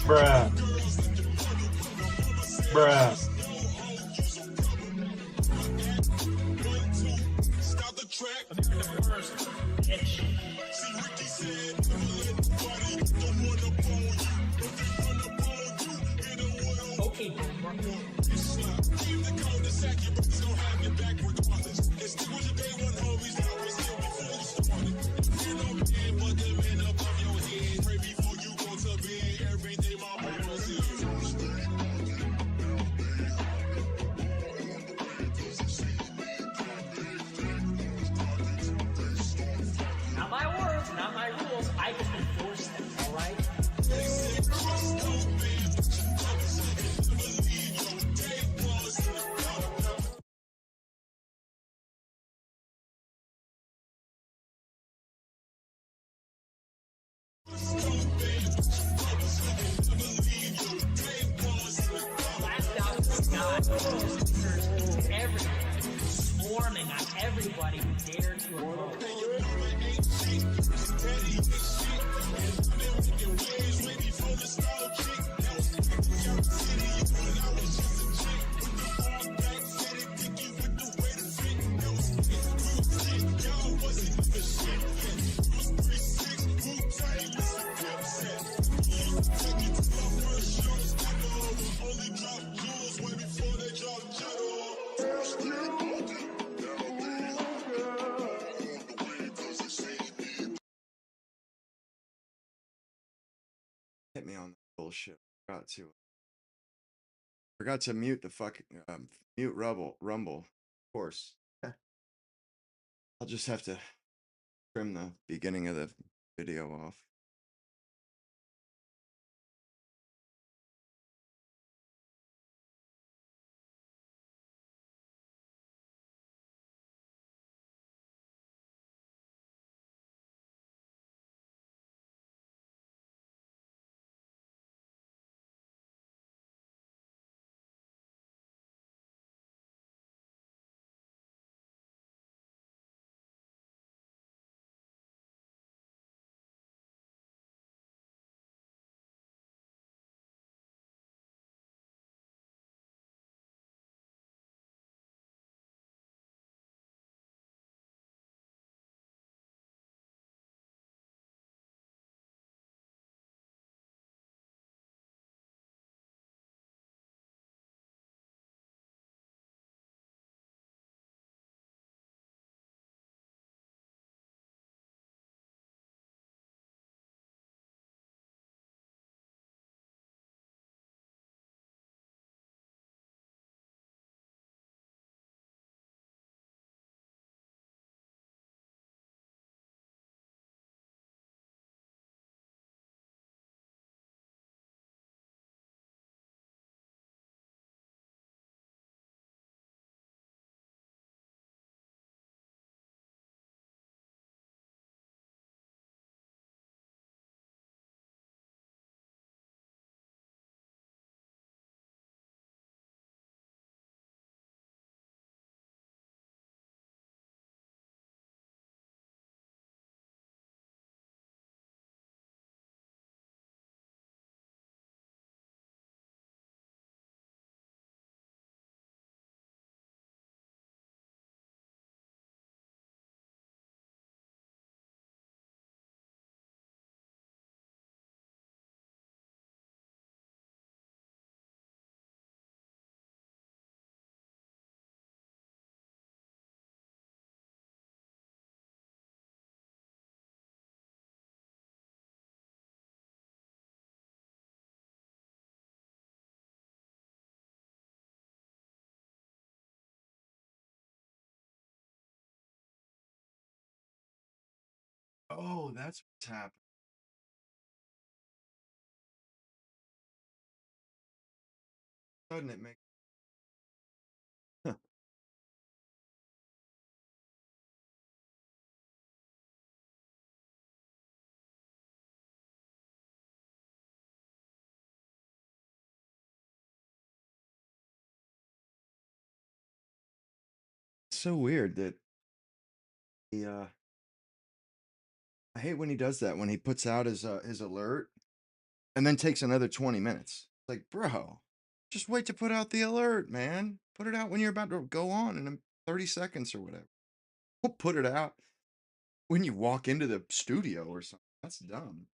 Bruh. Bruh. Okay, not my words, not my rules. I just enforce them, all right? Last out of the sky, everyone swarming on everybody who dared to oppose. Hit me on the bullshit. Forgot to mute the fucking mute rumble. Of course. I'll just have to trim the beginning of the video off. Oh, that's what's happening. Doesn't it make it's so weird that he I hate when he does that, when he puts out his alert and then takes another 20 minutes. Like, bro, just wait to put out the alert, man. Put it out when you're about to go on in 30 seconds or whatever. Don't put it out when you walk into the studio or something. That's dumb.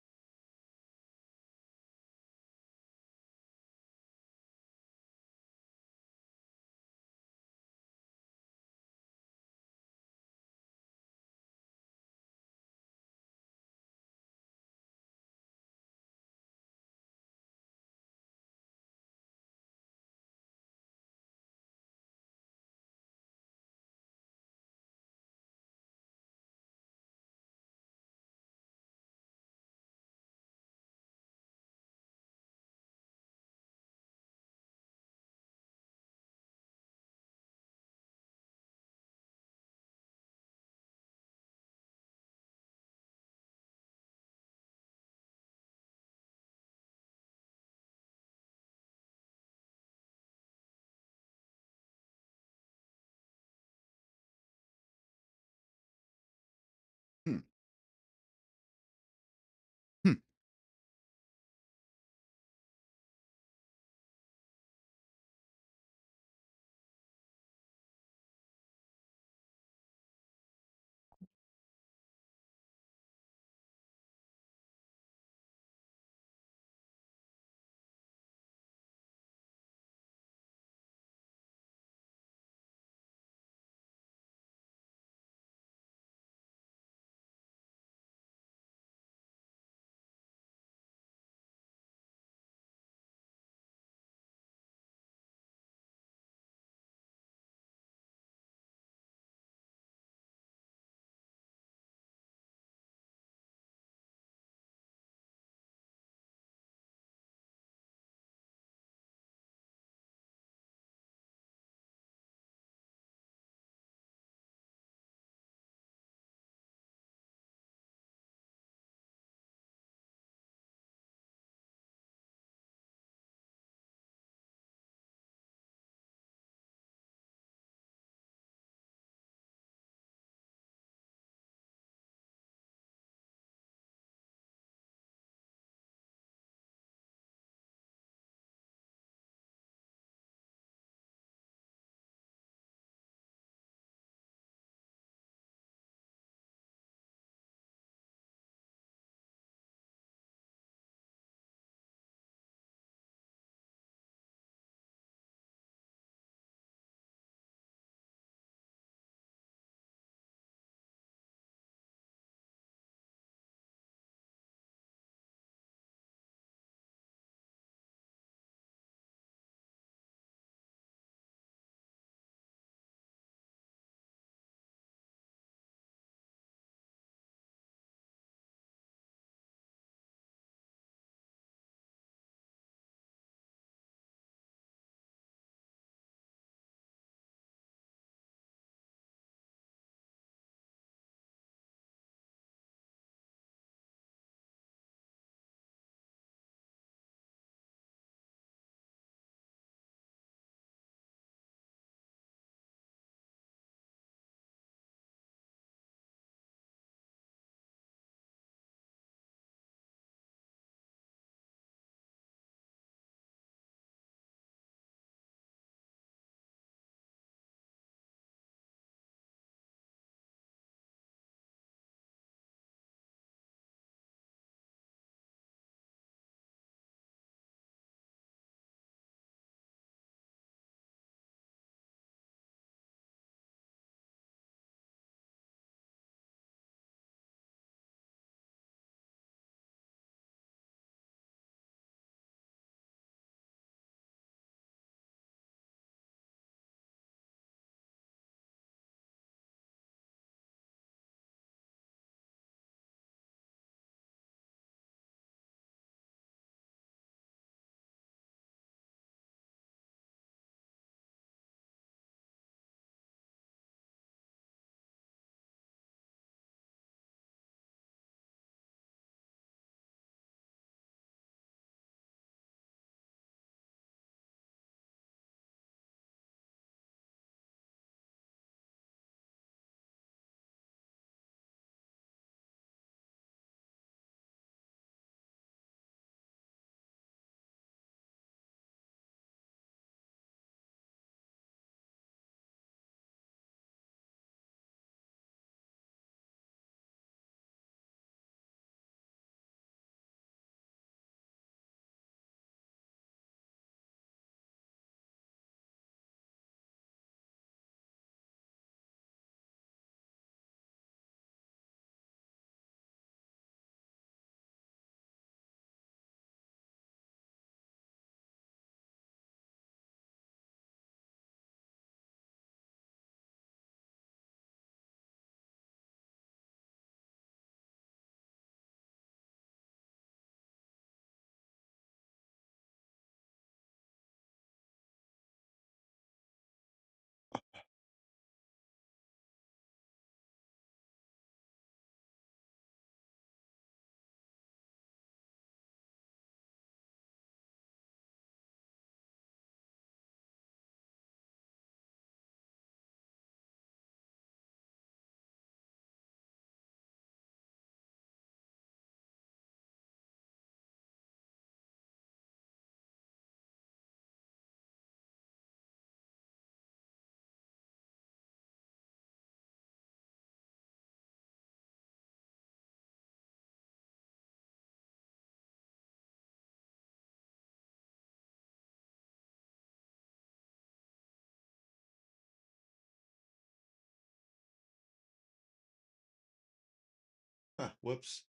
Whoops.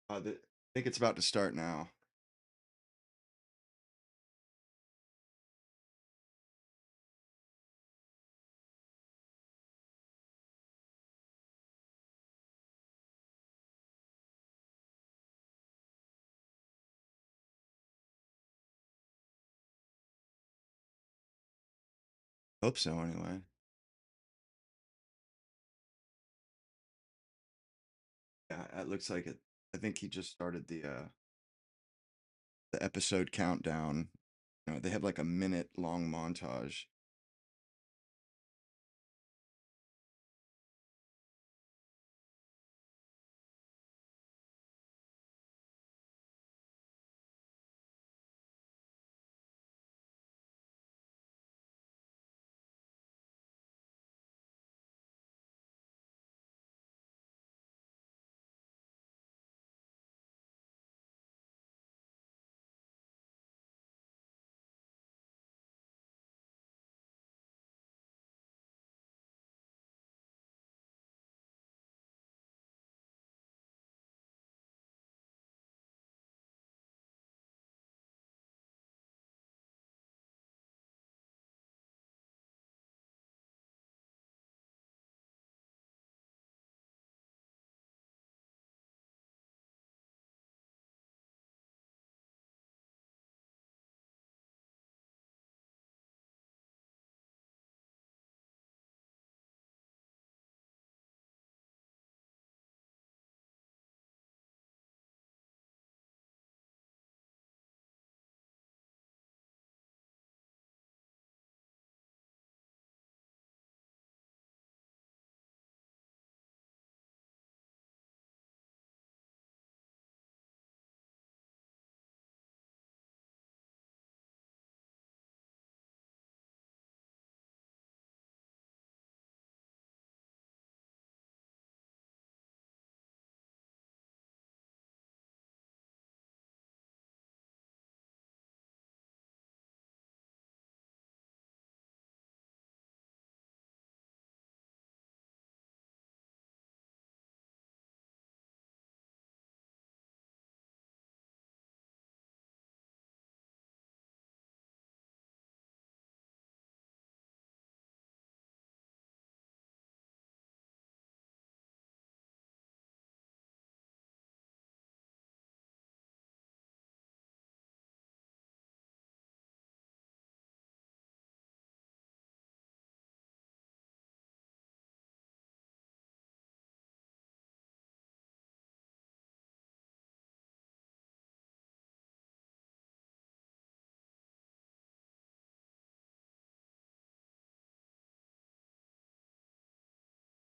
I think it's about to start now. Hope so, anyway. Yeah, it looks like it. I think he just started the episode countdown. They have like a minute long montage.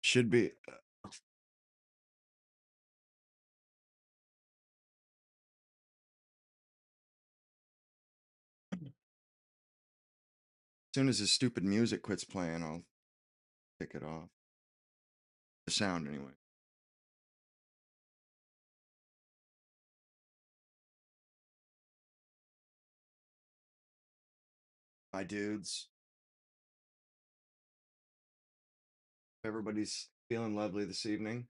Should be. As soon as his stupid music quits playing, I'll pick it off. The sound, anyway. My dudes. Everybody's feeling lovely this evening.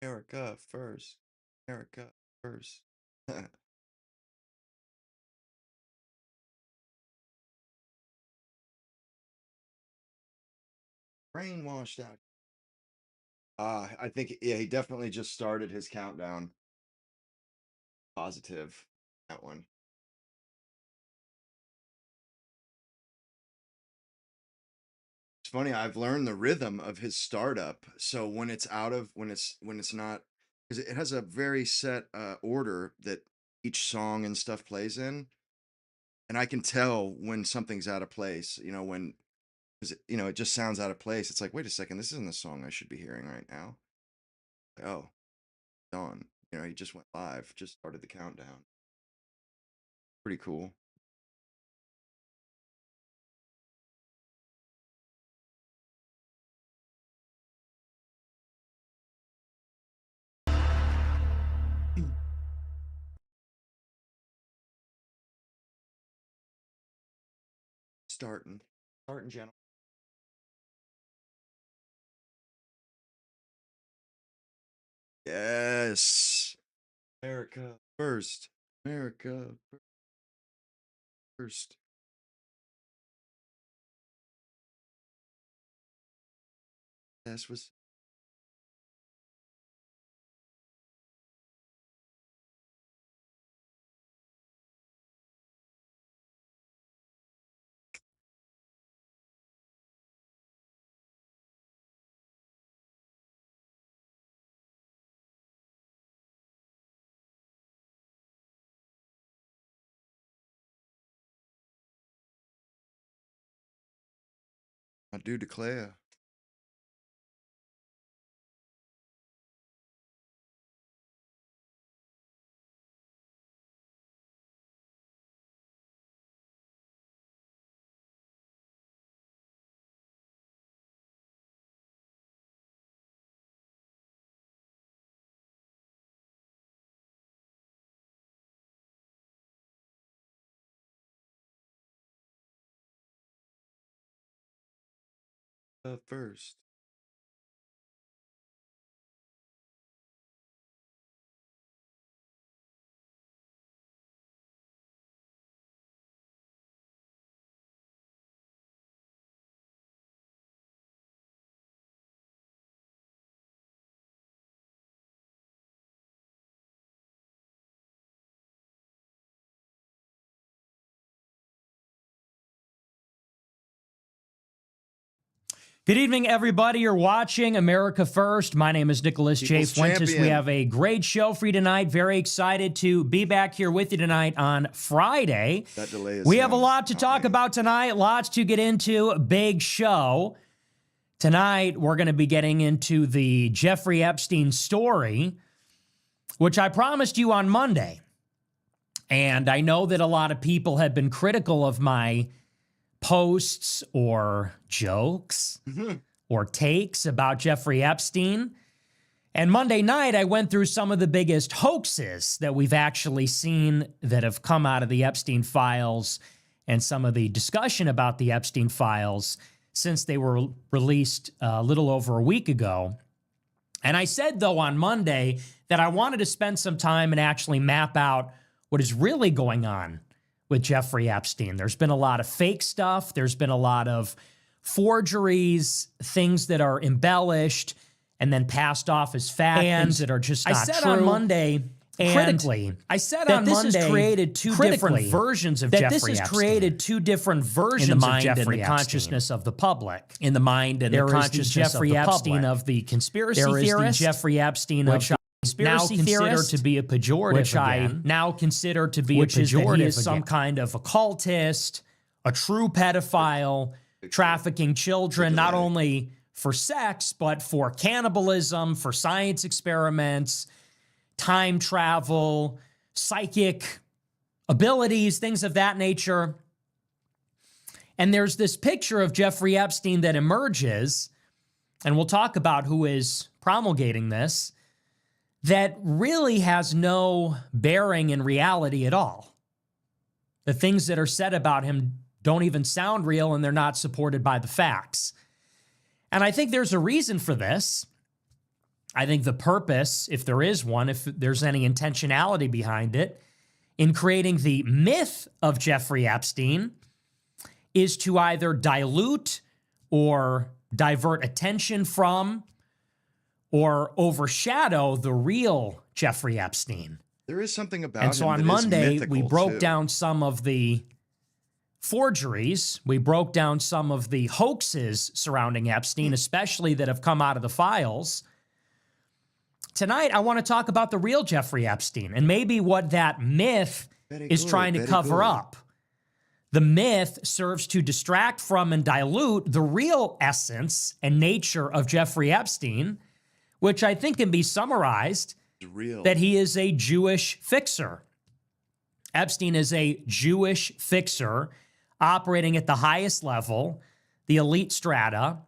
Erica first. Erica first. brainwashed out. I think, yeah, he definitely just started his countdown. Positive, that one. It's funny, I've learned the rhythm of his startup. So when it's not, because it has a very set order that each song and stuff plays in, and I can tell when something's out of place. When, because it just sounds out of place. It's like, wait a second, this isn't the song I should be hearing right now. Oh, on. He just went live, just started the countdown. Pretty cool. Starting, gentlemen. Yes, America first. America first. That's was I do declare. First. Good evening, everybody. You're watching America First. My name is Nicholas J. People's Fuentes. champion. We have a great show for you tonight. Very excited to be back here with you tonight on Friday. That delay is We have a him, lot to not talk me. about tonight, lots to get into. Big show. Tonight, we're going to be getting into the Jeffrey Epstein story, which I promised you on Monday. And I know that a lot of people have been critical of my posts or jokes or takes about Jeffrey Epstein. And Monday night, I went through some of the biggest hoaxes that we've actually seen that have come out of the Epstein files and some of the discussion about the Epstein files since they were released a little over a week ago. And I said, though, on Monday that I wanted to spend some time and actually map out what is really going on with Jeffrey Epstein. There's been a lot of fake stuff. There's been a lot of forgeries, things that are embellished and then passed off as fact, things that are just not true. I said on Monday, critically, that this has created two different versions of Jeffrey Epstein. This has created two different versions of Jeffrey Epstein. In the consciousness of the public. In the mind and the consciousness of the public. There is the Jeffrey Epstein of the conspiracy theorist. There is the Jeffrey Epstein of conspiracy theorist, to be a pejorative, which I now consider to be a pejorative. He is some kind of occultist, a true pedophile, trafficking children, not only for sex, but for cannibalism, for science experiments, time travel, psychic abilities, things of that nature. And there's this picture of Jeffrey Epstein that emerges, and we'll talk about who is promulgating this, that really has no bearing in reality at all. The things that are said about him don't even sound real, and they're not supported by the facts. And I think there's a reason for this. I think the purpose, if there is one, if there's any intentionality behind it, in creating the myth of Jeffrey Epstein, is to either dilute or divert attention from or overshadow the real Jeffrey Epstein. There is something about And so him on that is Monday, we mythical, broke too. down some of the forgeries. We broke down some of the hoaxes surrounding Epstein, especially that have come out of the files. Tonight, I want to talk about the real Jeffrey Epstein and maybe what that myth is trying to cover up. The myth serves to distract from and dilute the real essence and nature of Jeffrey Epstein, which I think can be summarized Real. that he is a Jewish fixer. Epstein is a Jewish fixer operating at the highest level, the elite strata,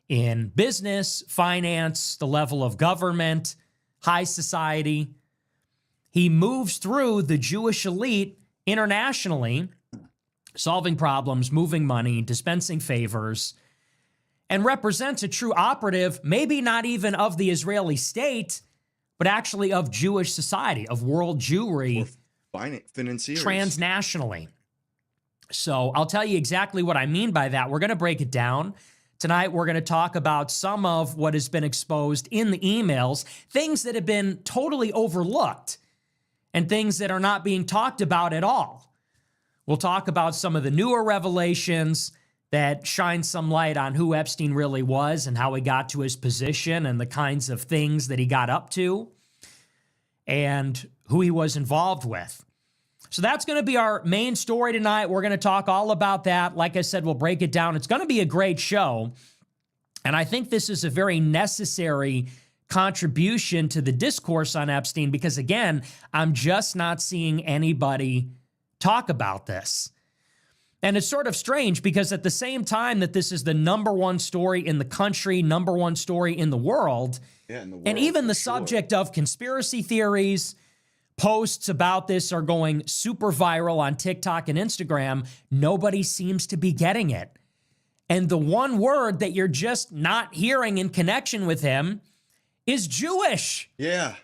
in business, finance, the level of government, high society. He moves through the Jewish elite internationally, solving problems, moving money, dispensing favors, and represents a true operative, maybe not even of the Israeli state, but actually of Jewish society, of world Jewry, Financiers. transnationally. So I'll tell you exactly what I mean by that. We're going to break it down. Tonight, we're going to talk about some of what has been exposed in the emails, things that have been totally overlooked, and things that are not being talked about at all. We'll talk about some of the newer revelations that shine some light on who Epstein really was and how he got to his position and the kinds of things that he got up to and who he was involved with. So that's going to be our main story tonight. We're going to talk all about that. Like I said, we'll break it down. It's going to be a great show. And I think this is a very necessary contribution to the discourse on Epstein because, again, I'm just not seeing anybody talk about this. And it's sort of strange because at the same time that this is the number one story in the country, number one story in the world, and even the subject of conspiracy theories, posts about this are going super viral on TikTok and Instagram, nobody seems to be getting it. And the one word that you're just not hearing in connection with him is Jewish. Yeah,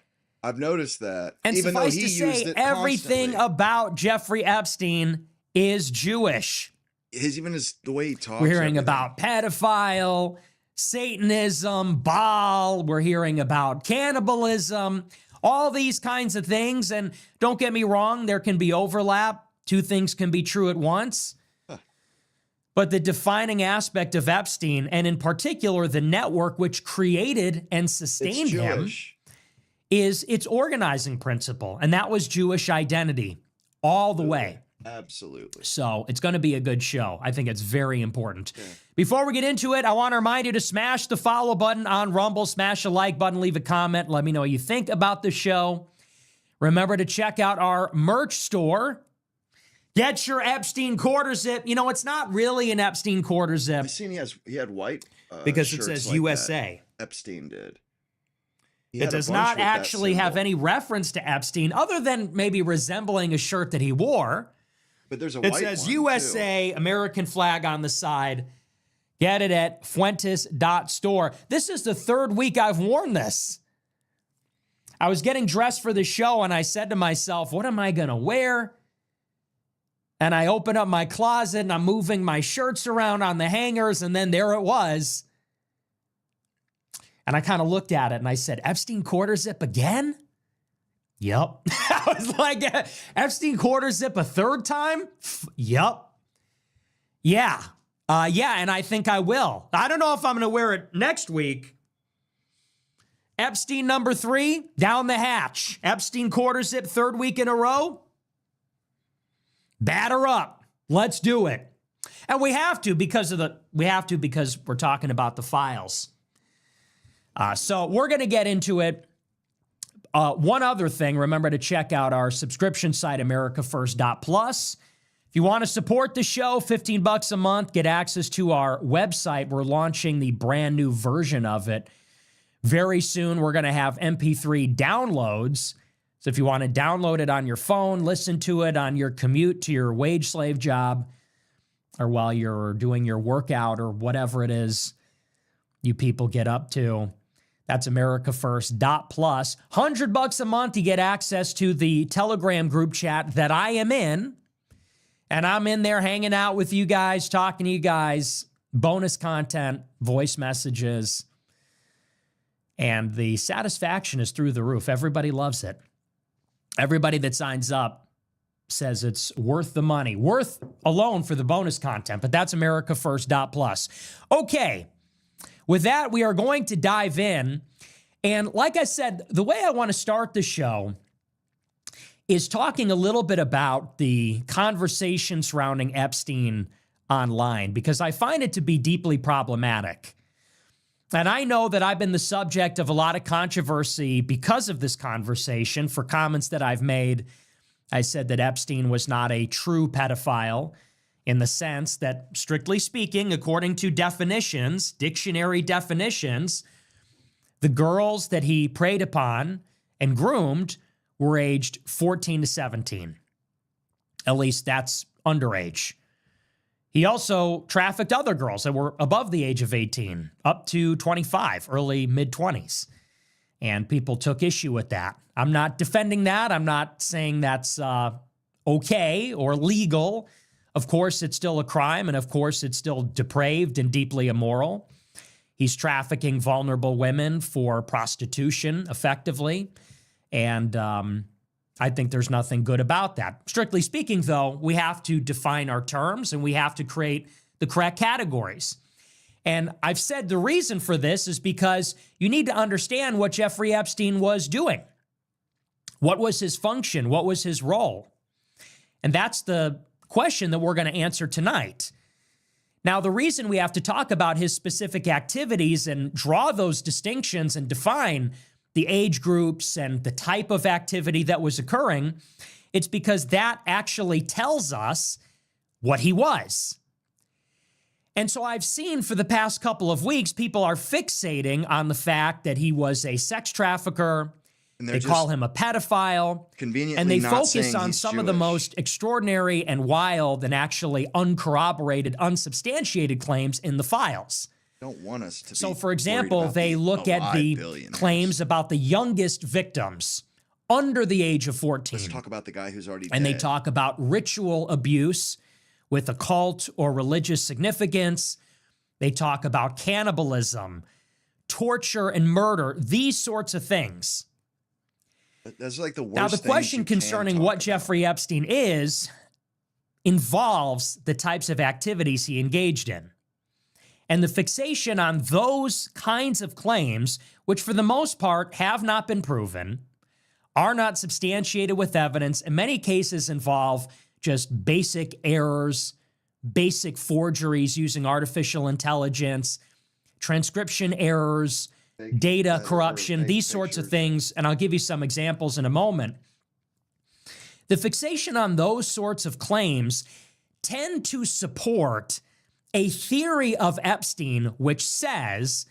I've noticed that. And even though suffice he to used say, it everything constantly. about Jeffrey Epstein is Jewish. Even the way he talks. We're hearing everything. about pedophile, Satanism, Baal. We're hearing about cannibalism, all these kinds of things. And don't get me wrong, there can be overlap. Two things can be true at once. But the defining aspect of Epstein, and in particular the network which created and sustained him, is its organizing principle. And that was Jewish identity all the way. Absolutely. So it's going to be a good show. I think it's very important. Yeah. Before we get into it, I want to remind you to smash the follow button on Rumble, smash the like button, leave a comment, let me know what you think about the show. Remember to check out our merch store. Get your Epstein quarter zip. You know, it's not really an Epstein quarter zip. I've seen he had white because it says like USA. That. Epstein did. It does not actually have any reference to Epstein other than maybe resembling a shirt that he wore. But there's a it white says one USA, too. American flag on the side. Get it at Fuentes.store. This is the third week I've worn this. I was getting dressed for the show and I said to myself, what am I going to wear? And I open up my closet and I'm moving my shirts around on the hangers, and then there it was. And I kind of looked at it and I said, Epstein quarter zip again? Yep. I was like, Epstein quarter zip a third time? Yep. Yeah. And I think I will. I don't know if I'm going to wear it next week. Epstein number 3, down the hatch. Epstein quarter zip, third week in a row. Batter up. Let's do it. And we have to because we're talking about the files. So we're going to get into it. One other thing, remember to check out our subscription site, AmericaFirst.plus. If you want to support the show, $15 a month, get access to our website. We're launching the brand new version of it. Very soon, we're going to have MP3 downloads. So if you want to download it on your phone, listen to it on your commute to your wage slave job, or while you're doing your workout or whatever it is you people get up to. That's AmericaFirst.plus. $100 a month, you get access to the Telegram group chat that I am in. And I'm in there hanging out with you guys, talking to you guys bonus content, voice messages, and the satisfaction is through the roof. Everybody loves it. Everybody that signs up says it's worth the money, worth alone for the bonus content, but that's AmericaFirst.plus. Okay, with that, we are going to dive in. And like I said, the way I want to start the show is talking a little bit about the conversation surrounding Epstein online, because I find it to be deeply problematic. And I know that I've been the subject of a lot of controversy because of this conversation for comments that I've made. I said that Epstein was not a true pedophile in the sense that, strictly speaking, according to definitions, dictionary definitions, the girls that he preyed upon and groomed were aged 14 to 17. At least that's underage. He also trafficked other girls that were above the age of 18, up to 25, early mid-20s. And people took issue with that. I'm not defending that. I'm not saying that's okay or legal. Of course, it's still a crime, and of course, it's still depraved and deeply immoral. He's trafficking vulnerable women for prostitution, effectively. And I think there's nothing good about that. Strictly speaking, though, we have to define our terms and we have to create the correct categories. And I've said the reason for this is because you need to understand what Jeffrey Epstein was doing. What was his function? What was his role? And that's the question that we're going to answer tonight. Now, the reason we have to talk about his specific activities and draw those distinctions and define the age groups and the type of activity that was occurring, it's because that actually tells us what he was. And so I've seen for the past couple of weeks, people are fixating on the fact that he was a sex trafficker. They call him a pedophile. Conveniently and they not focus saying on he's some of the Jewish. most extraordinary and wild and actually uncorroborated, unsubstantiated claims in the files. Don't want us to. So, be for worried example, about they the look at alive the billionaires. claims about the youngest victims under the age of 14. Let's talk about the guy who's already And dead. they talk about ritual abuse with occult or religious significance. They talk about cannibalism, torture, and murder, these sorts of things. That's like the worst. Now, the things question you can concerning talk what about. Jeffrey Epstein is involves the types of activities he engaged in. And the fixation on those kinds of claims, which for the most part have not been proven, are not substantiated with evidence, in many cases involve just basic errors, basic forgeries using artificial intelligence, transcription errors, data corruption, these sorts of things. And I'll give you some examples in a moment. The fixation on those sorts of claims tend to support a theory of Epstein which says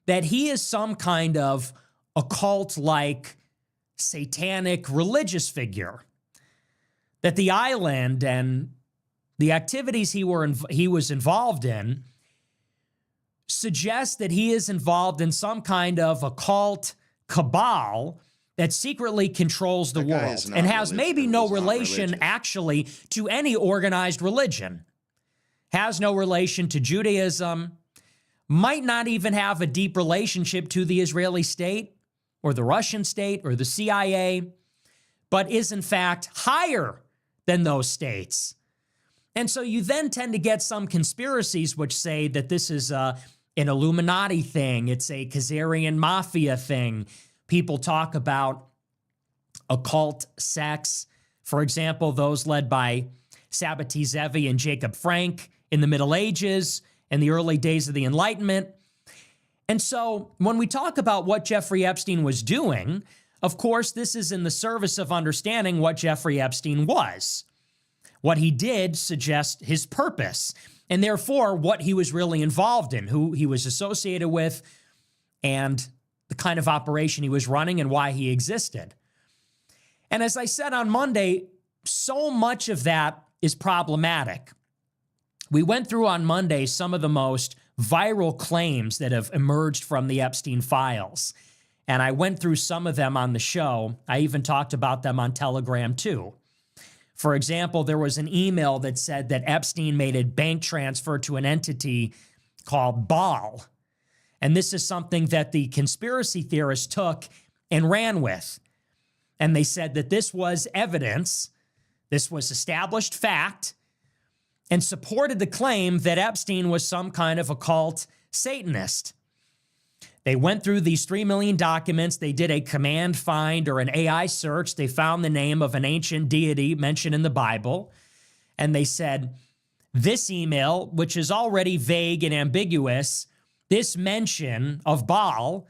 that he is some kind of occult-like satanic religious figure, that the island and the activities he was involved in suggest that he is involved in some kind of occult cabal that secretly controls the That guy world is not and has religious. maybe no He's not relation religious. actually to any organized religion, has no relation to Judaism, might not even have a deep relationship to the Israeli state or the Russian state or the CIA, but is in fact higher than those states. And so you then tend to get some conspiracies which say that this is an Illuminati thing. It's a Khazarian mafia thing. People talk about occult sects. For example, those led by Sabbatai Zevi and Jacob Frank in the Middle Ages and the early days of the Enlightenment. And so when we talk about what Jeffrey Epstein was doing, of course, this is in the service of understanding what Jeffrey Epstein was. What he did suggests his purpose, and therefore what he was really involved in, who he was associated with, and the kind of operation he was running and why he existed. And as I said on Monday, so much of that is problematic. We went through on Monday some of the most viral claims that have emerged from the Epstein files. And I went through some of them on the show. I even talked about them on Telegram too. For example, there was an email that said that Epstein made a bank transfer to an entity called Baal. And this is something that the conspiracy theorists took and ran with. And they said that this was evidence, this was established fact, and supported the claim that Epstein was some kind of occult Satanist. They went through these 3 million documents. They did a command find or an AI search. They found the name of an ancient deity mentioned in the Bible. And they said, this email, which is already vague and ambiguous, this mention of Baal,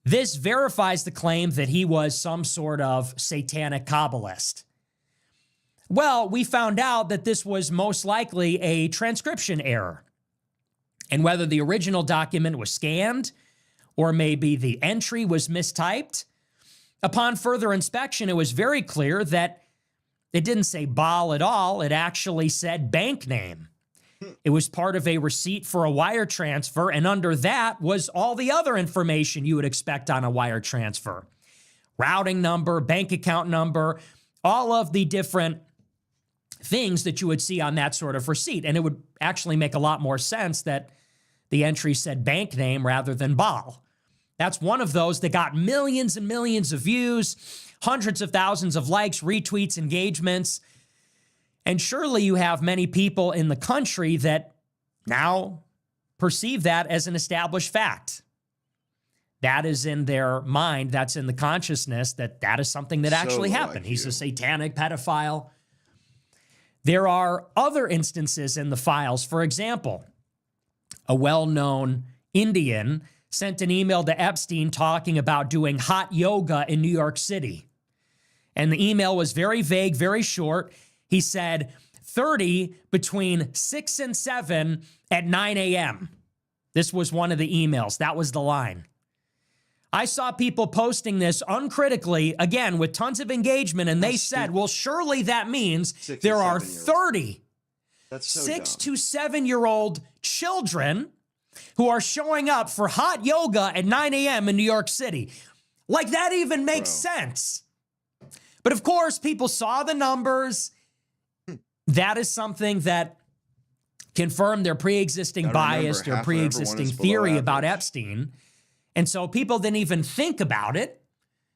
this verifies the claim that he was some sort of satanic Kabbalist. Well, we found out that this was most likely a transcription error. And whether the original document was scanned or maybe the entry was mistyped, upon further inspection, it was very clear that it didn't say Baal at all. It actually said bank name. It was part of a receipt for a wire transfer, and under that was all the other information you would expect on a wire transfer. Routing number, bank account number, all of the different things that you would see on that sort of receipt. And it would actually make a lot more sense that the entry said bank name rather than Baal. That's one of those that got millions and millions of views, hundreds of thousands of likes, retweets, engagements. And surely you have many people in the country that now perceive that as an established fact. That is in their mind, that's in the consciousness that that is something that actually happened. He's a satanic pedophile. There are other instances in the files. For example, a well-known Indian sent an email to Epstein talking about doing hot yoga in New York City. And the email was very vague, very short. He said 30 between 6 and 7 at 9 a.m. This was one of the emails. That was the line. I saw people posting this uncritically, again, with tons of engagement, and they said, well, surely that means there are 30 6 to 7-year-old children who are showing up for hot yoga at 9 a.m. in New York City. Like, that even makes sense. But of course, people saw the numbers. That is something that confirmed their pre-existing bias, their pre-existing theory about Epstein. And so people didn't even think about it.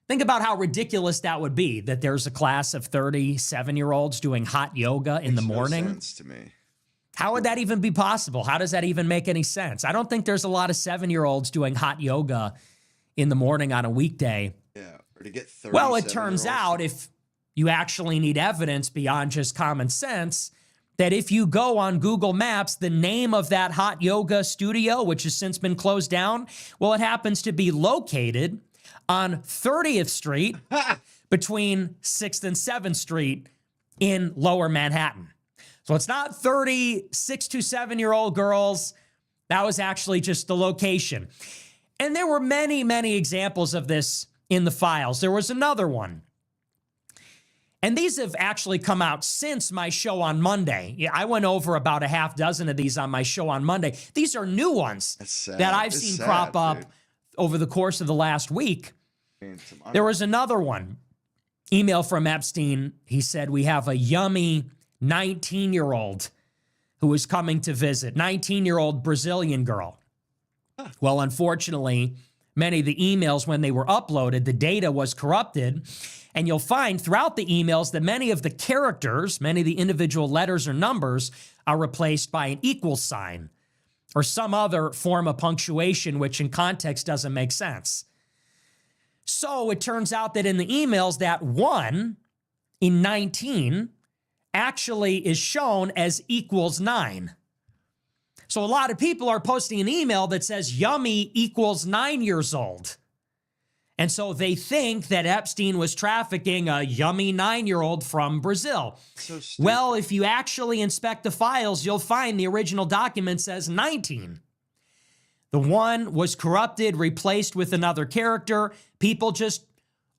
Think about how ridiculous that would be, that there's a class of 37-year-olds doing hot yoga in the morning. No sense to me. How would that even be possible? How does that even make any sense? I don't think there's a lot of 7-year-olds doing hot yoga in the morning on a weekday. Yeah, or to get 30. Well, it turns out, if you actually need evidence beyond just common sense, that if you go on Google Maps, the name of that hot yoga studio, which has since been closed down, well, it happens to be located on 30th Street between 6th and 7th Street in Lower Manhattan. So it's not 30 6 to 7-year-old girls. That was actually just the location. And there were many, many examples of this in the files. There was another one. And these have actually come out since my show on Monday. Yeah, I went over about a half dozen of these on my show on Monday. These are new ones that I've seen crop up over the course of the last week. There was another one. Email from Epstein. He said, we have a yummy 19-year-old who is coming to visit. 19-year-old Brazilian girl. Well, unfortunately, many of the emails, when they were uploaded, the data was corrupted. And you'll find throughout the emails that many of the characters, many of the individual letters or numbers are replaced by an equal sign or some other form of punctuation, which in context doesn't make sense. So it turns out that in the emails, that 1 in 19 actually is shown as equals 9. So a lot of people are posting an email that says yummy equals 9 years old. And so they think that Epstein was trafficking a yummy 9-year-old from Brazil. So stupid. Well, if you actually inspect the files, you'll find the original document says 19. The 1 was corrupted, replaced with another character. People just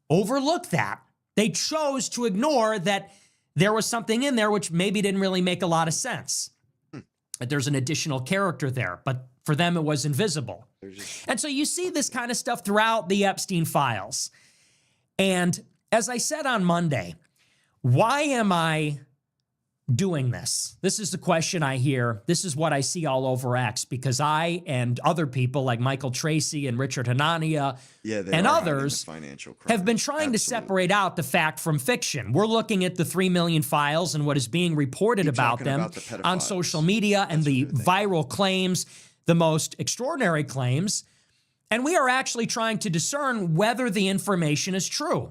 overlooked that. They chose to ignore that there was something in there which maybe didn't really make a lot of sense. That there's an additional character there, but for them it was invisible. And so you see this kind of stuff throughout the Epstein files. And as I said on Monday, why am I doing this? This is the question I hear. This is what I see all over X, because I and other people like Michael Tracy and Richard Hanania and others have been trying to separate out the fact from fiction. We're looking at the 3 million files and what is being reported about them on social media and the viral claims, the most extraordinary claims. And we are actually trying to discern whether the information is true.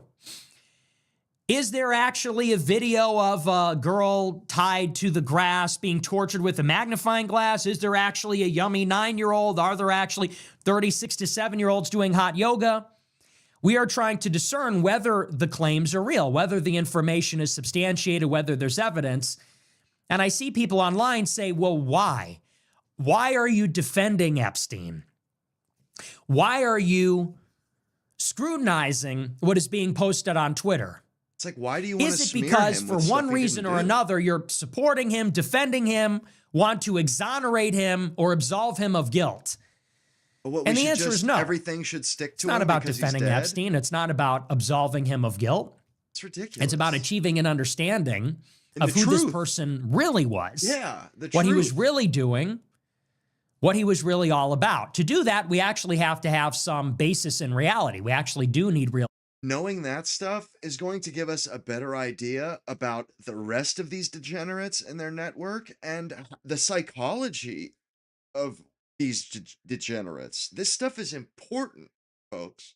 Is there actually a video of a girl tied to the grass being tortured with a magnifying glass? Is there actually a yummy 9-year-old? Are there actually 36 to 7-year-olds doing hot yoga? We are trying to discern whether the claims are real, whether the information is substantiated, whether there's evidence. And I see people online say, well, why? Why are you defending Epstein? Why are you scrutinizing what is being posted on Twitter? It's like, why do you want to Is it smear because him for with one stuff he reason didn't or do? another, you're supporting him, defending him, want to exonerate him or absolve him of guilt? But what, And we the should answer just, is no. Everything should stick to It's him not about because he's defending dead? Epstein. It's not about absolving him of guilt. It's ridiculous. It's about achieving an understanding And of the who this truth. person really was. Yeah, the what he was truth. really doing, what he was really all about. To do that, we actually have to have some basis in reality. We actually do need real. Knowing that stuff is going to give us a better idea about the rest of these degenerates and their network and the psychology of these degenerates. This stuff is important, folks.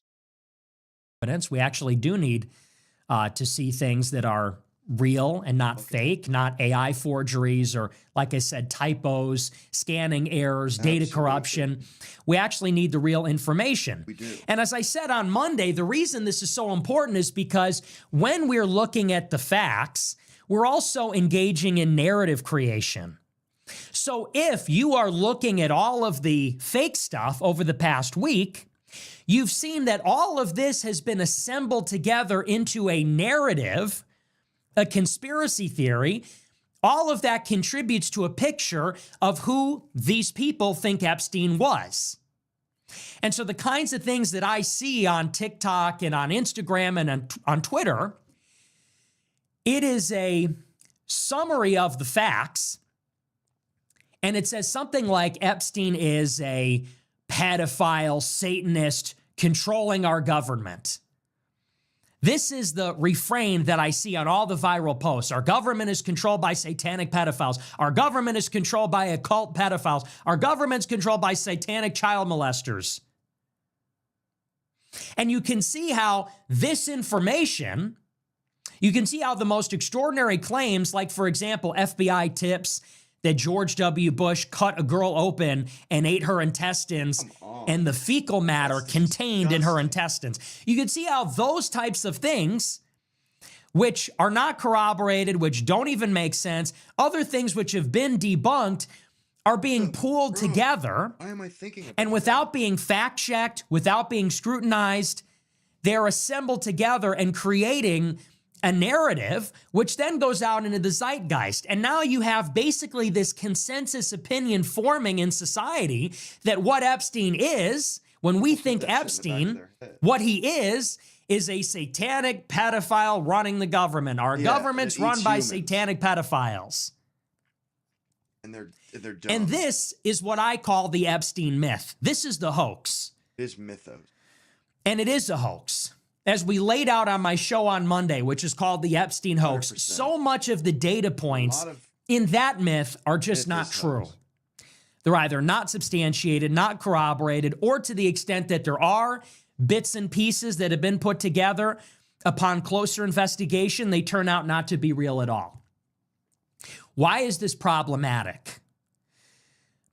Evidence. We actually do need to see things that are real and not fake, not AI forgeries or, like I said, typos, scanning errors, data corruption. We actually need the real information. We do. And as I said on Monday, the reason this is so important is because when we're looking at the facts, we're also engaging in narrative creation. So if you are looking at all of the fake stuff over the past week, you've seen that all of this has been assembled together into a narrative, a conspiracy theory. All of that contributes to a picture of who these people think Epstein was. And so the kinds of things that I see on TikTok and on Instagram and on Twitter, it is a summary of the facts. And it says something like Epstein is a pedophile, Satanist, controlling our government. This is the refrain that I see on all the viral posts. Our government is controlled by satanic pedophiles. Our government is controlled by occult pedophiles. Our government's controlled by satanic child molesters. And you can see how this information, you can see how the most extraordinary claims, like, for example, FBI tips that George W. Bush cut a girl open and ate her intestines and the fecal matter contained in her intestines. You can see how those types of things, which are not corroborated, which don't even make sense, other things which have been debunked, are being pooled together. Why am I thinking about And without being fact-checked, without being scrutinized, they're assembled together and creating a narrative, which then goes out into the zeitgeist. And now you have basically this consensus opinion forming in society that what Epstein is, when we think Epstein, what he is a satanic pedophile running the government. Our government's run by satanic pedophiles. And they're dumb. And this is what I call the Epstein myth. This is the hoax. It is mythos. And it is a hoax. As we laid out on my show on Monday, which is called the Epstein hoax, 100%. so much of the data points in that myth are just not true. They're either not substantiated, not corroborated, or to the extent that there are bits and pieces that have been put together, upon closer investigation, they turn out not to be real at all. Why is this problematic?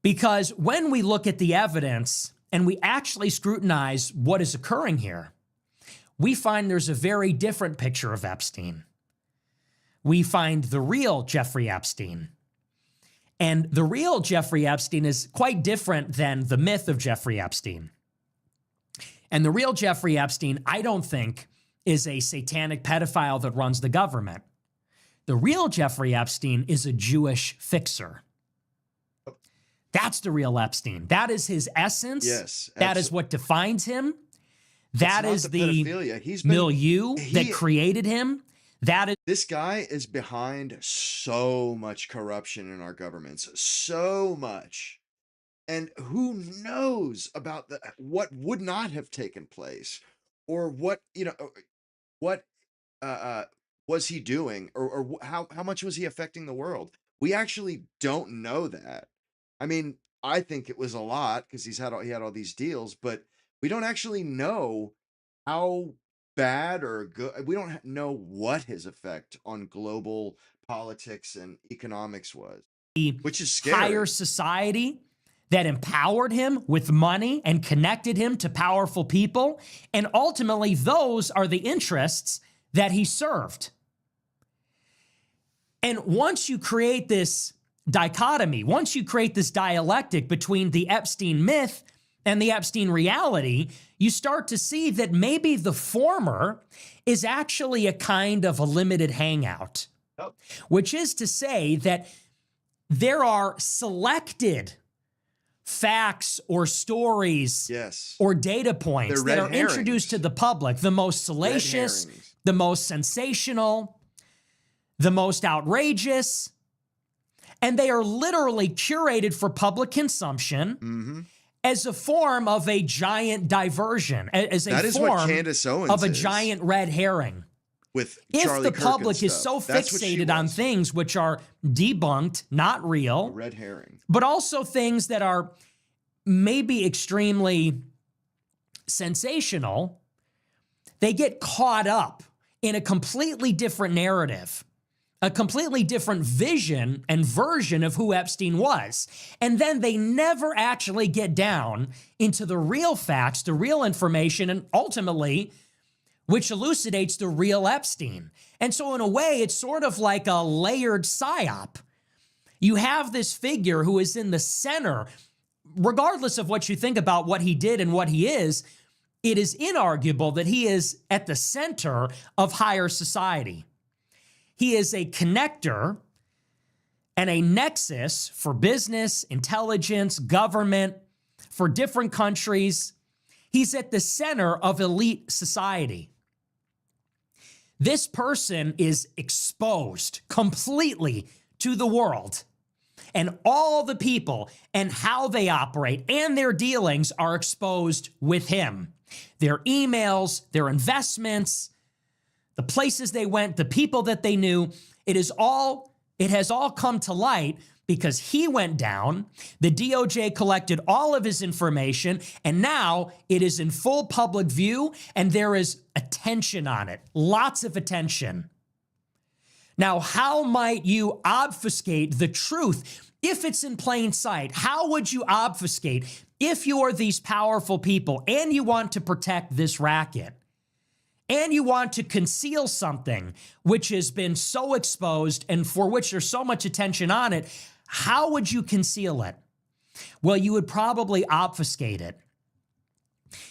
Because when we look at the evidence and we actually scrutinize what is occurring here, we find there's a very different picture of Epstein. We find the real Jeffrey Epstein. And the real Jeffrey Epstein is quite different than the myth of Jeffrey Epstein. And the real Jeffrey Epstein, I don't think, is a satanic pedophile that runs the government. The real Jeffrey Epstein is a Jewish fixer. That's the real Epstein. That is his essence. Yes, that is what defines him. That is the pedophilia. milieu that created him. That is This guy is behind so much corruption in our governments, so much. And who knows about what would not have taken place, or what, what uh, uh, was he doing, or how much was he affecting the world? We actually don't know that. I mean, I think it was a lot because he had all these deals, but we don't actually know how bad or good. We don't know what his effect on global politics and economics was, the which is higher scary. society that empowered him with money and connected him to powerful people. And ultimately, those are the interests that he served. And once you create this dichotomy, once you create this dialectic between the Epstein myth and the Epstein reality, you start to see that maybe the former is actually a kind of a limited hangout, which is to say that there are selected facts or stories or data points that are introduced to the public, the most salacious, the most sensational, the most outrageous, and they are literally curated for public consumption as a form of a giant diversion, as a form of a giant red herring. With if the public is so fixated on things which are debunked, not real, red herring, but also things that are maybe extremely sensational, they get caught up in a completely different narrative, a completely different vision and version of who Epstein was. And then they never actually get down into the real facts, the real information, and ultimately, which elucidates the real Epstein. And so in a way, it's sort of like a layered psyop. You have this figure who is in the center, regardless of what you think about what he did and what he is, it is inarguable that he is at the center of higher society. He is a connector and a nexus for business, intelligence, government, for different countries. He's at the center of elite society. This person is exposed completely to the world, and all the people and how they operate and their dealings are exposed with him. Their emails, their investments, the places they went, the people that they knew, it has all come to light because he went down, the DOJ collected all of his information, and now it is in full public view, and there is attention on it, lots of attention. Now, how might you obfuscate the truth if it's in plain sight? How would you obfuscate if you are these powerful people and you want to protect this racket? And you want to conceal something which has been so exposed and for which there's so much attention on it, how would you conceal it? Well, you would probably obfuscate it.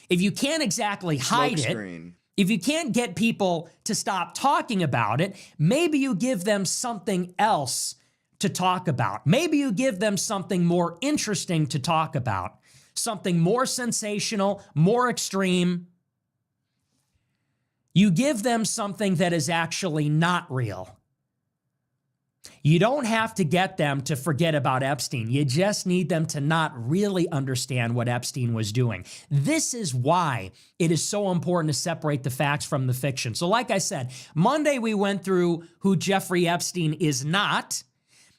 If you can't exactly hide it, if you can't get people to stop talking about it, maybe you give them something else to talk about. Maybe you give them something more interesting to talk about, something more sensational, more extreme. You give them something that is actually not real. You don't have to get them to forget about Epstein. You just need them to not really understand what Epstein was doing. This is why it is so important to separate the facts from the fiction. So like I said, Monday we went through who Jeffrey Epstein is not,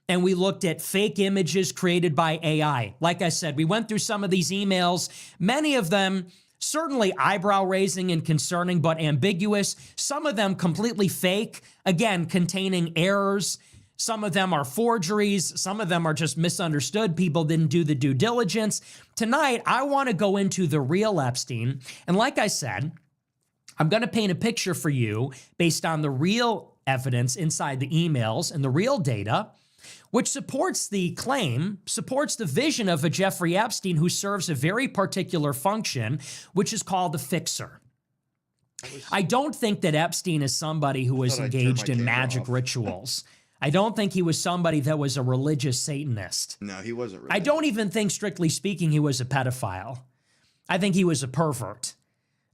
and we looked at fake images created by AI. Like I said, we went through some of these emails, many of them certainly eyebrow-raising and concerning, but ambiguous. Some of them completely fake, again, containing errors. Some of them are forgeries. Some of them are just misunderstood. People didn't do the due diligence. Tonight, I want to go into the real Epstein. And like I said, I'm going to paint a picture for you based on the real evidence inside the emails and the real data, which supports the claim, supports the vision of a Jeffrey Epstein who serves a very particular function, which is called a fixer. I don't think that Epstein is somebody who was engaged in magic rituals. I don't think he was somebody that was a religious Satanist. No, he wasn't religious. I don't even think, strictly speaking, he was a pedophile. I think he was a pervert.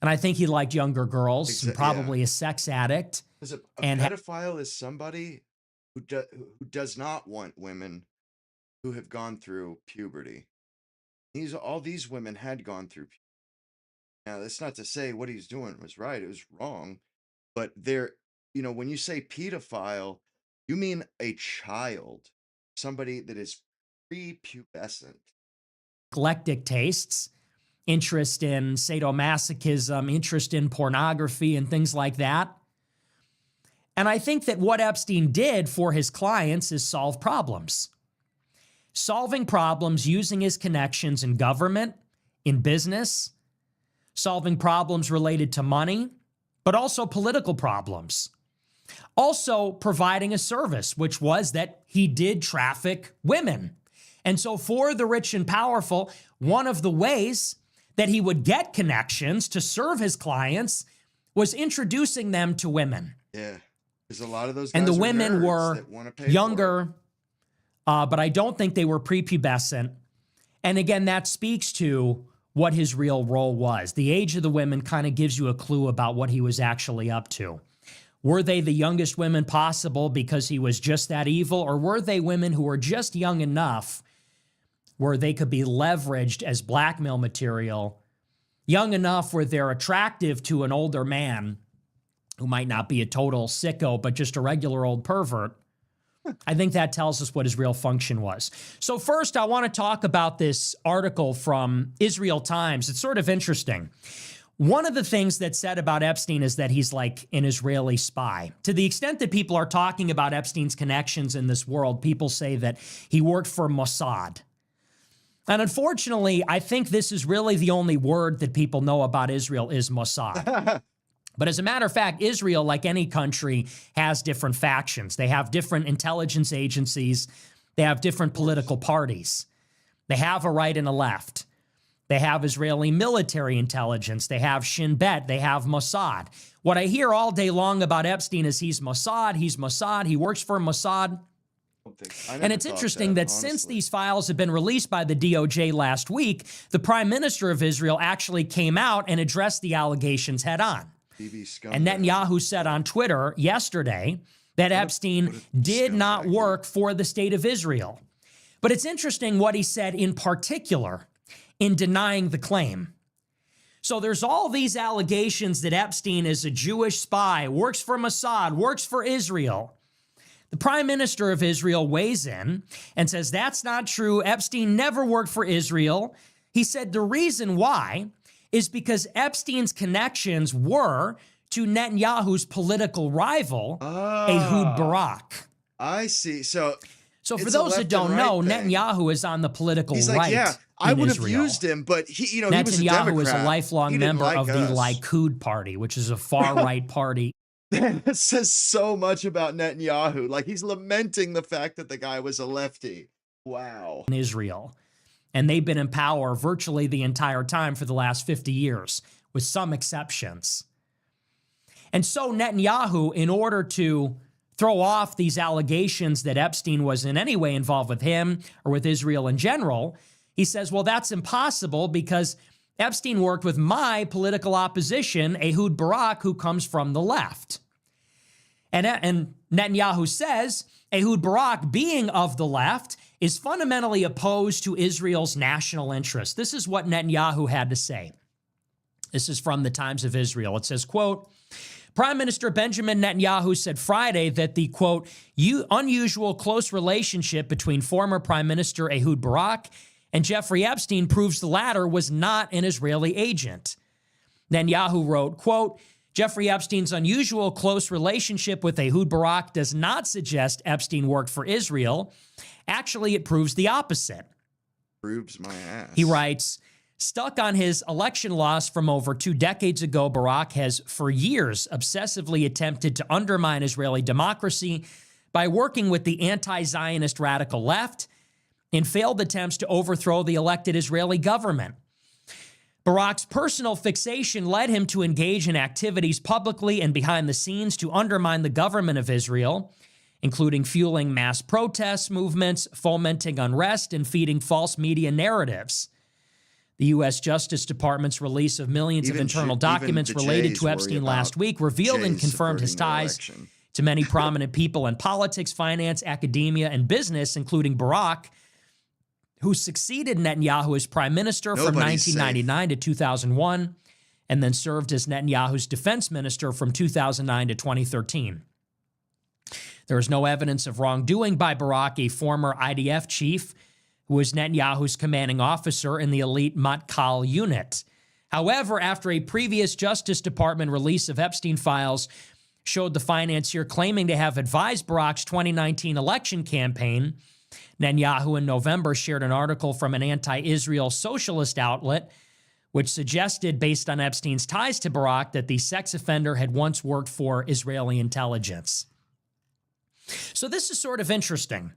And I think he liked younger girls and probably a sex addict. Because a And pedophile is somebody who does not want women who have gone through puberty. All these women had gone through puberty. Now, that's not to say what he's doing was right. It was wrong. But when you say pedophile, you mean a child, somebody that is prepubescent. eclectic tastes, interest in sadomasochism, interest in pornography and things like that. And I think that what Epstein did for his clients is solve problems. Solving problems using his connections in government, in business, solving problems related to money, but also political problems. Also providing a service, which was that he did traffic women. And so for the rich and powerful, one of the ways that he would get connections to serve his clients was introducing them to women. Yeah, because a lot of those guys And the are women nerds were that wanna pay for it. younger, but I don't think they were prepubescent. And again, that speaks to what his real role was. The age of the women kind of gives you a clue about what he was actually up to. Were they the youngest women possible because he was just that evil, or were they women who were just young enough where they could be leveraged as blackmail material, young enough where they're attractive to an older man who might not be a total sicko, but just a regular old pervert? I think that tells us what his real function was. So first, I want to talk about this article from Israel Times. It's sort of interesting. One of the things that's said about Epstein is that he's like an Israeli spy. To the extent that people are talking about Epstein's connections in this world, people say that he worked for Mossad. And unfortunately, I think this is really the only word that people know about Israel is Mossad. But as a matter of fact, Israel, like any country, has different factions. They have different intelligence agencies. They have different political parties. They have a right and a left. They have Israeli military intelligence. They have Shin Bet. They have Mossad. What I hear all day long about Epstein is he's Mossad, he works for Mossad. And it's interesting that since these files have been released by the DOJ last week, the Prime Minister of Israel actually came out and addressed the allegations head on. And Netanyahu said on Twitter yesterday that Epstein did not work for the state of Israel. But it's interesting what he said in particular in denying the claim. So there's all these allegations that Epstein is a Jewish spy, works for Mossad, works for Israel. The Prime Minister of Israel weighs in and says that's not true. Epstein never worked for Israel. He said the reason why is because Epstein's connections were to Netanyahu's political rival, Ehud Barak. I see. So for those that don't know, Netanyahu is on the political right. Yeah, I would have used him, but he was a Democrat. Netanyahu is a lifelong member of the Likud party, which is a far-right party. That says so much about Netanyahu. Like, he's lamenting the fact that the guy was a lefty. Wow. In Israel. And they've been in power virtually the entire time for the last 50 years, with some exceptions. And so Netanyahu, in order to throw off these allegations that Epstein was in any way involved with him or with Israel in general, he says, well, that's impossible because Epstein worked with my political opposition, Ehud Barak, who comes from the left. And Netanyahu says Ehud Barak, being of the left, is fundamentally opposed to Israel's national interest. This is what Netanyahu had to say. This is from the Times of Israel. It says, quote, Prime Minister Benjamin Netanyahu said Friday that the, quote, unusual close relationship between former Prime Minister Ehud Barak and Jeffrey Epstein proves the latter was not an Israeli agent. Netanyahu wrote, quote, Jeffrey Epstein's unusual close relationship with Ehud Barak does not suggest Epstein worked for Israel. Actually, it proves the opposite. Proves my ass. He writes, stuck on his election loss from over 2 decades ago, Barak has for years obsessively attempted to undermine Israeli democracy by working with the anti-Zionist radical left in failed attempts to overthrow the elected Israeli government. Barak's personal fixation led him to engage in activities publicly and behind the scenes to undermine the government of Israel, including fueling mass protests movements, fomenting unrest, and feeding false media narratives. The U.S. Justice Department's release of millions of internal documents even the related Jays to worry Epstein about last week revealed and Jays confirmed his subverting their ties election. to many prominent people in politics, finance, academia, and business, including Barack, who succeeded Netanyahu as prime minister from Nobody's 1999 to 2001, and then served as Netanyahu's defense minister from 2009 to 2013. There is no evidence of wrongdoing by Barack, a former IDF chief who was Netanyahu's commanding officer in the elite Matkal unit. However, after a previous Justice Department release of Epstein files showed the financier claiming to have advised Barack's 2019 election campaign, Netanyahu in November shared an article from an anti-Israel socialist outlet which suggested, based on Epstein's ties to Barack, that the sex offender had once worked for Israeli intelligence. So this is sort of interesting.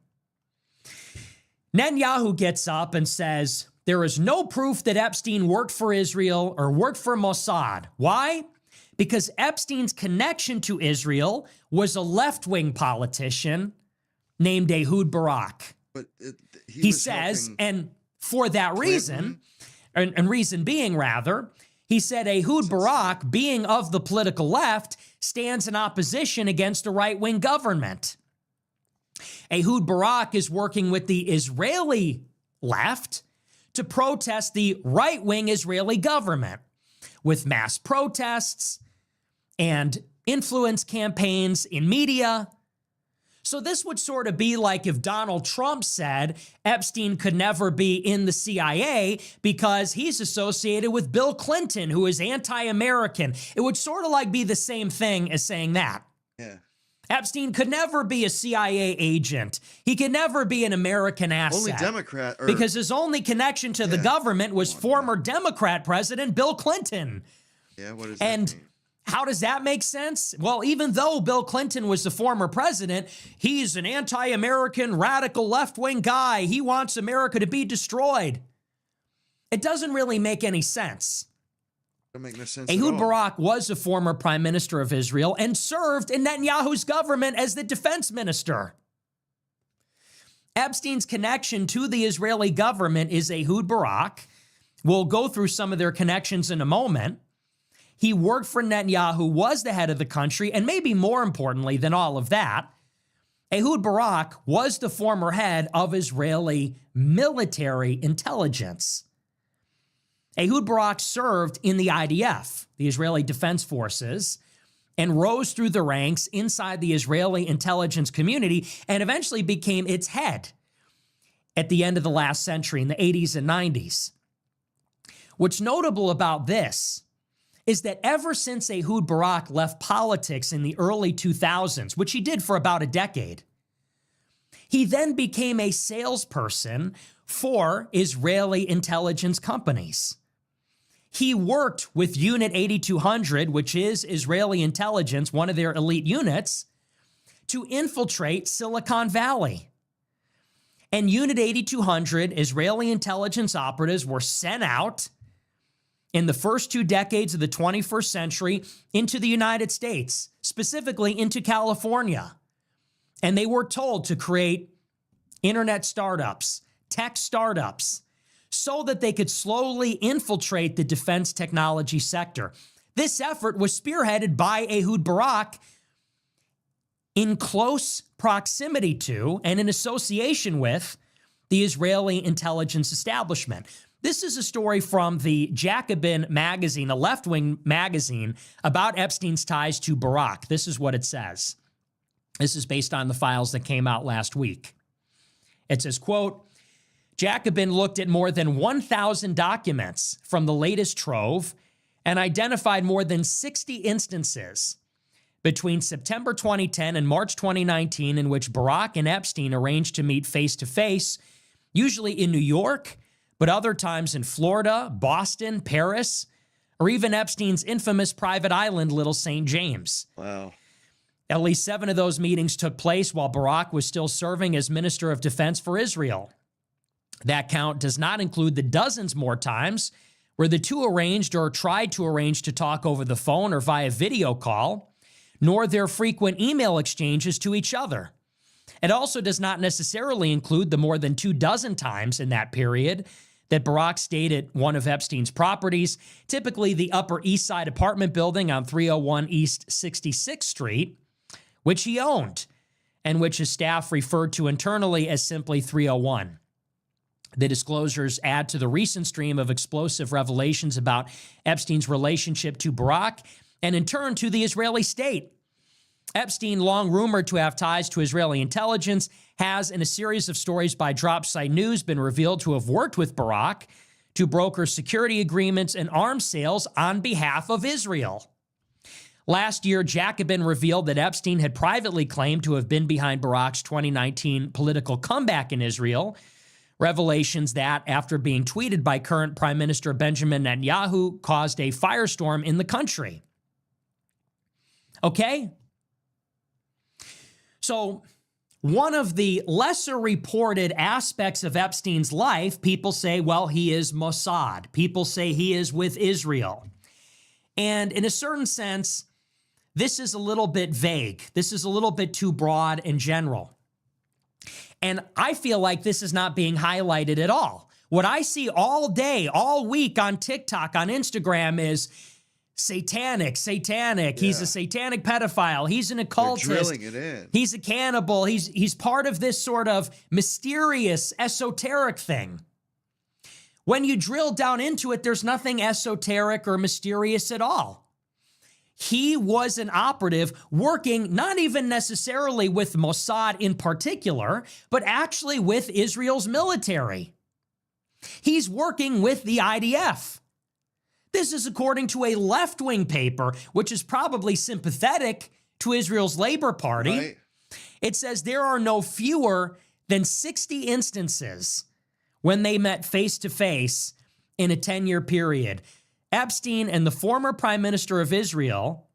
Netanyahu gets up and says, there is no proof that Epstein worked for Israel or worked for Mossad. Why? Because Epstein's connection to Israel was a left-wing politician named Ehud Barak. But He says, and for that reason, and reason being rather, he said Ehud Barak, being of the political left, stands in opposition against a right-wing government. Ehud Barak is working with the Israeli left to protest the right-wing Israeli government with mass protests and influence campaigns in media. So this would sort of be like if Donald Trump said Epstein could never be in the CIA because he's associated with Bill Clinton, who is anti-American. It would sort of like be the same thing as saying that. Yeah. Epstein could never be a CIA agent. He could never be an American asset. Only Democrat. Because his only connection to the government was former Democrat President Bill Clinton. Yeah, what does that And mean? how does that make sense? Well, even though Bill Clinton was the former president, he's an anti-American, radical left-wing guy. He wants America to be destroyed. It doesn't really make any sense. Don't make no sense at Ehud all. Barak was a former prime minister of Israel and served in Netanyahu's government as the defense minister. Epstein's connection to the Israeli government is Ehud Barak. We'll go through some of their connections in a moment. He worked for Netanyahu, was the head of the country, and maybe more importantly than all of that, Ehud Barak was the former head of Israeli military intelligence. Ehud Barak served in the IDF, the Israeli Defense Forces, and rose through the ranks inside the Israeli intelligence community and eventually became its head at the end of the last century in the 80s and 90s. What's notable about this is that ever since Ehud Barak left politics in the early 2000s, which he did for about a decade, he then became a salesperson for Israeli intelligence companies. He worked with Unit 8200, which is Israeli intelligence, one of their elite units, to infiltrate Silicon Valley. And Unit 8200 Israeli intelligence operatives were sent out in the first 2 decades of the 21st century into the United States, specifically into California. And they were told to create internet startups, tech startups, so that they could slowly infiltrate the defense technology sector. This effort was spearheaded by Ehud Barak in close proximity to and in association with the Israeli intelligence establishment. This is a story from the Jacobin magazine, a left-wing magazine, about Epstein's ties to Barak. This is what it says. This is based on the files that came out last week. It says, quote, Jacobin looked at more than 1,000 documents from the latest trove and identified more than 60 instances between September 2010 and March 2019 in which Barak and Epstein arranged to meet face-to-face, usually in New York, but other times in Florida, Boston, Paris, or even Epstein's infamous private island, Little St. James. Wow. At least 7 of those meetings took place while Barak was still serving as Minister of Defense for Israel. That count does not include the dozens more times where the two arranged or tried to arrange to talk over the phone or via video call, nor their frequent email exchanges to each other. It also does not necessarily include the more than 24 times in that period that Barak stayed at one of Epstein's properties, typically the Upper East Side apartment building on 301 East 66th Street, which he owned and which his staff referred to internally as simply 301. The disclosures add to the recent stream of explosive revelations about Epstein's relationship to Barak and in turn to the Israeli state. Epstein, long rumored to have ties to Israeli intelligence, has, in a series of stories by Drop Site News, been revealed to have worked with Barak to broker security agreements and arms sales on behalf of Israel. Last year, Jacobin revealed that Epstein had privately claimed to have been behind Barak's 2019 political comeback in Israel, revelations that, after being tweeted by current Prime Minister Benjamin Netanyahu, caused a firestorm in the country. Okay? So, one of the lesser reported aspects of Epstein's life, people say, well, he is Mossad. People say he is with Israel. And in a certain sense, this is a little bit vague. This is a little bit too broad and general. And I feel like this is not being highlighted at all. What I see all day, all week on TikTok, on Instagram is satanic. Yeah. He's a satanic pedophile. He's an occultist. They're drilling it in. He's a cannibal. He's part of this sort of mysterious, esoteric thing. When you drill down into it, there's nothing esoteric or mysterious at all. He was an operative working not even necessarily with Mossad in particular, but actually with Israel's military. He's working with the IDF. This is according to a left-wing paper, which is probably sympathetic to Israel's Labor Party. Right. It says there are no fewer than 60 instances when they met face-to-face in a 10-year period. Epstein and the former prime minister of Israel,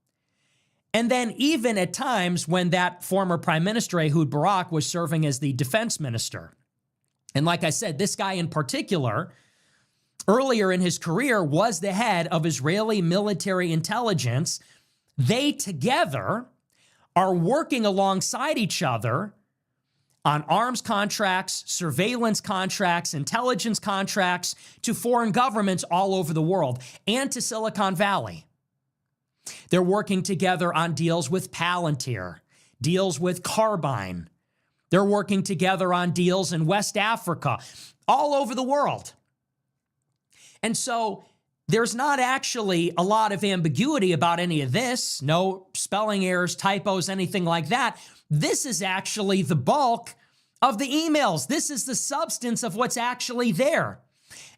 and then even at times when that former prime minister, Ehud Barak, was serving as the defense minister. And like I said, this guy in particular, earlier in his career, was the head of Israeli military intelligence. They together are working alongside each other on arms contracts, surveillance contracts, intelligence contracts to foreign governments all over the world and to Silicon Valley. They're working together on deals with Palantir, deals with Carbine. They're working together on deals in West Africa, all over the world. And so there's not actually a lot of ambiguity about any of this. No spelling errors, typos, anything like that. This is actually the bulk of the emails. This is the substance of what's actually there.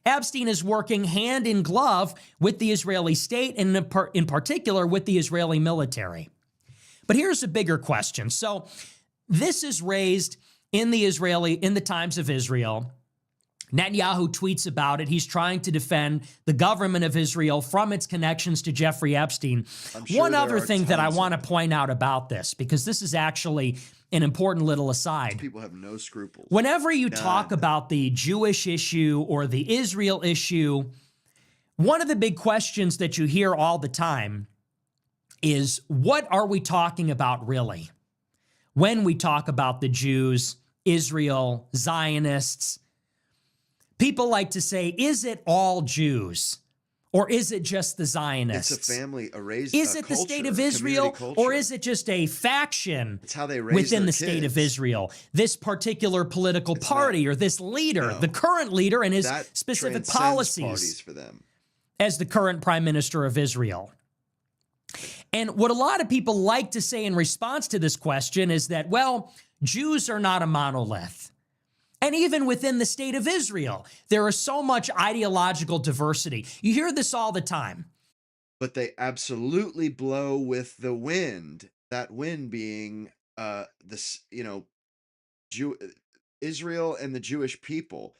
Epstein is working hand in glove with the Israeli state and in particular with the Israeli military. But here's a bigger question. So this is raised in the Times of Israel. Netanyahu tweets about it. He's trying to defend the government of Israel from its connections to Jeffrey Epstein. One other thing that I want to point out about this, because this is actually an important little aside. People have no scruples. Whenever you talk about the Jewish issue or the Israel issue, one of the big questions that you hear all the time is, what are we talking about really? When we talk about the Jews, Israel, Zionists, people like to say, is it all Jews? Or is it just the Zionists? It's a family, Is it the state of Israel, or is it just a faction within the state of Israel? This particular political party or this leader, the current leader and his specific policies for them as the current prime minister of Israel. And what a lot of people like to say in response to this question is that, well, Jews are not a monolith. And even within the state of Israel, there is so much ideological diversity. You hear this all the time. But they absolutely blow with the wind. That wind being Israel and the Jewish people.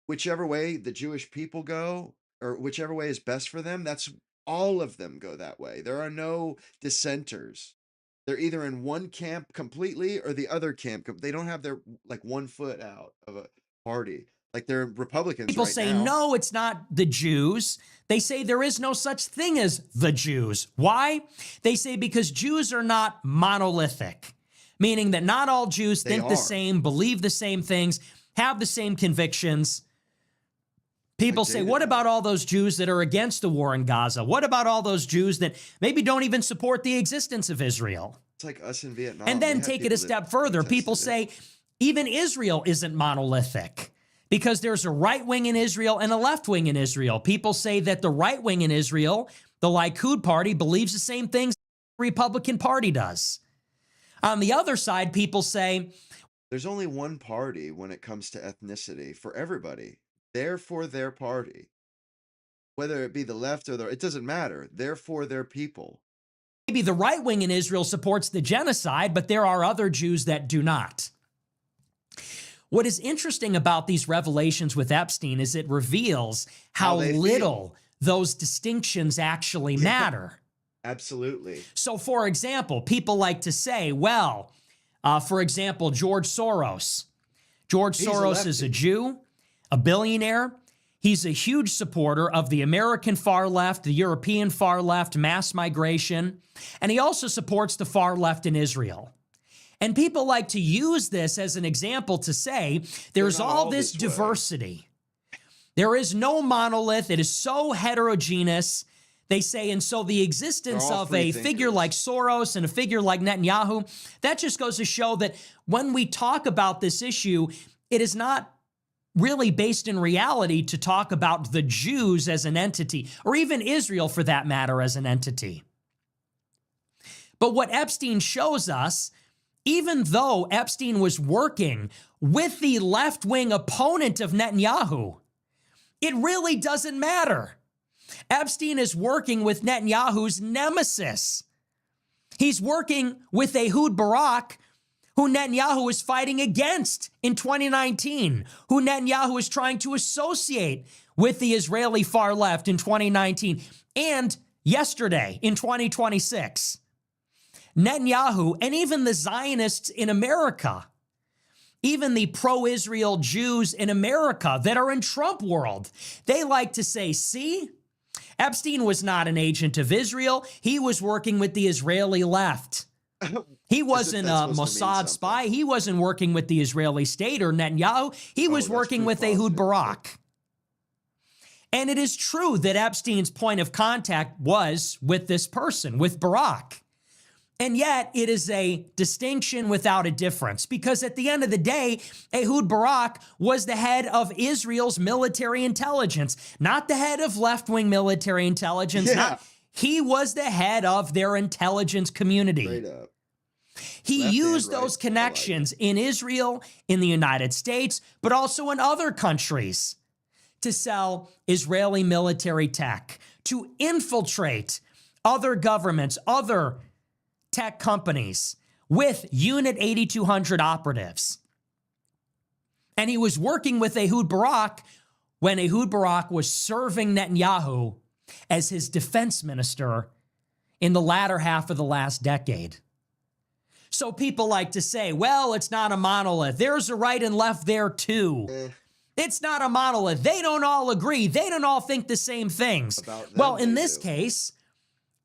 Whichever way the Jewish people go, or whichever way is best for them, that's all of them go that way. There are no dissenters. They're either in one camp completely or the other camp. They don't have their 1 foot out of a party. Like they're Republicans. People say, no, it's not the Jews. They say there is no such thing as the Jews. Why? They say because Jews are not monolithic, meaning that not all Jews think the same, believe the same things, have the same convictions. People Like say, data what dump. about all those Jews that are against the war in Gaza? What about all those Jews that maybe don't even support the existence of Israel? It's like us in Vietnam. And We then had take it people a that step further. People protested it. say even Israel isn't monolithic because there's a right wing in Israel and a left wing in Israel. People say that the right wing in Israel, the Likud party, believes the same things the Republican Party does. On the other side, people say, There's only one party when it comes to ethnicity for everybody. They're for their party. Whether it be the left or it doesn't matter. They're for their people. maybe the right wing in Israel supports the genocide, but there are other Jews that do not. What is interesting about these revelations with Epstein is it reveals how they little those distinctions actually matter. Absolutely. So, for example, people like to say, well, for example, George Soros. George He's a Soros is a lefty. Jew, a billionaire. He's a huge supporter of the American far left, the European far left, mass migration, and he also supports the far left in Israel. And people like to use this as an example to say there's not all all this this way. diversity. There is no monolith. It is so heterogeneous. They say, and so the existence They're all of free a figure thinkers. like Soros and a figure like Netanyahu, that just goes to show that when we talk about this issue, it is not really based in reality to talk about the Jews as an entity, or even Israel for that matter as an entity. But what Epstein shows us, even though Epstein was working with the left-wing opponent of Netanyahu, it really doesn't matter. Epstein is working with Netanyahu's nemesis. He's working with Ehud Barak, who Netanyahu is fighting against in 2019, who Netanyahu is trying to associate with the Israeli far left in 2019, and yesterday in 2026. Netanyahu and even the Zionists in America, even the pro-Israel Jews in America that are in Trump world, they like to say, see, Epstein was not an agent of Israel. He was working with the Israeli left. He wasn't a that's supposed to mean Mossad something. spy. He wasn't working with the Israeli state or Netanyahu. He was that's working proof with Ehud positive. Barak. And it is true that Epstein's point of contact was with this person, with Barak. And yet it is a distinction without a difference, because at the end of the day, Ehud Barak was the head of Israel's military intelligence, not the head of left-wing military intelligence. Yeah. He was the head of their intelligence community. Straight up. He Left and used right, those I like connections in Israel, in the United States, but also in other countries to sell Israeli military tech, to infiltrate other governments, other tech companies with Unit 8200 operatives. And he was working with Ehud Barak when Ehud Barak was serving Netanyahu as his defense minister in the latter half of the last decade. So people like to say, well, it's not a monolith. There's a right and left there too. It's not a monolith. They don't all agree. They don't all think the same things. About them, Well, in they this do. case,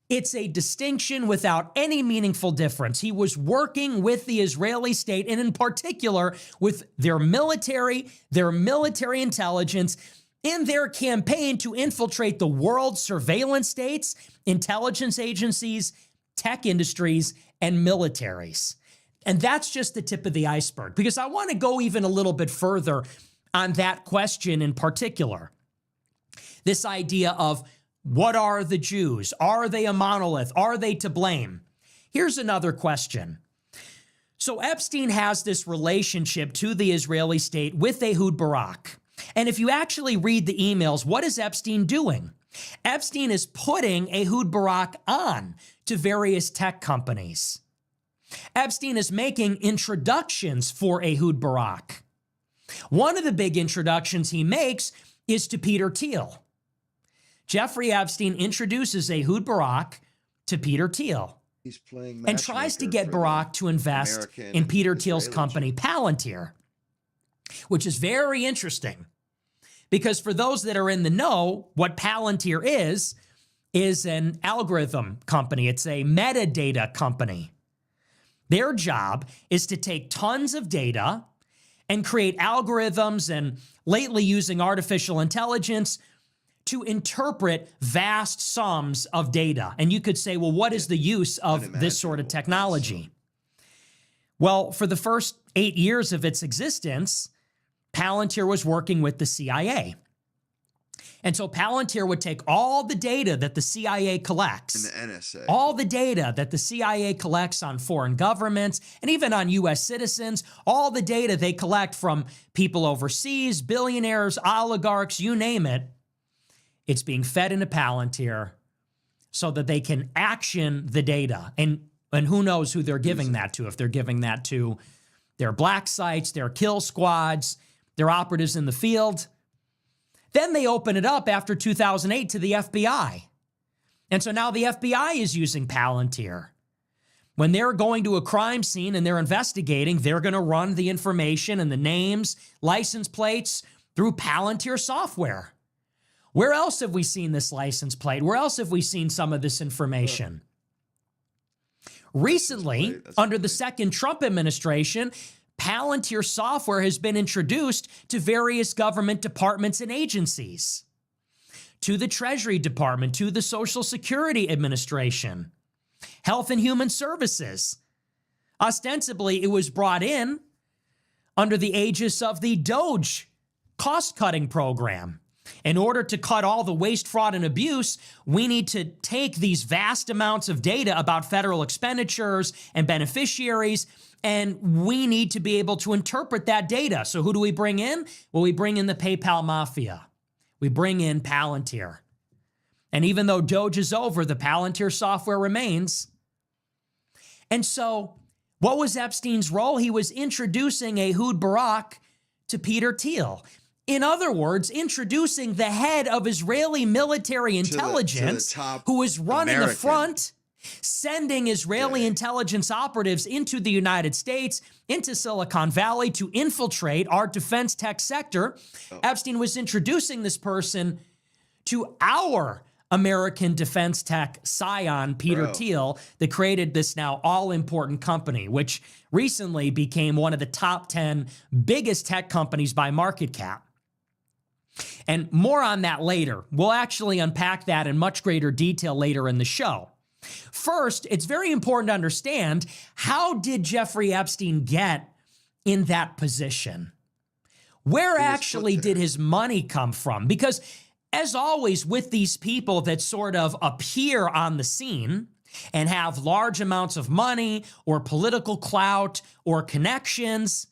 it's a distinction without any meaningful difference. He was working with the Israeli state, and in particular with their military intelligence in their campaign to infiltrate the world's surveillance states, intelligence agencies, tech industries, and militaries. And that's just the tip of the iceberg, because I want to go even a little bit further on that question in particular. This idea of what are the Jews? Are they a monolith? Are they to blame? Here's another question. So Epstein has this relationship to the Israeli state with Ehud Barak. And if you actually read the emails, what is Epstein doing? Epstein is putting Ehud Barak on to various tech companies. Epstein is making introductions for Ehud Barak. One of the big introductions he makes is to Peter Thiel. Jeffrey Epstein introduces Ehud Barak to Peter Thiel He's playing and tries to matchmaker get for the Barak to invest American in and Peter Thiel's Israeli company, Palantir, which is very interesting. Because for those that are in the know, what Palantir is an algorithm company. It's a metadata company. Their job is to take tons of data and create algorithms and lately using artificial intelligence to interpret vast sums of data. And you could say, well, what is the use of this sort of technology? Well, for the first 8 years of its existence, Palantir was working with the CIA. And so Palantir would take all the data that the CIA collects, And the NSA. all the data that the CIA collects on foreign governments and even on U.S. citizens, all the data they collect from people overseas, billionaires, oligarchs, you name it, it's being fed into Palantir so that they can action the data. And who knows who they're giving that to, if they're giving that to their black sites, their kill squads, their operatives in the field. Then they open it up after 2008 to the FBI. And so now the FBI is using Palantir. When they're going to a crime scene and they're investigating, they're going to run the information and the names, license plates through Palantir software. Where else have we seen this license plate? Where else have we seen some of this information? Recently, under the second Trump administration, Palantir software has been introduced to various government departments and agencies, to the Treasury Department, to the Social Security Administration, Health and Human Services. Ostensibly, it was brought in under the aegis of the DOGE cost-cutting program. In order to cut all the waste, fraud, and abuse, we need to take these vast amounts of data about federal expenditures and beneficiaries, and we need to be able to interpret that data. So who do we bring in? Well, we bring in the PayPal mafia. We bring in Palantir. And even though DOGE is over, the Palantir software remains. And so what was Epstein's role? He was introducing Ehud Barak to Peter Thiel. In other words, introducing the head of Israeli military intelligence, who is running the front, sending Israeli intelligence operatives into the United States, into Silicon Valley to infiltrate our defense tech sector. Epstein was introducing this person to our American defense tech scion, Peter Thiel, that created this now all-important company, which recently became one of the top 10 biggest tech companies by market cap. And more on that later. We'll actually unpack that in much greater detail later in the show. First, it's very important to understand, how did Jeffrey Epstein get in that position? Where actually did his money come from? Because as always with these people that sort of appear on the scene and have large amounts of money or political clout or connections,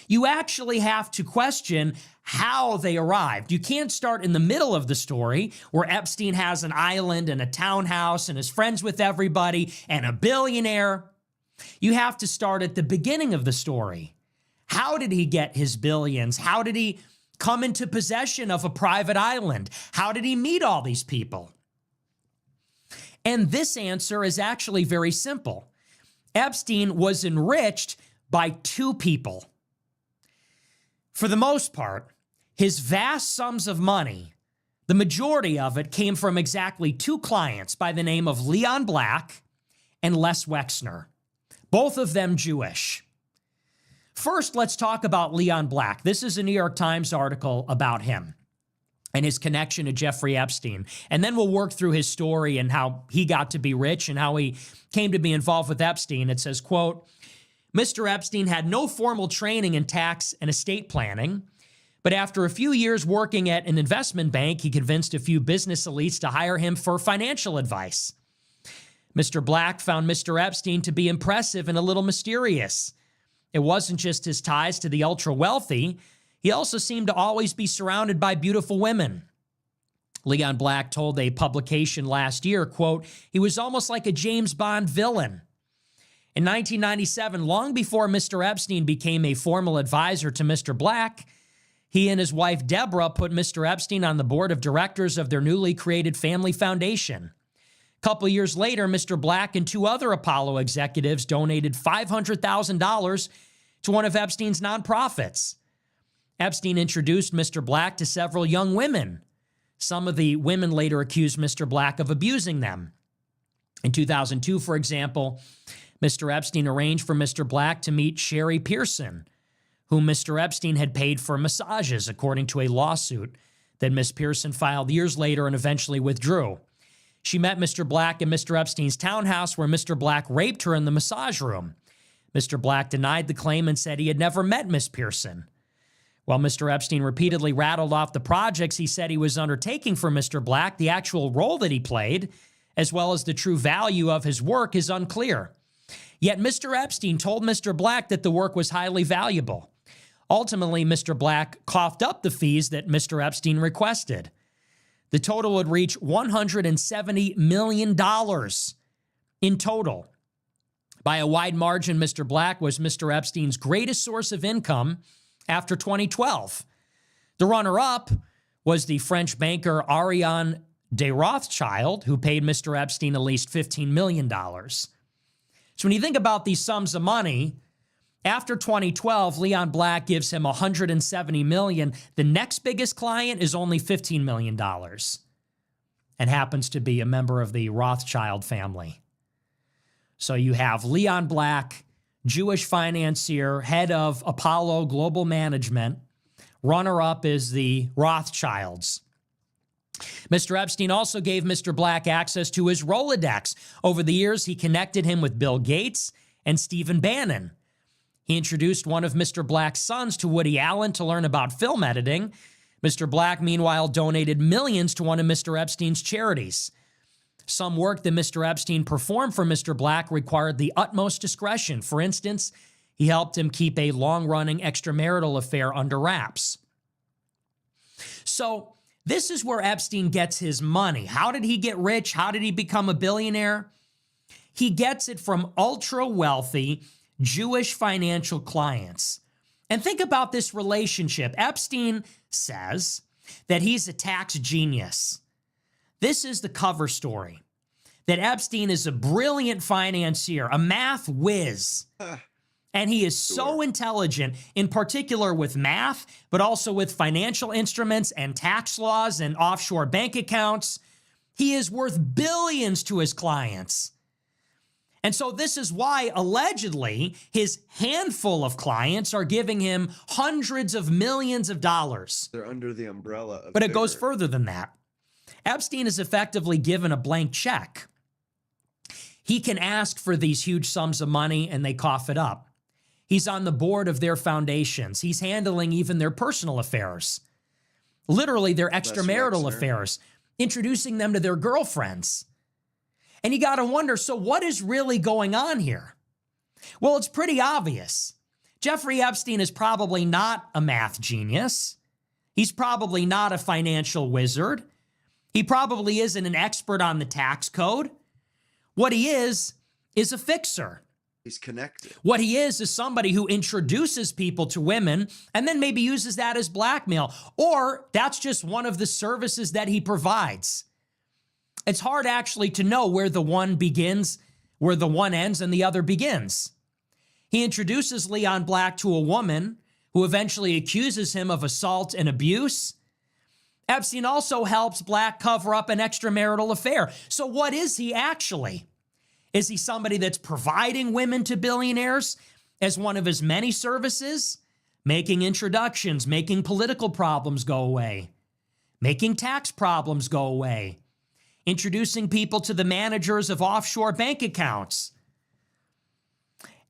you actually have to question how they arrived. You can't start in the middle of the story where Epstein has an island and a townhouse and is friends with everybody and a billionaire. You have to start at the beginning of the story. How did he get his billions? How did he come into possession of a private island? How did he meet all these people? And this answer is actually very simple. Epstein was enriched by two people. For the most part, his vast sums of money, the majority of it came from exactly two clients by the name of Leon Black and Les Wexner, both of them Jewish. First, let's talk about Leon Black. This is a New York Times article about him and his connection to Jeffrey Epstein. And then we'll work through his story and how he got to be rich and how he came to be involved with Epstein. It says, quote, Mr. Epstein had no formal training in tax and estate planning, but after a few years working at an investment bank, he convinced a few business elites to hire him for financial advice. Mr. Black found Mr. Epstein to be impressive and a little mysterious. It wasn't just his ties to the ultra-wealthy. He also seemed to always be surrounded by beautiful women. Leon Black told a publication last year, quote, he was almost like a James Bond villain. In 1997, long before Mr. Epstein became a formal advisor to Mr. Black, he and his wife Deborah put Mr. Epstein on the board of directors of their newly created family foundation. A couple years later, Mr. Black and two other Apollo executives donated $500,000 to one of Epstein's nonprofits. Epstein introduced Mr. Black to several young women. Some of the women later accused Mr. Black of abusing them. In 2002, for example, Mr. Epstein arranged for Mr. Black to meet Sherry Pearson, whom Mr. Epstein had paid for massages, according to a lawsuit that Miss Pearson filed years later and eventually withdrew. She met Mr. Black in Mr. Epstein's townhouse where Mr. Black raped her in the massage room. Mr. Black denied the claim and said he had never met Miss Pearson. While Mr. Epstein repeatedly rattled off the projects he said he was undertaking for Mr. Black, the actual role that he played, as well as the true value of his work, is unclear. Yet Mr. Epstein told Mr. Black that the work was highly valuable. Ultimately, Mr. Black coughed up the fees that Mr. Epstein requested. The total would reach $170 million in total. By a wide margin, Mr. Black was Mr. Epstein's greatest source of income after 2012. The runner-up was the French banker Ariane de Rothschild, who paid Mr. Epstein at least $15 million. So when you think about these sums of money, after 2012, Leon Black gives him $170 million. The next biggest client is only $15 million and happens to be a member of the Rothschild family. So you have Leon Black, Jewish financier, head of Apollo Global Management. Runner-up is the Rothschilds. Mr. Epstein also gave Mr. Black access to his Rolodex. Over the years, he connected him with Bill Gates and Stephen Bannon. He introduced one of Mr. Black's sons to Woody Allen to learn about film editing. Mr. Black, meanwhile, donated millions to one of Mr. Epstein's charities. Some work that Mr. Epstein performed for Mr. Black required the utmost discretion. For instance, he helped him keep a long-running extramarital affair under wraps. So this is where Epstein gets his money. How did he get rich? How did he become a billionaire? He gets it from ultra-wealthy Jewish financial clients. And think about this relationship. Epstein says that he's a tax genius. This is the cover story, that Epstein is a brilliant financier, a math whiz. And he is so intelligent, in particular with math, but also with financial instruments and tax laws and offshore bank accounts. He is worth billions to his clients. And so this is why, allegedly, his handful of clients are giving him hundreds of millions of dollars. They're under the umbrella of But it goes further than that. Epstein is effectively given a blank check. He can ask for these huge sums of money and they cough it up. He's on the board of their foundations. He's handling even their personal affairs, literally their extramarital affairs, introducing them to their girlfriends. And you got to wonder, so what is really going on here? Well, it's pretty obvious. Jeffrey Epstein is probably not a math genius. He's probably not a financial wizard. He probably isn't an expert on the tax code. What he is a fixer. He's connected. What he is somebody who introduces people to women and then maybe uses that as blackmail. Or that's just one of the services that he provides. It's hard actually to know where the one begins, where the one ends and the other begins. He introduces Leon Black to a woman who eventually accuses him of assault and abuse. Epstein also helps Black cover up an extramarital affair. So what is he actually? Is he somebody that's providing women to billionaires as one of his many services? Making introductions, making political problems go away, making tax problems go away, introducing people to the managers of offshore bank accounts.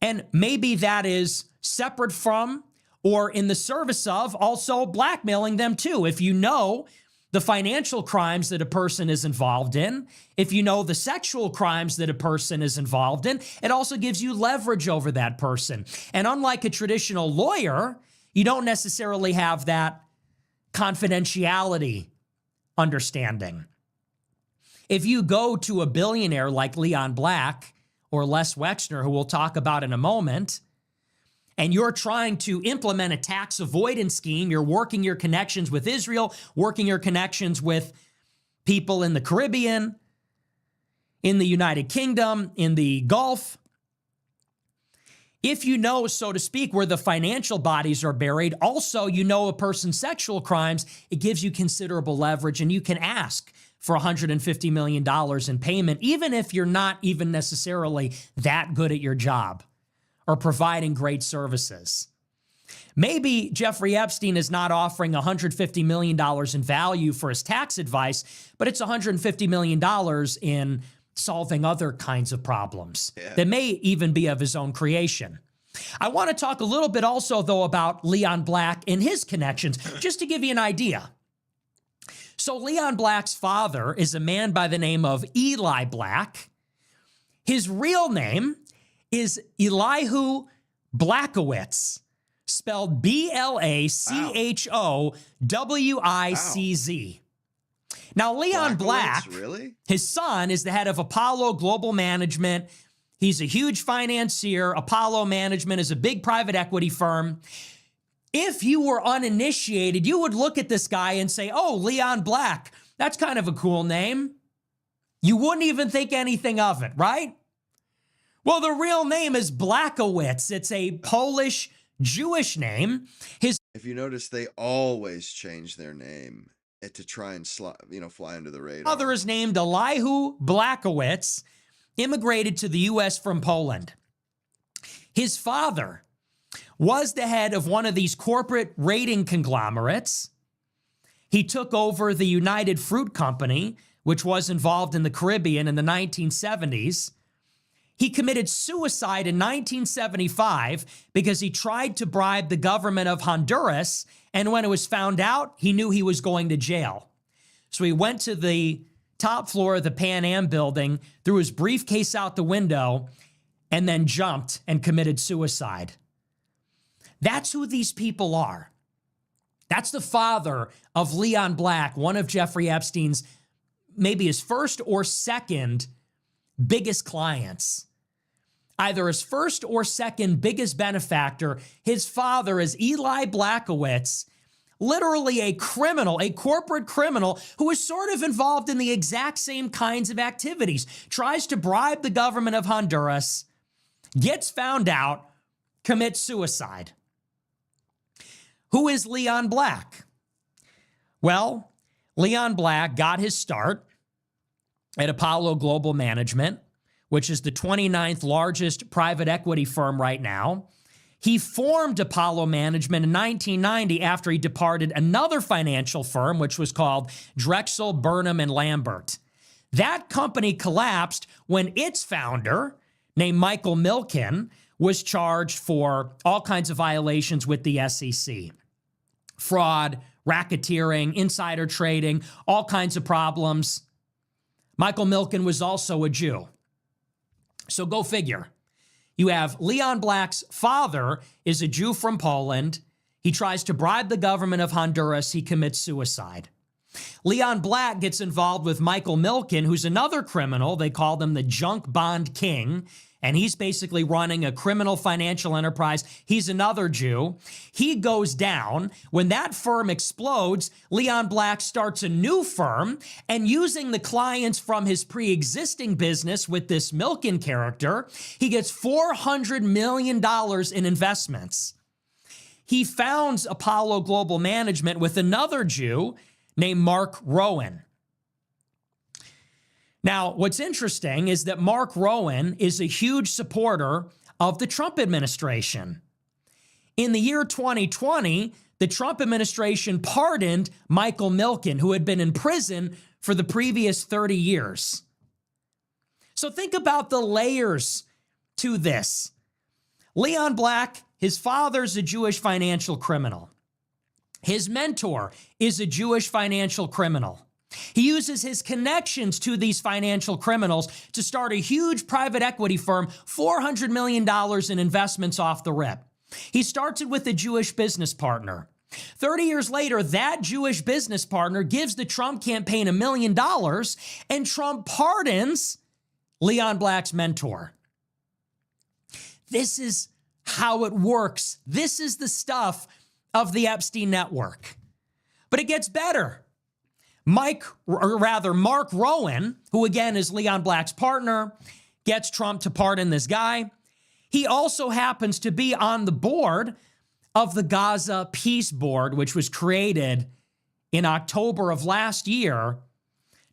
And maybe that is separate from or in the service of also blackmailing them too. If you know the financial crimes that a person is involved in, if you know the sexual crimes that a person is involved in, it also gives you leverage over that person. And unlike a traditional lawyer, you don't necessarily have that confidentiality understanding. If you go to a billionaire like Leon Black or Les Wexner, who we'll talk about in a moment, and you're trying to implement a tax avoidance scheme, you're working your connections with Israel, working your connections with people in the Caribbean, in the United Kingdom, in the Gulf. If you know, so to speak, where the financial bodies are buried, also you know a person's sexual crimes, it gives you considerable leverage, and you can ask for $150 million in payment, even if you're not even necessarily that good at your job or providing great services. Maybe Jeffrey Epstein is not offering $150 million in value for his tax advice, but it's $150 million in solving other kinds of problems that may even be of his own creation. I want to talk a little bit also, though, about Leon Black and his connections, just to give you an idea. So Leon Black's father is a man by the name of Eli Black. His real name is Elihu Blackowitz, spelled Blachowicz. Now, Leon Black, really? his son, is the head of Apollo Global Management. He's a huge financier. Apollo Management is a big private equity firm. If you were uninitiated, you would look at this guy and say, oh, Leon Black, that's kind of a cool name. You wouldn't even think anything of it, right? Well, the real name is Blackowitz. It's a Polish Jewish name. If you notice, they always change their name to try and fly under the radar. Father is named Elihu Blackowitz, immigrated to the U.S. from Poland. His father was the head of one of these corporate rating conglomerates. He took over the United Fruit Company, which was involved in the Caribbean in the 1970s. He committed suicide in 1975 because he tried to bribe the government of Honduras, and when it was found out, he knew he was going to jail. So he went to the top floor of the Pan Am building, threw his briefcase out the window, and then jumped and committed suicide. That's who these people are. That's the father of Leon Black, one of Jeffrey Epstein's, maybe his first or second biggest clients. Either his first or second biggest benefactor. His father is Eli Blackowitz, literally a criminal, a corporate criminal who is sort of involved in the exact same kinds of activities, tries to bribe the government of Honduras, gets found out, commits suicide. Who is Leon Black? Well, Leon Black got his start at Apollo Global Management, which is the 29th largest private equity firm right now. He formed Apollo Management in 1990 after he departed another financial firm, which was called Drexel, Burnham, and Lambert. That company collapsed when its founder, named Michael Milken, was charged for all kinds of violations with the SEC. Fraud, racketeering, insider trading, all kinds of problems. Michael Milken was also a Jew. So go figure. You have Leon Black's father is a Jew from Poland. He tries to bribe the government of Honduras. He commits suicide. Leon Black gets involved with Michael Milken, who's another criminal. They call him the junk bond king. And he's basically running a criminal financial enterprise. He's another Jew. He goes down. When that firm explodes, Leon Black starts a new firm, and using the clients from his pre-existing business with this Milken character, he gets $400 million in investments. He founds Apollo Global Management with another Jew named Mark Rowan. Now, what's interesting is that Mark Rowan is a huge supporter of the Trump administration. In the year 2020, the Trump administration pardoned Michael Milken, who had been in prison for the previous 30 years. So think about the layers to this. Leon Black, his father's a Jewish financial criminal. His mentor is a Jewish financial criminal. He uses his connections to these financial criminals to start a huge private equity firm, $400 million in investments off the rip. He starts it with a Jewish business partner. 30 years later, that Jewish business partner gives the Trump campaign $1 million, and Trump pardons Leon Black's mentor. This is how it works. This is the stuff of the Epstein network. But it gets better. Mark Rowan, who again is Leon Black's partner, gets Trump to pardon this guy. He also happens to be on the board of the Gaza Peace Board, which was created in October of last year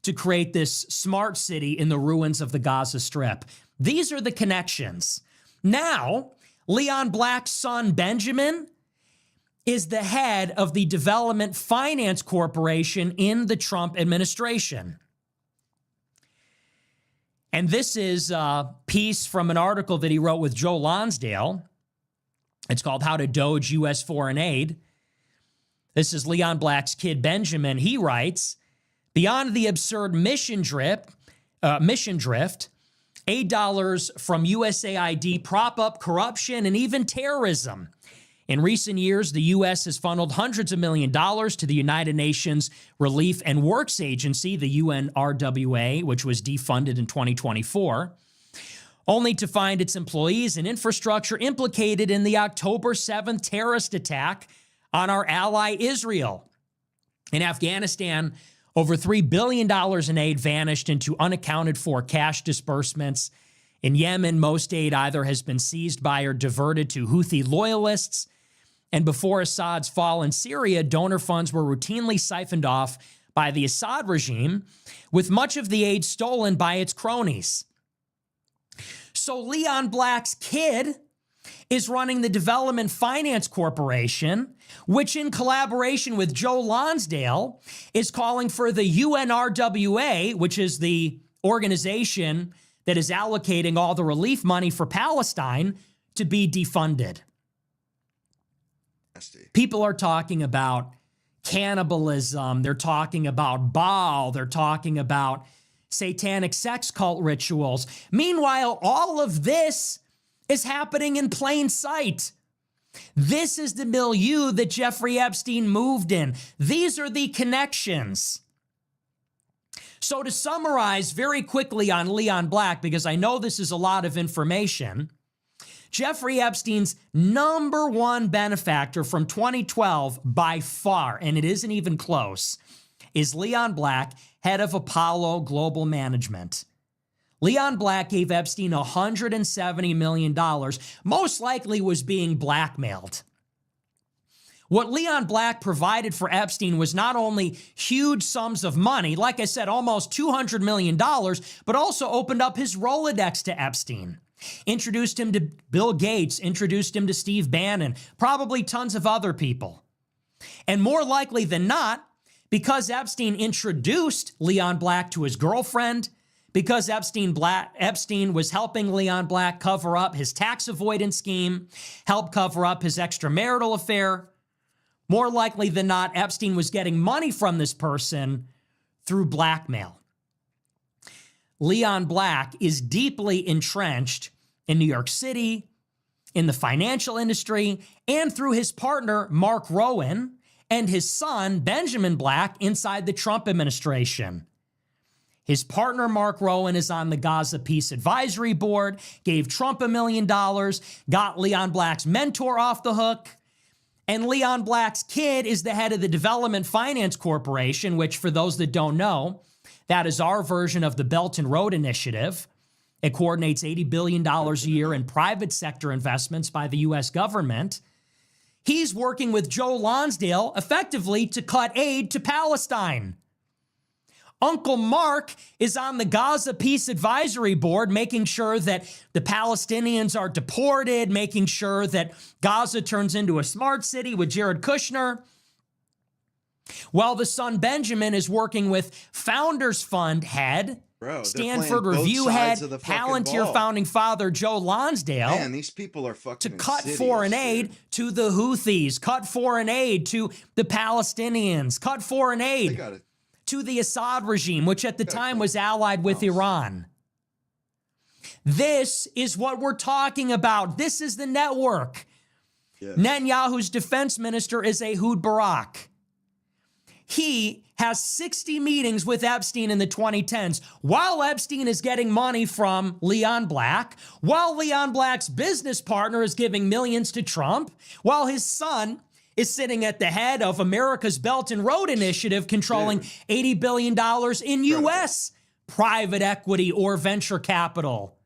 to create this smart city in the ruins of the Gaza Strip. These are the connections. Now, Leon Black's son, Benjamin, is the head of the Development Finance Corporation in the Trump administration. And this is a piece from an article that he wrote with Joe Lonsdale. It's called How to Doge U.S. Foreign Aid. This is Leon Black's kid, Benjamin. He writes, beyond the absurd mission drift, aid dollars from USAID prop up corruption and even terrorism. In recent years, the U.S. has funneled hundreds of millions of dollars to the United Nations Relief and Works Agency, the UNRWA, which was defunded in 2024, only to find its employees and infrastructure implicated in the October 7th terrorist attack on our ally Israel. In Afghanistan, over $3 billion in aid vanished into unaccounted for cash disbursements. In Yemen, most aid either has been seized by or diverted to Houthi loyalists. And before Assad's fall in Syria, donor funds were routinely siphoned off by the Assad regime, with much of the aid stolen by its cronies. So Leon Black's kid is running the Development Finance Corporation, which in collaboration with Joe Lonsdale is calling for the UNRWA, which is the organization that is allocating all the relief money for Palestine, to be defunded. People are talking about cannibalism. They're talking about Baal. They're talking about satanic sex cult rituals. Meanwhile, all of this is happening in plain sight. This is the milieu that Jeffrey Epstein moved in. These are the connections. So to summarize very quickly on Leon Black, because I know this is a lot of information, Jeffrey Epstein's number one benefactor from 2012 by far, and it isn't even close, is Leon Black, head of Apollo Global Management. Leon Black gave Epstein $170 million, most likely was being blackmailed. What Leon Black provided for Epstein was not only huge sums of money, like I said, almost $200 million, but also opened up his Rolodex to Epstein. Introduced him to Bill Gates, introduced him to Steve Bannon, probably tons of other people. And more likely than not, because Epstein introduced Leon Black to his girlfriend, because Epstein was helping Leon Black cover up his tax avoidance scheme, help cover up his extramarital affair, more likely than not, Epstein was getting money from this person through blackmail. Leon Black is deeply entrenched in New York City, in the financial industry, and through his partner, Mark Rowan, and his son, Benjamin Black, inside the Trump administration. His partner, Mark Rowan, is on the Gaza Peace Advisory Board, gave Trump $1 million, got Leon Black's mentor off the hook, and Leon Black's kid is the head of the Development Finance Corporation, which, for those that don't know, that is our version of the Belt and Road Initiative. It coordinates $80 billion a year in private sector investments by the U.S. government. He's working with Joe Lonsdale effectively to cut aid to Palestine. Uncle Mark is on the Gaza Peace Advisory Board, making sure that the Palestinians are deported, making sure that Gaza turns into a smart city with Jared Kushner. While the son Benjamin is working with Founders Fund head, Stanford Review head, Palantir founding father Joe Lonsdale. Man, these people are fucking to cut insidious, foreign aid to the Houthis, cut foreign aid to the Palestinians, cut foreign aid to the Assad regime, which at the time was allied with Iran. This is what we're talking about. This is the network. Yes. Netanyahu's defense minister is Ehud Barak. He has 60 meetings with Epstein in the 2010s while Epstein is getting money from Leon Black, while Leon Black's business partner is giving millions to Trump, while his son is sitting at the head of America's Belt and Road Initiative, controlling $80 billion in U.S. private equity or venture capital,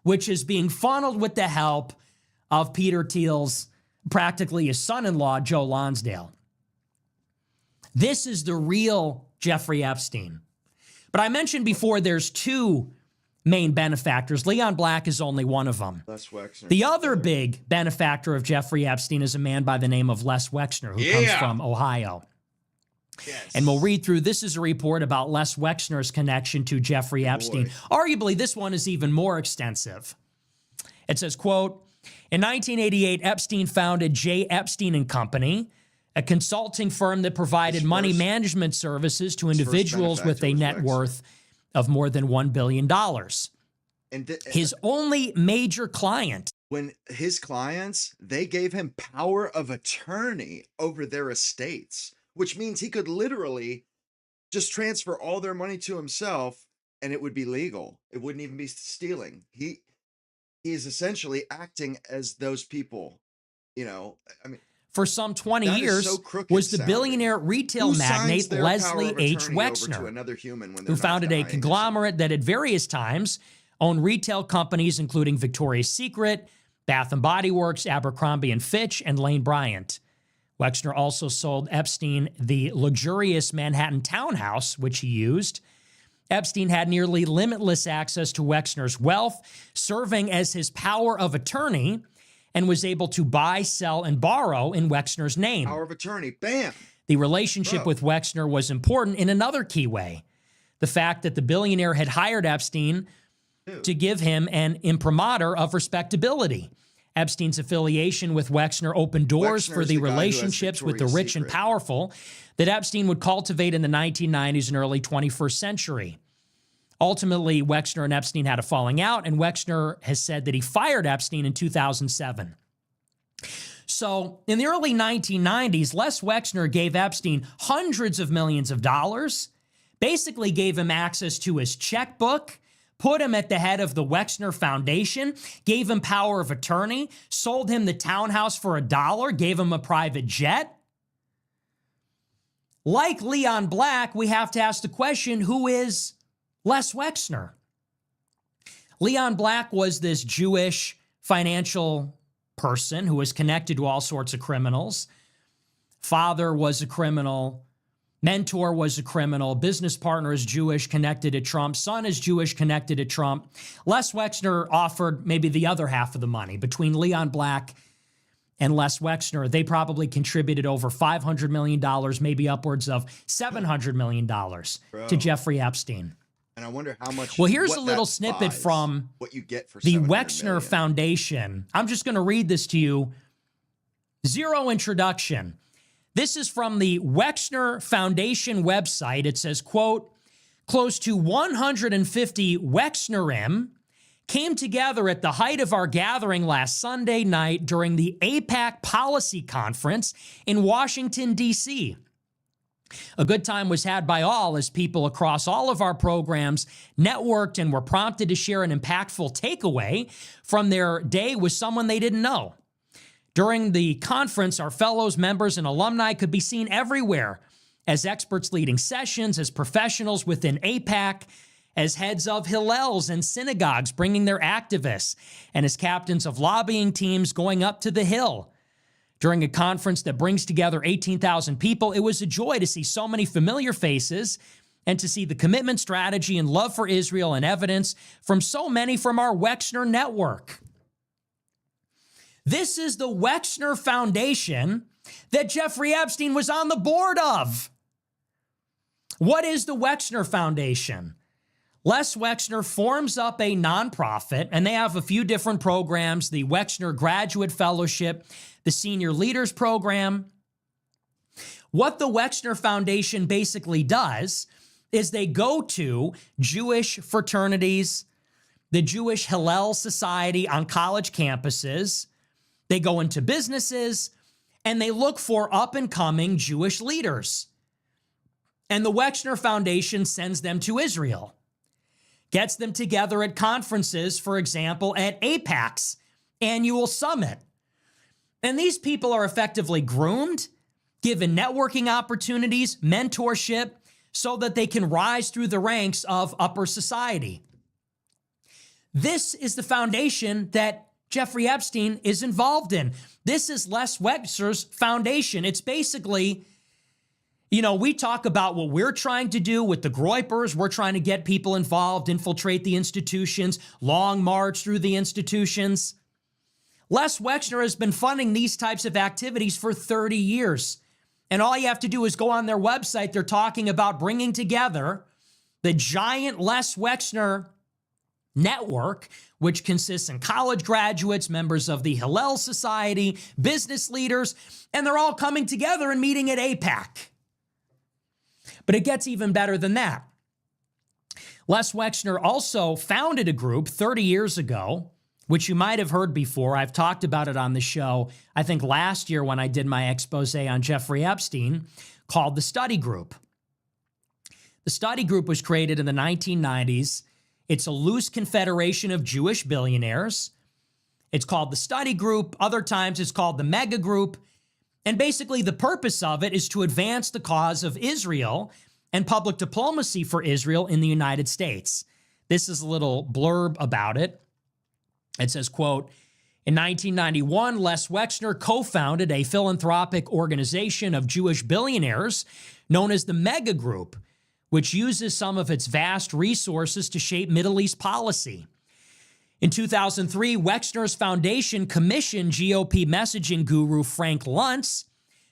which is being funneled with the help of Peter Thiel's, practically his son-in-law, Joe Lonsdale. This is the real Jeffrey Epstein. But I mentioned before there's two main benefactors. Leon Black is only one of them. Les Wexner. The other big benefactor of Jeffrey Epstein is a man by the name of Les Wexner, who comes from Ohio. Yes. And we'll read through. This is a report about Les Wexner's connection to Jeffrey Epstein. Arguably, this one is even more extensive. It says, quote, in 1988, Epstein founded J. Epstein and Company, a consulting firm that provided money management services to individuals with a net worth of more than $1 billion. And His only major client. When his clients, they gave him power of attorney over their estates, which means he could literally just transfer all their money to himself and it would be legal. It wouldn't even be stealing. He is essentially acting as those people, you know, I mean, For some 20 that is years, so crooked was the sounding. billionaire retail Who signs magnate their power Leslie of H. attorney over to Wexner, another human when they're who not founded a dying or conglomerate that at various times owned retail companies including Victoria's Secret, Bath & Body Works, Abercrombie & Fitch, and Lane Bryant. Wexner also sold Epstein the luxurious Manhattan townhouse, which he used. Epstein had nearly limitless access to Wexner's wealth, serving as his power of attorney, and was able to buy, sell, and borrow in Wexner's name. Power of attorney, bam. The relationship with Wexner was important in another key way. The fact that the billionaire had hired Epstein to give him an imprimatur of respectability. Epstein's affiliation with Wexner opened doors for the relationships with the rich and powerful that Epstein would cultivate in the 1990s and early 21st century. Ultimately, Wexner and Epstein had a falling out, and Wexner has said that he fired Epstein in 2007. So, in the early 1990s, Les Wexner gave Epstein hundreds of millions of dollars, basically gave him access to his checkbook, put him at the head of the Wexner Foundation, gave him power of attorney, sold him the townhouse for $1, gave him a private jet. Like Leon Black, we have to ask the question, who is Les Wexner? Leon Black was this Jewish financial person who was connected to all sorts of criminals. Father was a criminal. Mentor was a criminal. Business partner is Jewish, connected to Trump. Son is Jewish, connected to Trump. Les Wexner offered maybe the other half of the money. Between Leon Black and Les Wexner, they probably contributed over $500 million, maybe upwards of $700 million to Jeffrey Epstein. And I wonder how much. Well, here's a little snippet from what you get for the $700 Wexner million. Foundation. I'm just going to read this to you. Zero introduction. This is from the Wexner Foundation website. It says, quote, close to 150 Wexnerim came together at the height of our gathering last Sunday night during the AIPAC Policy Conference in Washington, D.C. A good time was had by all as people across all of our programs networked and were prompted to share an impactful takeaway from their day with someone they didn't know. During the conference, our fellows, members, and alumni could be seen everywhere as experts leading sessions, as professionals within AIPAC, as heads of Hillels and synagogues bringing their activists, and as captains of lobbying teams going up to the Hill. During a conference that brings together 18,000 people, it was a joy to see so many familiar faces and to see the commitment, strategy, and love for Israel and evidence from so many from our Wexner network. This is the Wexner Foundation that Jeffrey Epstein was on the board of. What is the Wexner Foundation? Les Wexner forms up a nonprofit, and they have a few different programs, the Wexner Graduate Fellowship, the Senior Leaders Program. What the Wexner Foundation basically does is they go to Jewish fraternities, the Jewish Hillel Society on college campuses. They go into businesses, and they look for up-and-coming Jewish leaders. And the Wexner Foundation sends them to Israel, gets them together at conferences, for example, at AIPAC's annual summit. And these people are effectively groomed, given networking opportunities, mentorship, so that they can rise through the ranks of upper society. This is the foundation that Jeffrey Epstein is involved in. This is Les Wexner's foundation. It's basically You know, we talk about what we're trying to do with the Groypers. We're trying to get people involved, infiltrate the institutions, long march through the institutions. Les Wexner has been funding these types of activities for 30 years. And all you have to do is go on their website. They're talking about bringing together the giant Les Wexner network, which consists of college graduates, members of the Hillel Society, business leaders, and they're all coming together and meeting at AIPAC. But it gets even better than that. Les Wexner also founded a group 30 years ago, which you might have heard before. I've talked about it on the show, I think last year when I did my expose on Jeffrey Epstein, called the Study Group. The Study Group was created in the 1990s. It's a loose confederation of Jewish billionaires. It's called the Study Group. Other times it's called the Mega Group. And basically the purpose of it is to advance the cause of Israel and public diplomacy for Israel in the United States. This is a little blurb about it. It says, quote, in 1991, Les Wexner co-founded a philanthropic organization of Jewish billionaires known as the Mega Group, which uses some of its vast resources to shape Middle East policy. In 2003, Wexner's foundation commissioned GOP messaging guru Frank Luntz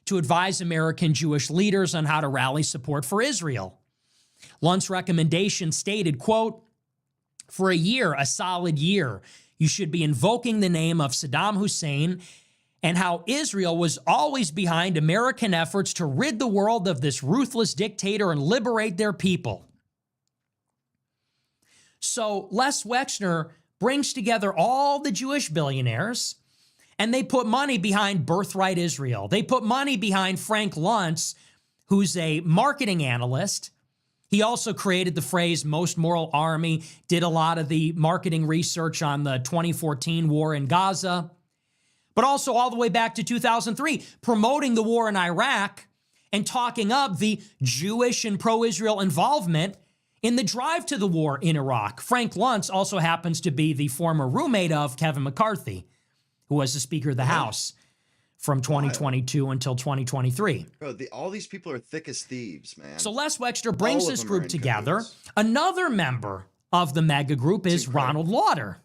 to advise American Jewish leaders on how to rally support for Israel. Luntz's recommendation stated, quote, for a year, a solid year, you should be invoking the name of Saddam Hussein and how Israel was always behind American efforts to rid the world of this ruthless dictator and liberate their people. So Les Wexner brings together all the Jewish billionaires, and they put money behind Birthright Israel. They put money behind Frank Luntz, who's a marketing analyst. He also created the phrase Most Moral Army, did a lot of the marketing research on the 2014 war in Gaza, but also all the way back to 2003, promoting the war in Iraq and talking up the Jewish and pro-Israel involvement in the drive to the war in Iraq. Frank Luntz also happens to be the former roommate of Kevin McCarthy, who was the Speaker of the House from 2022 until 2023. Bro, all these people are thick as thieves, man. So Les Wexner brings All of this them are group in together. cahoots. Another member of the mega group is incredible. Ronald Lauder.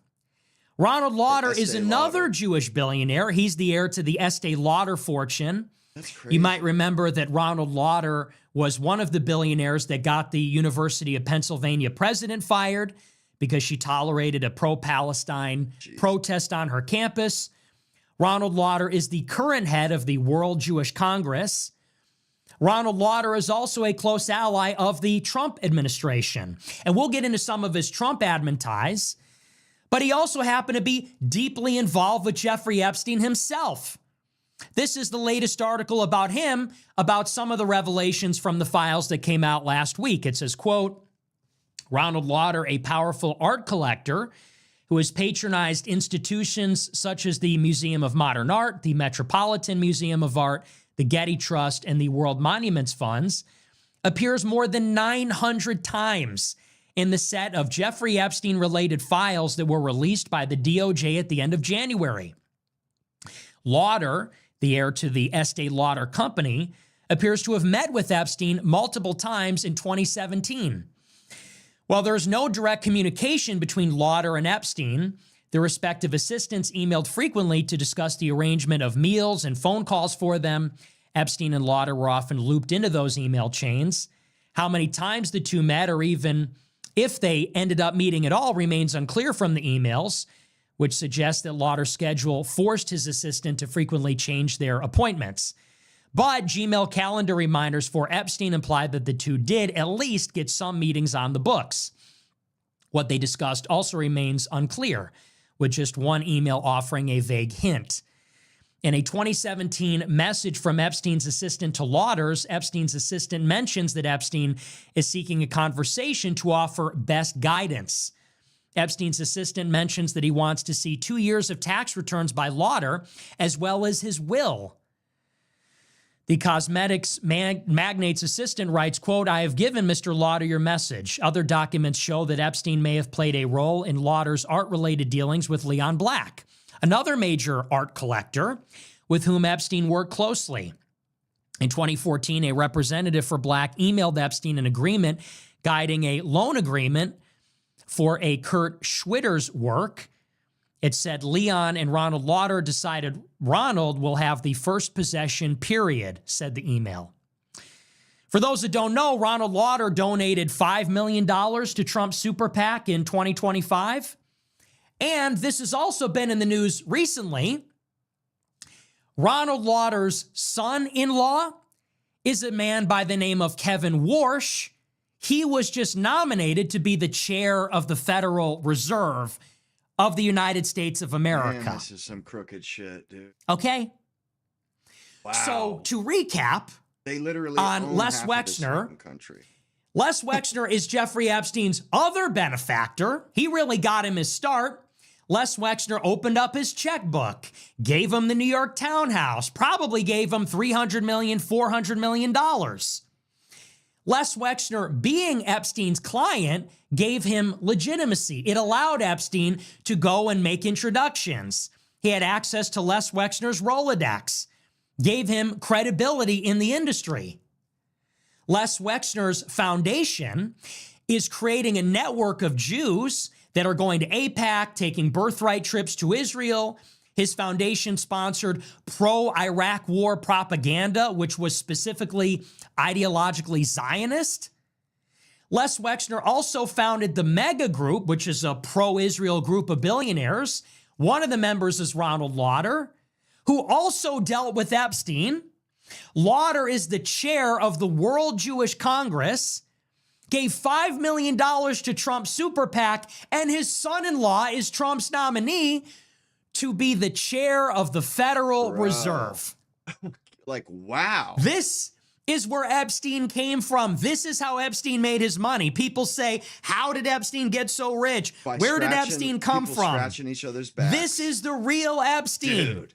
Ronald Lauder is Estee another Lauder. Jewish billionaire. He's the heir to the Estee Lauder fortune. That's crazy. You might remember that Ronald Lauder was one of the billionaires that got the University of Pennsylvania president fired because she tolerated a pro-Palestine protest on her campus. Ronald Lauder is the current head of the World Jewish Congress. Ronald Lauder is also a close ally of the Trump administration. And we'll get into some of his Trump admin ties, but he also happened to be deeply involved with Jeffrey Epstein himself. This is the latest article about him, about some of the revelations from the files that came out last week. It says, quote, Ronald Lauder, a powerful art collector who has patronized institutions such as the Museum of Modern Art, the Metropolitan Museum of Art, the Getty Trust, and the World Monuments Funds, appears more than 900 times in the set of Jeffrey Epstein-related files that were released by the DOJ at the end of January. Lauder, the heir to the Estee Lauder Company, appears to have met with Epstein multiple times in 2017. While there is no direct communication between Lauder and Epstein, their respective assistants emailed frequently to discuss the arrangement of meals and phone calls for them. Epstein and Lauder were often looped into those email chains. How many times the two met, or even if they ended up meeting at all, remains unclear from the emails, which suggests that Lauder's schedule forced his assistant to frequently change their appointments. But Gmail calendar reminders for Epstein implied that the two did at least get some meetings on the books. What they discussed also remains unclear, with just one email offering a vague hint. In a 2017 message from Epstein's assistant to Lauder's, Epstein's assistant mentions that Epstein is seeking a conversation to offer best guidance. Epstein's assistant mentions that he wants to see 2 years of tax returns by Lauder, as well as his will. The cosmetics magnate's assistant writes, quote, I have given Mr. Lauder your message. Other documents show that Epstein may have played a role in Lauder's art-related dealings with Leon Black, another major art collector with whom Epstein worked closely. In 2014, a representative for Black emailed Epstein an agreement guiding a loan agreement for a Kurt Schwitter's work. It said Leon and Ronald Lauder decided Ronald will have the first possession, period, said the email. For those that don't know, Ronald Lauder donated $5 million to Trump's super PAC in 2025. And this has also been in the news recently. Ronald Lauder's son-in-law is a man by the name of Kevin Warsh. He was just nominated to be the chair of the Federal Reserve of the United States of America. Man, this is some crooked shit, dude. Okay? Wow. So to recap, they literally on own Les half of this Wexner, fucking country. Les Wexner is Jeffrey Epstein's other benefactor. He really got him his start. Les Wexner opened up his checkbook, gave him the New York townhouse, probably gave him $300 million, $400 million. Les Wexner, being Epstein's client, gave him legitimacy. It allowed Epstein to go and make introductions. He had access to Les Wexner's Rolodex, gave him credibility in the industry. Les Wexner's foundation is creating a network of Jews that are going to AIPAC, taking birthright trips to Israel. His foundation sponsored pro-Iraq war propaganda, which was specifically ideologically Zionist. Les Wexner also founded the Mega Group, which is a pro-Israel group of billionaires. One of the members is Ronald Lauder, who also dealt with Epstein. Lauder is the chair of the World Jewish Congress, gave $5 million to Trump's super PAC, and his son-in-law is Trump's nominee to be the chair of the Federal Reserve. Like, wow. This is where Epstein came from. This is how Epstein made his money. People say, how did Epstein get so rich? By Where did scratching- Epstein come people from? Scratching each other's backs. This is the real Epstein. Dude.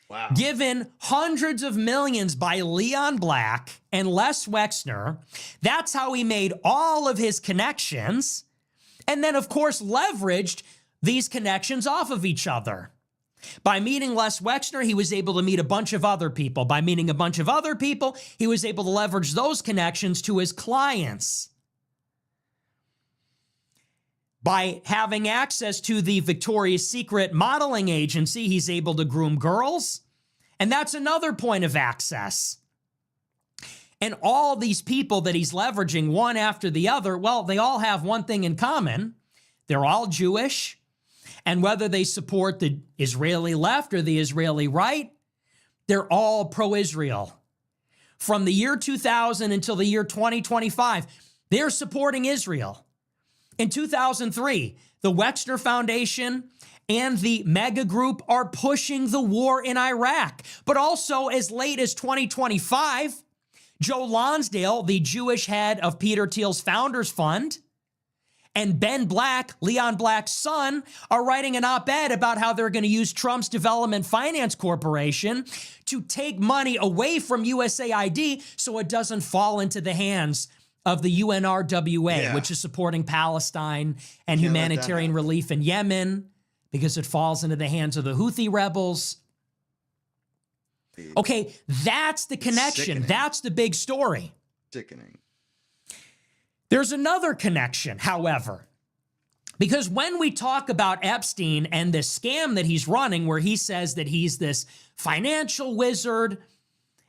Wow. Given hundreds of millions by Leon Black and Les Wexner. That's how he made all of his connections. And then, of course, leveraged these connections off of each other. By meeting Les Wexner, he was able to meet a bunch of other people. By meeting a bunch of other people, he was able to leverage those connections to his clients. By having access to the Victoria's Secret modeling agency, he's able to groom girls. And that's another point of access. And all these people that he's leveraging one after the other, well, they all have one thing in common. They're all Jewish. And whether they support the Israeli left or the Israeli right, they're all pro-Israel. From the year 2000 until the year 2025, they're supporting Israel. In 2003, the Wexner Foundation and the Mega Group are pushing the war in Iraq. But also, as late as 2025, Joe Lonsdale, the Jewish head of Peter Thiel's Founders Fund, and Ben Black, Leon Black's son, are writing an op-ed about how they're going to use Trump's Development Finance Corporation to take money away from USAID so it doesn't fall into the hands of the UNRWA, which is supporting Palestine and humanitarian relief in Yemen, because it falls into the hands of the Houthi rebels. Okay, that's the connection. Sickening. That's the big story. Sickening. There's another connection, however, because when we talk about Epstein and this scam that he's running, where he says that he's this financial wizard,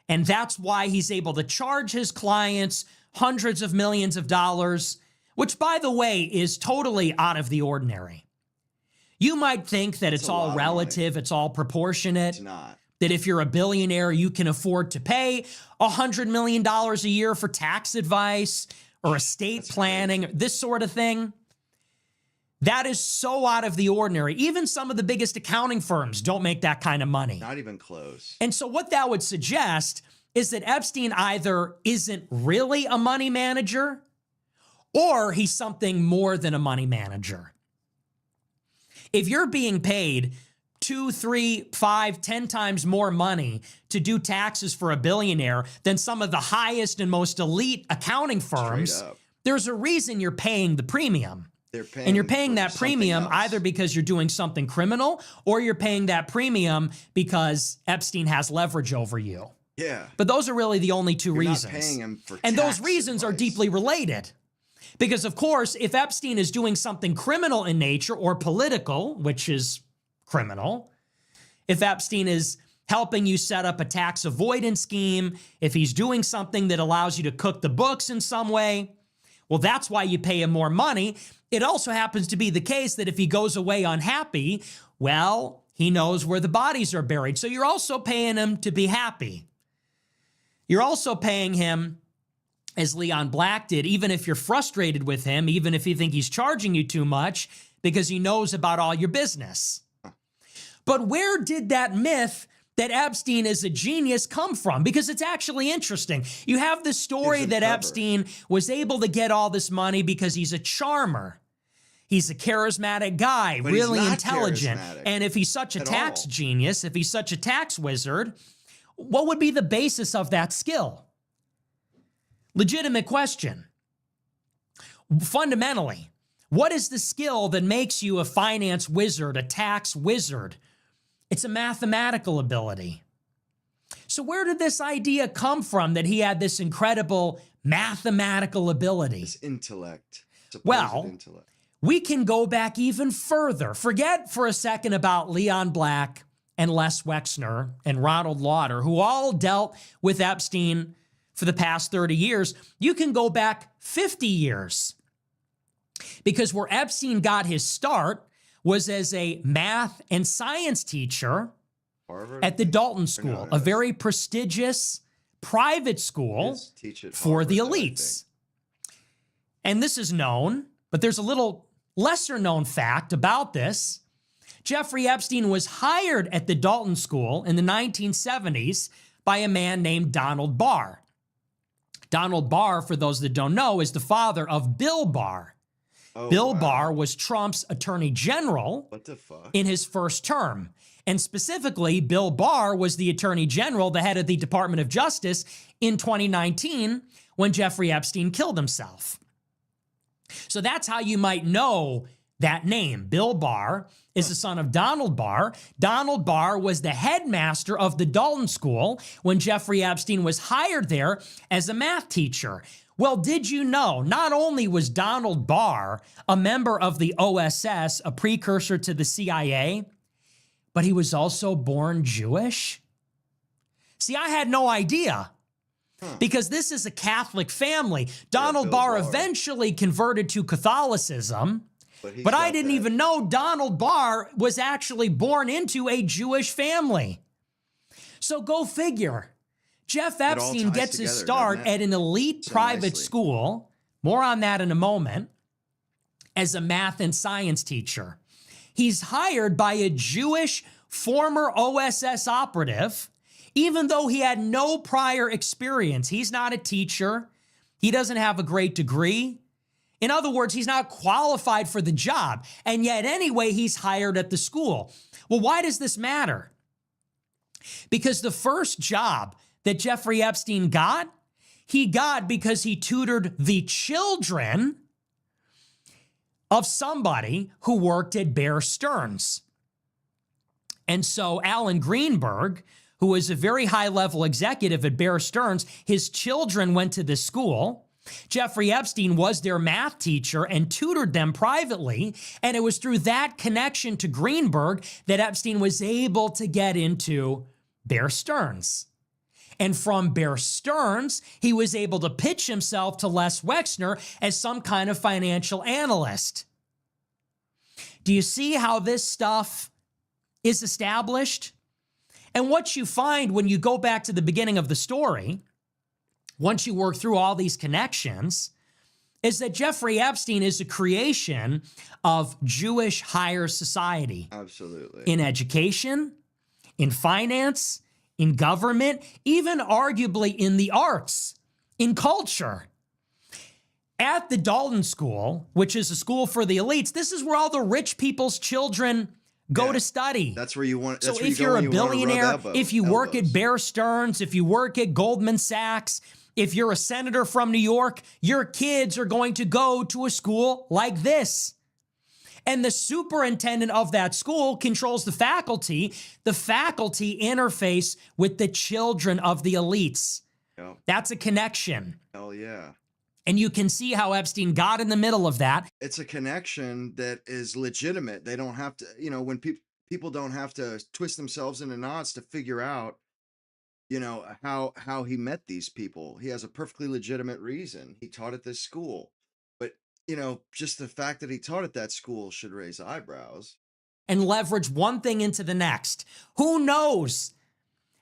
and that's why he's able to charge his clients hundreds of millions of dollars, which, by the way, is totally out of the ordinary. You might think that it's all relative, it's all proportionate. It's not. That if you're a billionaire, you can afford to pay $100 million a year for tax advice or estate planning, this sort of thing. That is so out of the ordinary. Even some of the biggest accounting firms don't make that kind of money. Not even close. And so what that would suggest is that Epstein either isn't really a money manager or he's something more than a money manager. If you're being paid 2, 3, 5, 10 times more money to do taxes for a billionaire than some of the highest and most elite accounting firms, there's a reason you're paying the premium. And you're paying that premium either because you're doing something criminal or you're paying that premium because Epstein has leverage over you. Yeah. But those are really the only two You're not reasons. paying him for And those tax reasons are advice. deeply related. Because, of course, if Epstein is doing something criminal in nature or political, which is criminal, if Epstein is helping you set up a tax avoidance scheme, if he's doing something that allows you to cook the books in some way, well, that's why you pay him more money. It also happens to be the case that if he goes away unhappy, well, he knows where the bodies are buried. So you're also paying him to be happy. You're also paying him, as Leon Black did, even if you're frustrated with him, even if you think he's charging you too much, because he knows about all your business. But where did that myth that Epstein is a genius come from? Because it's actually interesting. You have this story that Epstein was able to get all this money because he's a charmer. He's a charismatic guy, But he's really not intelligent. charismatic And if he's such a at tax all. genius, if he's such a tax wizard, what would be the basis of that skill? Legitimate question. Fundamentally, what is the skill that makes you a finance wizard, a tax wizard? It's a mathematical ability. So where did this idea come from that he had this incredible mathematical ability? His intellect. Supposed Well, intellect. we can go back even further. Forget for a second about Leon Black and Les Wexner and Ronald Lauder, who all dealt with Epstein for the past 30 years. You can go back 50 years. Because where Epstein got his start was as a math and science teacher Harvard? at the Dalton Or School, no, a that's- very prestigious private school His teach at for the Harvard, I elites. And this is known, but there's a little lesser known fact about this. Jeffrey Epstein was hired at the Dalton School in the 1970s by a man named Donald Barr. Donald Barr, for those that don't know, is the father of Bill Barr. Oh, Bill wow. Barr was Trump's attorney general What the fuck? in his first term. And specifically, Bill Barr was the attorney general, the head of the Department of Justice in 2019 when Jeffrey Epstein killed himself. So that's how you might know that name. Bill Barr is the son of Donald Barr. Donald Barr was the headmaster of the Dalton School when Jeffrey Epstein was hired there as a math teacher. Well, did you know, not only was Donald Barr a member of the OSS, a precursor to the CIA, but he was also born Jewish? See, I had no idea. Because this is a Catholic family. Donald Bill Barr Barr. eventually converted to Catholicism, He's but I got didn't that. even know Donald Barr was actually born into a Jewish family. So go figure. Jeff all Epstein ties gets his together, start doesn't it? at an elite So private nicely. school, more on that in a moment, as a math and science teacher. He's hired by a Jewish former OSS operative, even though he had no prior experience. He's not a teacher. He doesn't have a great degree. In other words, he's not qualified for the job. And yet, anyway, he's hired at the school. Well, why does this matter? Because the first job that Jeffrey Epstein got, he got because he tutored the children of somebody who worked at Bear Stearns. And so Alan Greenberg, who was a very high-level executive at Bear Stearns, his children went to this school. Jeffrey Epstein was their math teacher and tutored them privately. And it was through that connection to Greenberg that Epstein was able to get into Bear Stearns. And from Bear Stearns, he was able to pitch himself to Les Wexner as some kind of financial analyst. Do you see how this stuff is established? And what you find when you go back to the beginning of the story, once you work through all these connections, is that Jeffrey Epstein is a creation of Jewish higher society. Absolutely. In education, in finance, in government, even arguably in the arts, in culture. At the Dalton School, which is a school for the elites, this is where all the rich people's children go Yeah. to study. That's where you want. So That's where if you go you're when a you wanna rub billionaire, if you work at elbows. Bear Stearns, if you work at Goldman Sachs, if you're a senator from New York, your kids are going to go to a school like this. And the superintendent of that school controls the faculty. The faculty interface with the children of the elites. Yep. That's a connection. Hell yeah. And you can see how Epstein got in the middle of that. It's a connection that is legitimate. They don't have to, when people don't have to twist themselves into knots to figure out, how he met these people. He has a perfectly legitimate reason. He taught at this school. But, just the fact that he taught at that school should raise eyebrows. And leverage one thing into the next. Who knows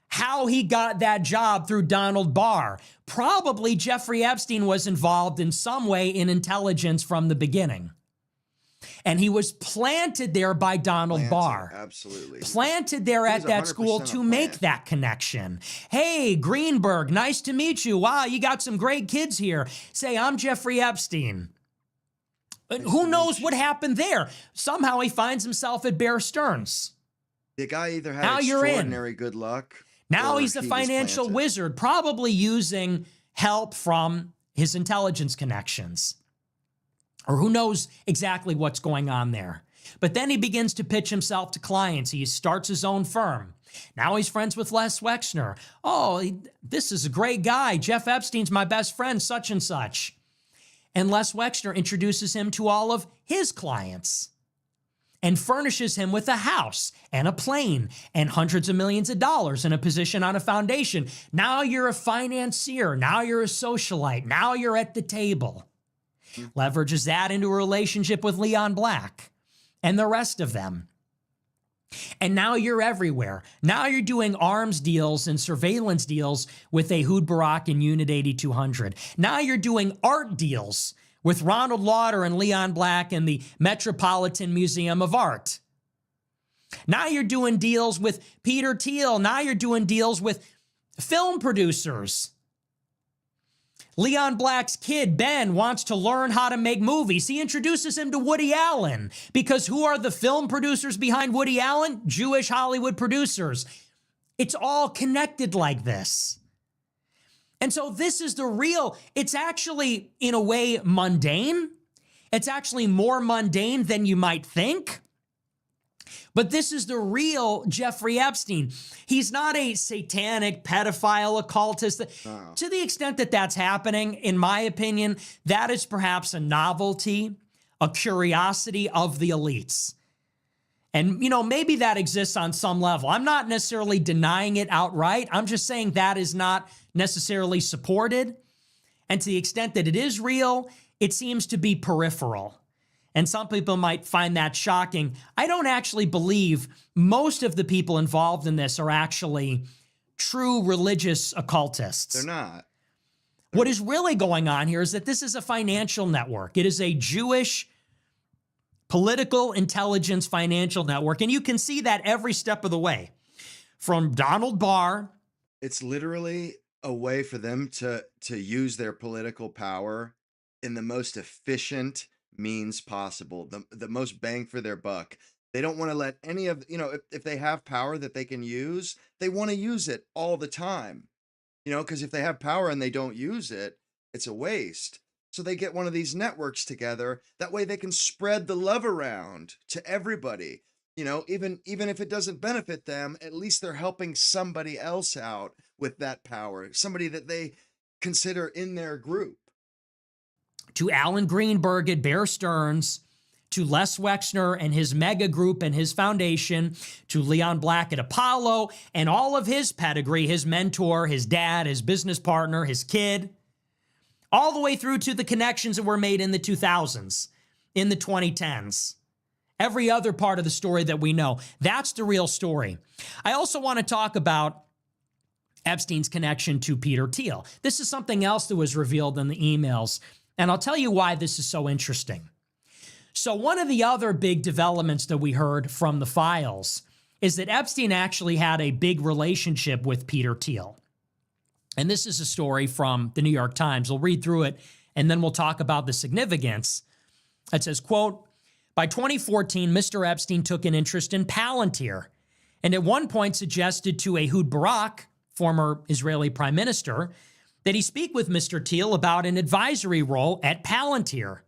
how he got that job through Donald Barr? Probably Jeffrey Epstein was involved in some way in intelligence from the beginning. And he was planted there by Donald Barr. Absolutely. Planted there at that school to make that connection. Hey, Greenberg, nice to meet you. Wow, you got some great kids here. Say, I'm Jeffrey Epstein. Who knows what happened there? Somehow he finds himself at Bear Stearns. The guy either had Now you're in. extraordinary good luck. Now or he's a he was financial planted. wizard, probably using help from his intelligence connections. Or who knows exactly what's going on there. But then he begins to pitch himself to clients. He starts his own firm. Now he's friends with Les Wexner. Oh, this is a great guy. Jeff Epstein's my best friend, such and such. And Les Wexner introduces him to all of his clients and furnishes him with a house and a plane and hundreds of millions of dollars and a position on a foundation. Now you're a financier. Now you're a socialite. Now you're at the table. Leverages that into a relationship with Leon Black and the rest of them. And now you're everywhere. Now you're doing arms deals and surveillance deals with Ehud Barak and Unit 8200. Now you're doing art deals with Ronald Lauder and Leon Black and the Metropolitan Museum of Art. Now you're doing deals with Peter Thiel. Now you're doing deals with film producers. Leon Black's kid, Ben, wants to learn how to make movies. He introduces him to Woody Allen because who are the film producers behind Woody Allen? Jewish Hollywood producers. It's all connected like this. And so this is the real, it's actually in a way mundane. It's actually more mundane than you might think. But this is the real Jeffrey Epstein. He's not a satanic pedophile occultist. To the extent that that's happening, in my opinion, that is perhaps a novelty, a curiosity of the elites. And, maybe that exists on some level. I'm not necessarily denying it outright. I'm just saying that is not necessarily supported. And to the extent that it is real, it seems to be peripheral. And some people might find that shocking. I don't actually believe most of the people involved in this are actually true religious occultists. They're not. What is really going on here is that this is a financial network. It is a Jewish political intelligence financial network. And you can see that every step of the way. From Donald Barr. It's literally a way for them to use their political power in the most efficient means possible, the most bang for their buck. They don't want to let any of, if they have power that they can use, they want to use it all the time, because if they have power and they don't use it, it's a waste. So they get one of these networks together. That way they can spread the love around to everybody. Even if it doesn't benefit them, at least they're helping somebody else out with that power, somebody that they consider in their group. To Alan Greenberg at Bear Stearns, to Les Wexner and his mega group and his foundation, to Leon Black at Apollo and all of his pedigree, his mentor, his dad, his business partner, his kid, all the way through to the connections that were made in the 2000s, in the 2010s. Every other part of the story that we know. That's the real story. I also want to talk about Epstein's connection to Peter Thiel. This is something else that was revealed in the emails. And I'll tell you why this is so interesting. So one of the other big developments that we heard from the files is that Epstein actually had a big relationship with Peter Thiel. And this is a story from the New York Times. We'll read through it, and then we'll talk about the significance. It says, quote, by 2014, Mr. Epstein took an interest in Palantir, and at one point suggested to Ehud Barak, former Israeli prime minister, that he speak with Mr. Thiel about an advisory role at Palantir.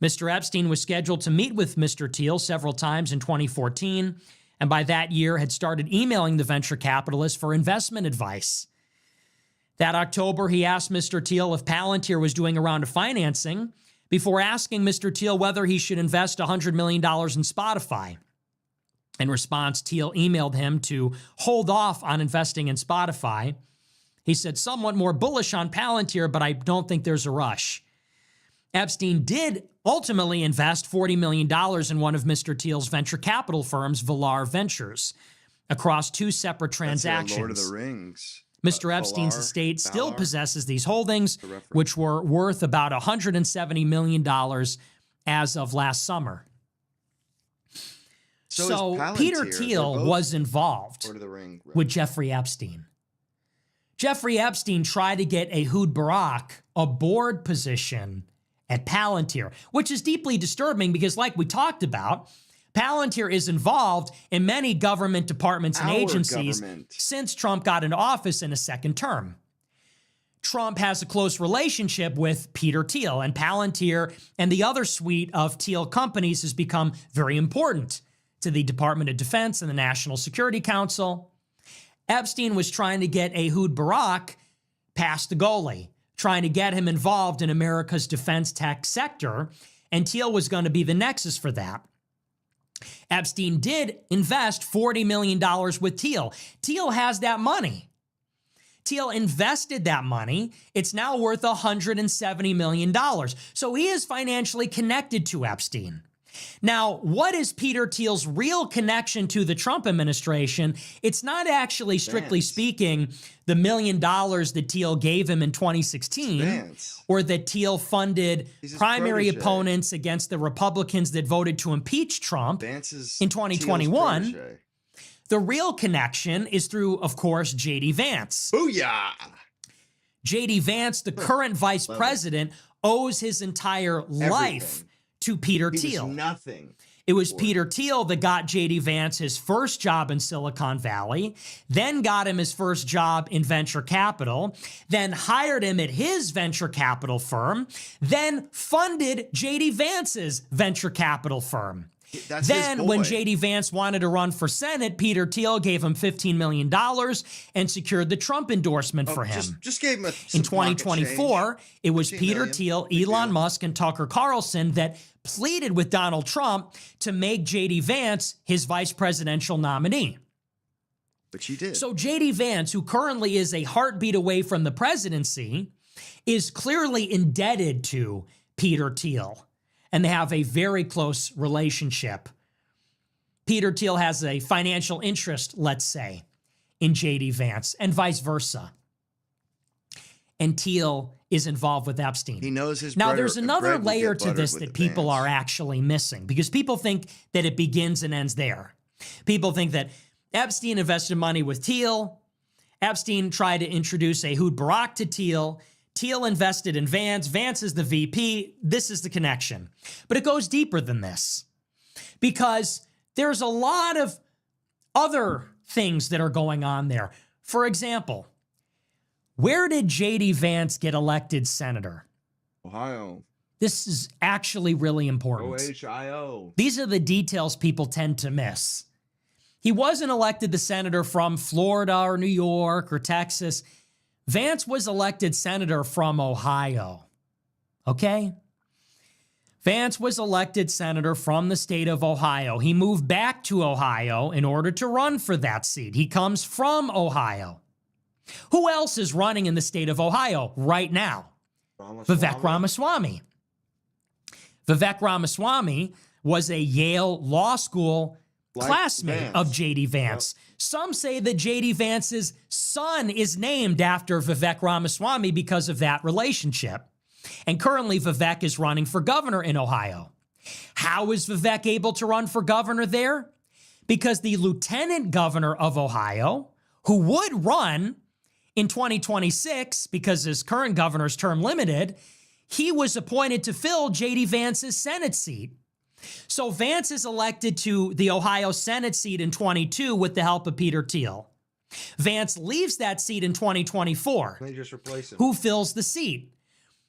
Mr. Epstein was scheduled to meet with Mr. Thiel several times in 2014, and by that year had started emailing the venture capitalist for investment advice. That October, he asked Mr. Thiel if Palantir was doing a round of financing before asking Mr. Thiel whether he should invest $100 million in Spotify. In response, Thiel emailed him to hold off on investing in Spotify. He said, somewhat more bullish on Palantir, but I don't think there's a rush. Epstein did ultimately invest $40 million in one of Mr. Thiel's venture capital firms, Valar Ventures, across two separate transactions. That's Lord of the Rings. Mr. Epstein's Valar, estate still Valar. possesses these holdings, The reference. which were worth about $170 million as of last summer. So is Palantir. Peter They're Thiel both was involved Lord of the Ring. with Jeffrey Epstein. Jeffrey Epstein tried to get Ehud Barak a board position at Palantir, which is deeply disturbing because, like we talked about, Palantir is involved in many government departments and Our agencies government. since Trump got into office in a second term. Trump has a close relationship with Peter Thiel, and Palantir and the other suite of Thiel companies has become very important to the Department of Defense and the National Security Council. Epstein was trying to get Ehud Barak past the goalie, trying to get him involved in America's defense tech sector, and Thiel was going to be the nexus for that. Epstein did invest $40 million with Thiel. Thiel has that money. Thiel invested that money. It's now worth $170 million. So he is financially connected to Epstein. Now, what is Peter Thiel's real connection to the Trump administration? It's not actually, strictly Vance. speaking, the $1 million that Thiel gave him in 2016, Vance. or that Thiel funded He's his primary protege. opponents against the Republicans that voted to impeach Trump. Vance's In 2021. Thiel's protege. The real connection is through, of course, J.D. Vance. Booyah! J.D. Vance, the current vice president, owes his entire life Everything. to Peter He Thiel. was nothing. It was Peter Thiel that got J.D. Vance his first job in Silicon Valley, then got him his first job in venture capital, then hired him at his venture capital firm, then funded J.D. Vance's venture capital firm. That's Then, his boy. when J.D. Vance wanted to run for Senate, Peter Thiel gave him $15 million and secured the Trump endorsement for him. Just gave him a In 2024, it was 15 Peter million. Thiel, Big Elon deal. Musk, and Tucker Carlson that pleaded with Donald Trump to make J.D. Vance his vice presidential nominee. But she did. So J.D. Vance, who currently is a heartbeat away from the presidency, is clearly indebted to Peter Thiel, and they have a very close relationship. Peter Thiel has a financial interest, let's say, in J.D. Vance, and vice versa. And Thiel is involved with Epstein. he knows his Now, bread- there's another bread will layer get to buttered this with that the people Vance. are actually missing because people think that it begins and ends there. People think that Epstein invested money with Thiel. Epstein tried to introduce Ehud Barak to Thiel. Thiel invested in Vance. Vance is the VP. This is the connection. But it goes deeper than this because there's a lot of other things that are going on there. For example, where did J.D. Vance get elected senator? Ohio. This is actually really important. OHIO. These are the details people tend to miss. He wasn't elected the senator from Florida or New York or Texas. Vance was elected senator from Ohio. Okay? Vance was elected senator from the state of Ohio. He moved back to Ohio in order to run for that seat. He comes from Ohio. Who else is running in the state of Ohio right now? Vivek Ramaswamy. Vivek Ramaswamy was a Yale Law School Like classmate Vance. of J.D. Vance. Some say that J.D. Vance's son is named after Vivek Ramaswamy because of that relationship. And currently, Vivek is running for governor in Ohio. How is Vivek able to run for governor there? Because the lieutenant governor of Ohio, who would run in 2026 because his current governor's term limited, he was appointed to fill J.D. Vance's Senate seat. So Vance is elected to the Ohio Senate seat in 22 with the help of Peter Thiel. Vance leaves that seat in 2024. They just replace him. Who fills the seat?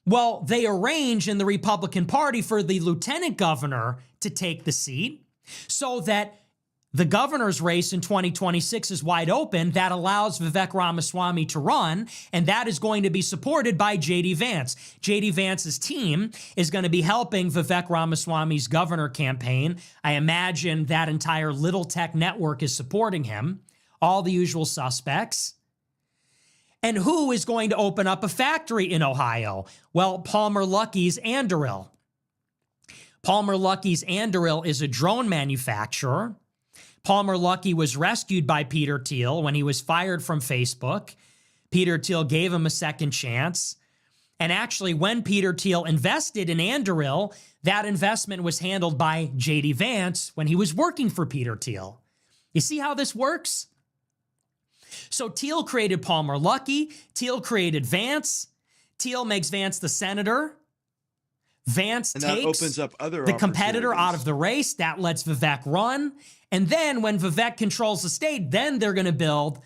Well, they arrange in the Republican Party for the lieutenant governor to take the seat so that the governor's race in 2026 is wide open. That allows Vivek Ramaswamy to run, and that is going to be supported by J.D. Vance. J.D. Vance's team is going to be helping Vivek Ramaswamy's governor campaign. I imagine that entire Little Tech network is supporting him, all the usual suspects. And who is going to open up a factory in Ohio? Well, Palmer Luckey's Anduril. Palmer Luckey's Anduril is a drone manufacturer. Palmer Luckey was rescued by Peter Thiel when he was fired from Facebook. Peter Thiel gave him a second chance. And actually, when Peter Thiel invested in Anduril, that investment was handled by J.D. Vance when he was working for Peter Thiel. You see how this works? So Thiel created Palmer Luckey. Thiel created Vance. Thiel makes Vance the senator. Vance takes opens up other the competitor out of the race. That lets Vivek run. And then when Vivek controls the state, then they're going to build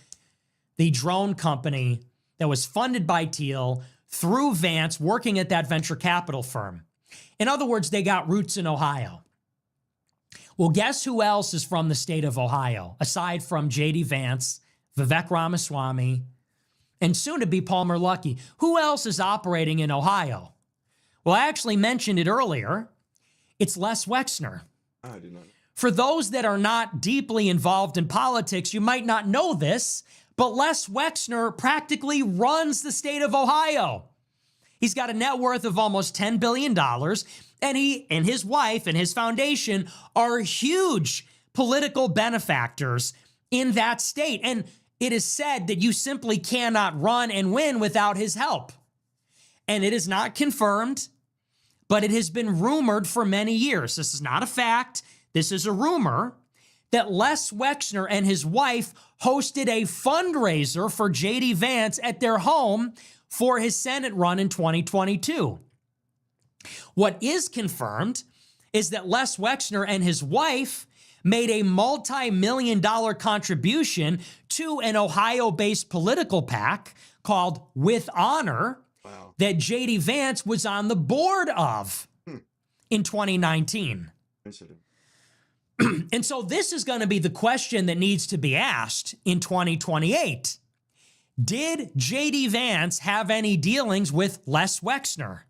the drone company that was funded by Thiel through Vance working at that venture capital firm. In other words, they got roots in Ohio. Well, guess who else is from the state of Ohio, aside from J.D. Vance, Vivek Ramaswamy, and soon to be Palmer Luckey? Who else is operating in Ohio? Well, I actually mentioned it earlier. It's Les Wexner. I did not. For those that are not deeply involved in politics, you might not know this, but Les Wexner practically runs the state of Ohio. He's got a net worth of almost $10 billion, and he and his wife and his foundation are huge political benefactors in that state. And it is said that you simply cannot run and win without his help. And it is not confirmed, but it has been rumored for many years. This is not a fact. This is a rumor that Les Wexner and his wife hosted a fundraiser for J.D. Vance at their home for his Senate run in 2022. What is confirmed is that Les Wexner and his wife made a multi-million-dollar contribution to an Ohio-based political PAC called With Honor that J.D. Vance was on the board of in 2019. And so this is going to be the question that needs to be asked in 2028. Did J.D. Vance have any dealings with Les Wexner?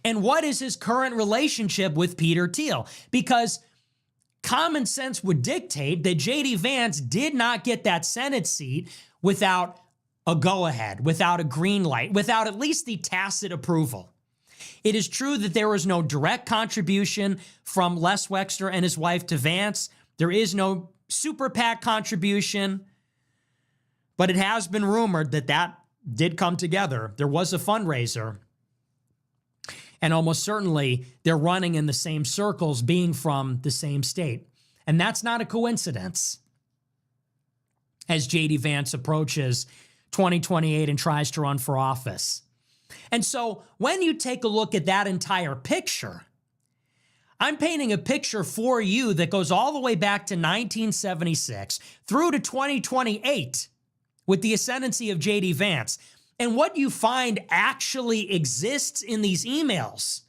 And what is his current relationship with Peter Thiel? Because common sense would dictate that J.D. Vance did not get that Senate seat without a go-ahead, without a green light, without at least the tacit approval. It is true that there was no direct contribution from Les Wexner and his wife to Vance. There is no super PAC contribution, but it has been rumored that that did come together. There was a fundraiser, and almost certainly they're running in the same circles, being from the same state. And that's not a coincidence as J.D. Vance approaches 2028 and tries to run for office. And so when you take a look at that entire picture, I'm painting a picture for you that goes all the way back to 1976 through to 2028 with the ascendancy of J.D. Vance. And what you find actually exists in these emails,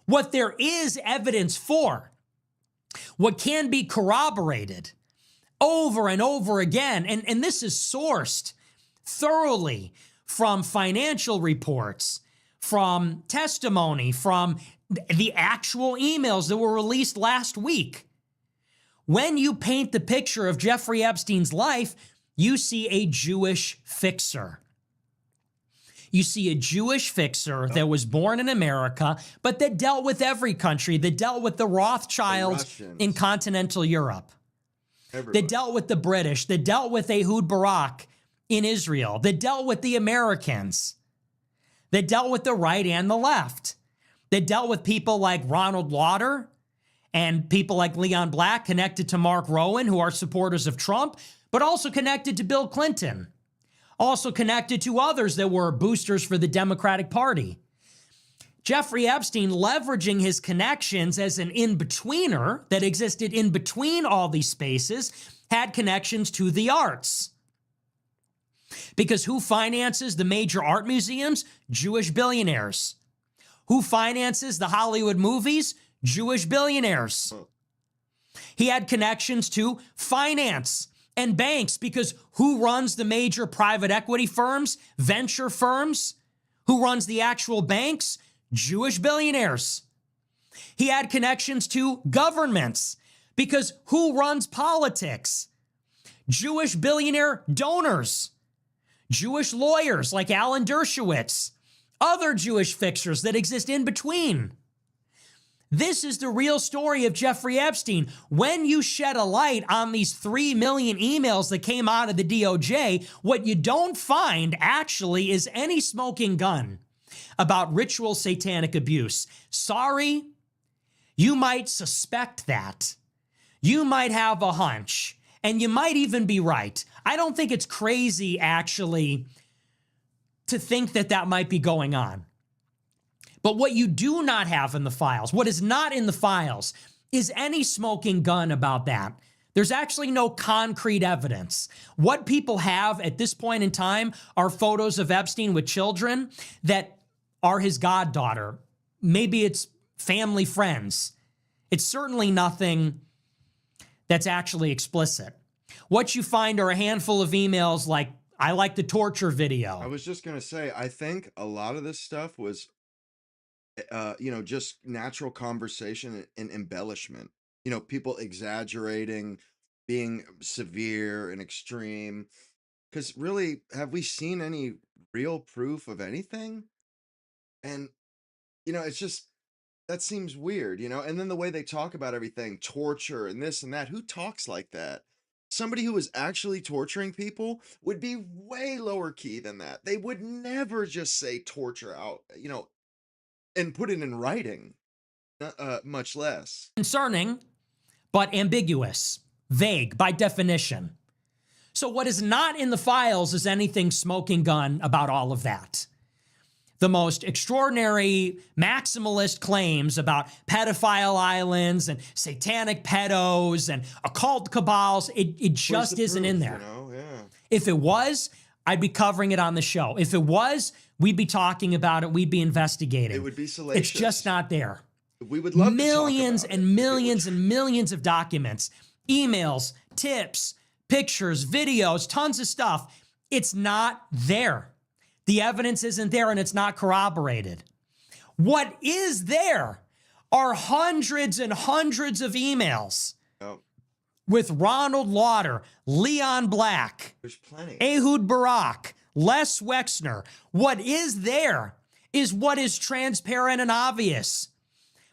what there is evidence for, what can be corroborated over and over again. And this is sourced thoroughly from financial reports, from testimony, from the actual emails that were released last week. When you paint the picture of Jeffrey Epstein's life, you see a Jewish fixer. You see a Jewish fixer that was born in America, but that dealt with every country, that dealt with the Rothschilds in continental Europe, that dealt with the British, that dealt with Ehud Barak in Israel, that dealt with the Americans, that dealt with the right and the left, that dealt with people like Ronald Lauder and people like Leon Black connected to Mark Rowan, who are supporters of Trump, but also connected to Bill Clinton, also connected to others that were boosters for the Democratic Party. Jeffrey Epstein, leveraging his connections as an in-betweener that existed in between all these spaces, had connections to the arts. Because who finances the major art museums? Jewish billionaires. Who finances the Hollywood movies? Jewish billionaires. He had connections to finance and banks because who runs the major private equity firms, venture firms? Who runs the actual banks? Jewish billionaires. He had connections to governments because who runs politics? Jewish billionaire donors, Jewish lawyers like Alan Dershowitz, other Jewish fixtures that exist in between. This is the real story of Jeffrey Epstein. When you shed a light on these 3 million emails that came out of the DOJ, what you don't find actually is any smoking gun about ritual satanic abuse. Sorry, you might suspect that. You might have a hunch, and you might even be right. I don't think it's crazy, actually, to think that that might be going on. But what you do not have in the files, what is not in the files, is any smoking gun about that. There's actually no concrete evidence. What people have at this point in time are photos of Epstein with children that are his goddaughter. Maybe it's family friends. It's certainly nothing that's actually explicit. What you find are a handful of emails like, I like the torture video. I was just going to say, I think a lot of this stuff was just natural conversation and embellishment. People exaggerating, being severe and extreme. Because really, have we seen any real proof of anything? And, it's just, that seems weird, And then the way they talk about everything, torture and this and that, who talks like that? Somebody who was actually torturing people would be way lower key than that. They would never just say torture out, and put it in writing, much less. Concerning, but ambiguous, vague by definition. So what is not in the files is anything smoking gun about all of that. The most extraordinary maximalist claims about pedophile islands and satanic pedos and occult cabals, it just isn't in there. Yeah. If it was, I'd be covering it on the show. If it was, we'd be talking about it. We'd be investigating. It would be salacious. It's just not there. We would love millions to talk about and millions and millions of documents, emails, tips, pictures, videos, tons of stuff. It's not there. The evidence isn't there and it's not corroborated. What is there are hundreds and hundreds of emails with Ronald Lauder, Leon Black, There's plenty. Ehud Barak, Les Wexner. What is there is what is transparent and obvious,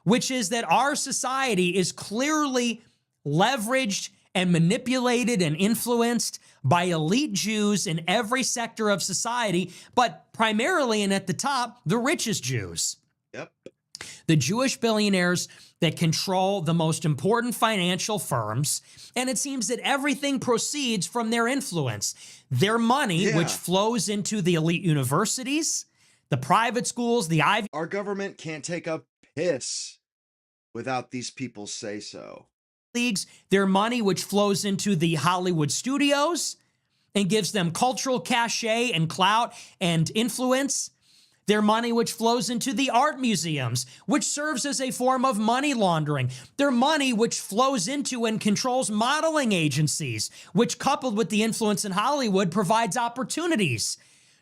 which is that our society is clearly leveraged and manipulated and influenced by elite Jews in every sector of society, but primarily and at the top, the richest Jews. Yep. The Jewish billionaires that control the most important financial firms, and it seems that everything proceeds from their influence. Their money, which flows into the elite universities, the private schools, the Ivy Our government can't take a piss without these people say so. Leagues, their money, which flows into the Hollywood studios and gives them cultural cachet and clout and influence. Their money, which flows into the art museums, which serves as a form of money laundering. Their money, which flows into and controls modeling agencies, which, coupled with the influence in Hollywood, provides opportunities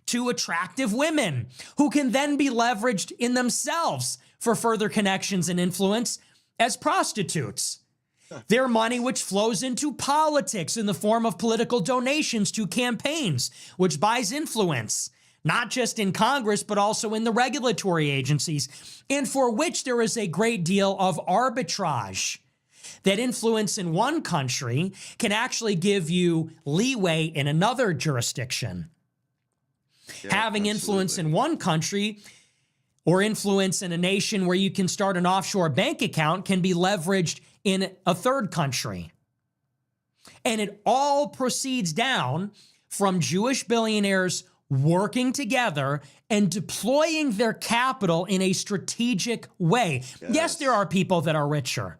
to attractive women who can then be leveraged in themselves for further connections and influence as prostitutes. Their money, which flows into politics in the form of political donations to campaigns, which buys influence, not just in Congress, but also in the regulatory agencies, and for which there is a great deal of arbitrage. That influence in one country can actually give you leeway in another jurisdiction. Having influence in one country or influence in a nation where you can start an offshore bank account can be leveraged in a third country. And it all proceeds down from Jewish billionaires working together and deploying their capital in a strategic way. Yes, there are people that are richer.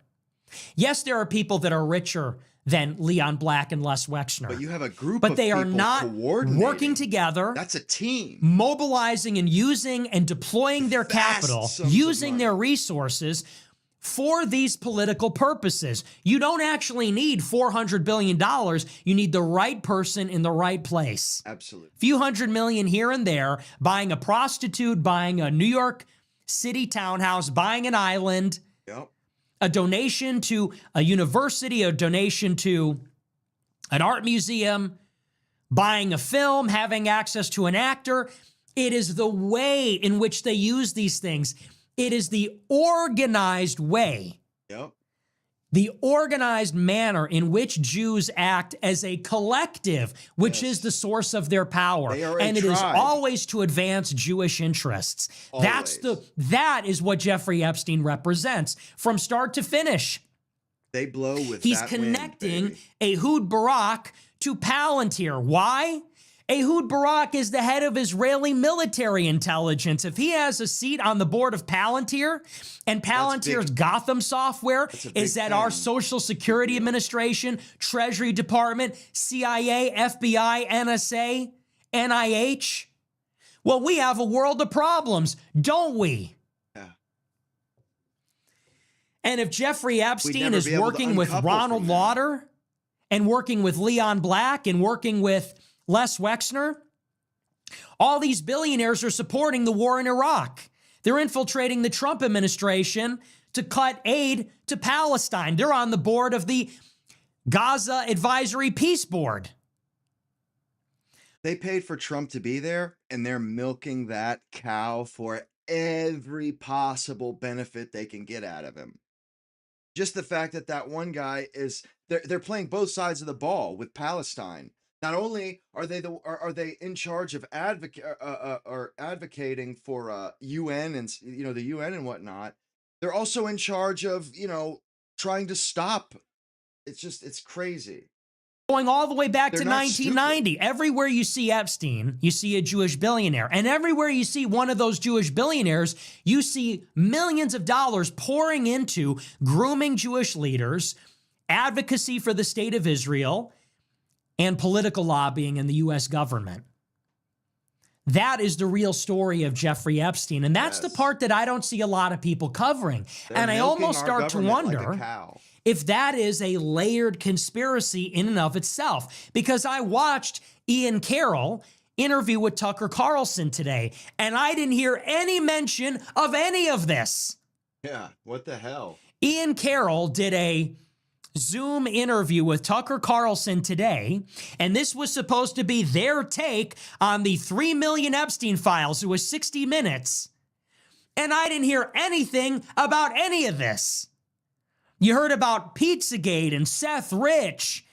Yes, there are people that are richer than Leon Black and Les Wexner. But you have a group But of they are people not coordinating. working together. That's a team. Mobilizing and using and deploying their Vast capital, sums of using money. their resources for these political purposes. You don't actually need $400 billion. You need the right person in the right place. Absolutely. Few $100 million here and there, buying a prostitute, buying a New York City townhouse, buying an island, Yep. a donation to a university, a donation to an art museum, buying a film, having access to an actor. It is the way in which they use these things. It is the organized way, Yep. the organized manner in which Jews act as a collective, which Yes. is the source of their power. They are a And it is tribe. always to advance Jewish interests. Always. That is what Jeffrey Epstein represents from start to finish. They blow with He's that connecting wind, baby. Ehud Barak to Palantir. Why? Ehud Barak is the head of Israeli military intelligence. If he has a seat on the board of Palantir, and Palantir's Gotham software a big is at our thing. Social Security Administration, Treasury Department, CIA, FBI, NSA, NIH, well, we have a world of problems, don't we? Yeah. And if Jeffrey Epstein never is be able to working with uncouple Ronald from that. Lauder and working with Leon Black and working with Les Wexner, all these billionaires are supporting the war in Iraq. They're infiltrating the Trump administration to cut aid to Palestine. They're on the board of the Gaza Advisory Peace Board. They paid for Trump to be there, and they're milking that cow for every possible benefit they can get out of him. Just the fact that that one guy is they're playing both sides of the ball with Palestine. Not only are they in charge of advocating for UN and the UN and whatnot, they're also in charge of trying to stop. It's crazy. Going all the way back They're to not 1990. Everywhere you see Epstein, you see a Jewish billionaire. And everywhere you see one of those Jewish billionaires, you see millions of dollars pouring into grooming Jewish leaders, advocacy for the state of Israel, and political lobbying in the U.S. government. That is the real story of Jeffrey Epstein. And that's the Yes. part that I don't see a lot of people covering. They're And I milking almost our start to government wonder like a cow. if that is a layered conspiracy in and of itself. Because I watched Ian Carroll interview with Tucker Carlson today, and I didn't hear any mention of any of this. Yeah, what the hell? Ian Carroll did a Zoom interview with Tucker Carlson today, and this was supposed to be their take on the 3 million Epstein files. It was 60 minutes. And I didn't hear anything about any of this. You heard about Pizzagate and Seth Rich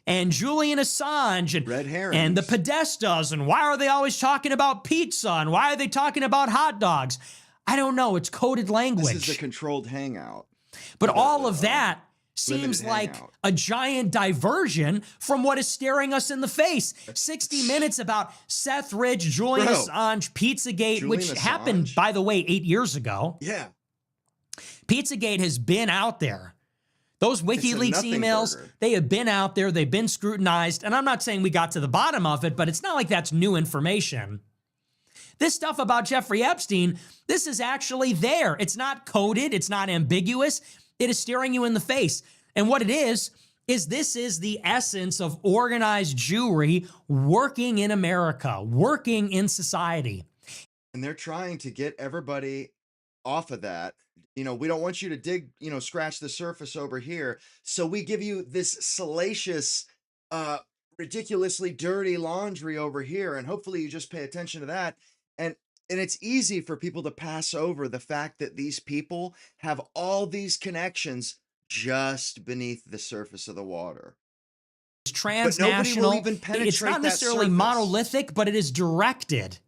and Julian Assange and Red herrings. and the Podestas, and why are they always talking about pizza and why are they talking about hot dogs? I don't know. It's coded language. This is a controlled hangout. But all of that limited seems like hangout. a giant diversion from what is staring us in the face. 60 minutes about Seth Rich, Julian Bro. Assange, Pizzagate, which Julian happened, Assange? by the way, 8 years ago. Yeah. Pizzagate has been out there. Those WikiLeaks nothing emails, burger. they have been out there. They've been scrutinized. And I'm not saying we got to the bottom of it, but it's not like that's new information. This stuff about Jeffrey Epstein, this is actually there. It's not coded. It's not ambiguous. It is staring you in the face. And what it is this is the essence of organized Jewry working in America, working in society. And they're trying to get everybody off of that. We don't want you to dig, scratch the surface over here. So we give you this salacious, ridiculously dirty laundry over here. And hopefully you just pay attention to that. And it's easy for people to pass over the fact that these people have all these connections just beneath the surface of the water. It's But nobody transnational. will even It's penetrate not that necessarily surface. monolithic, but it is directed.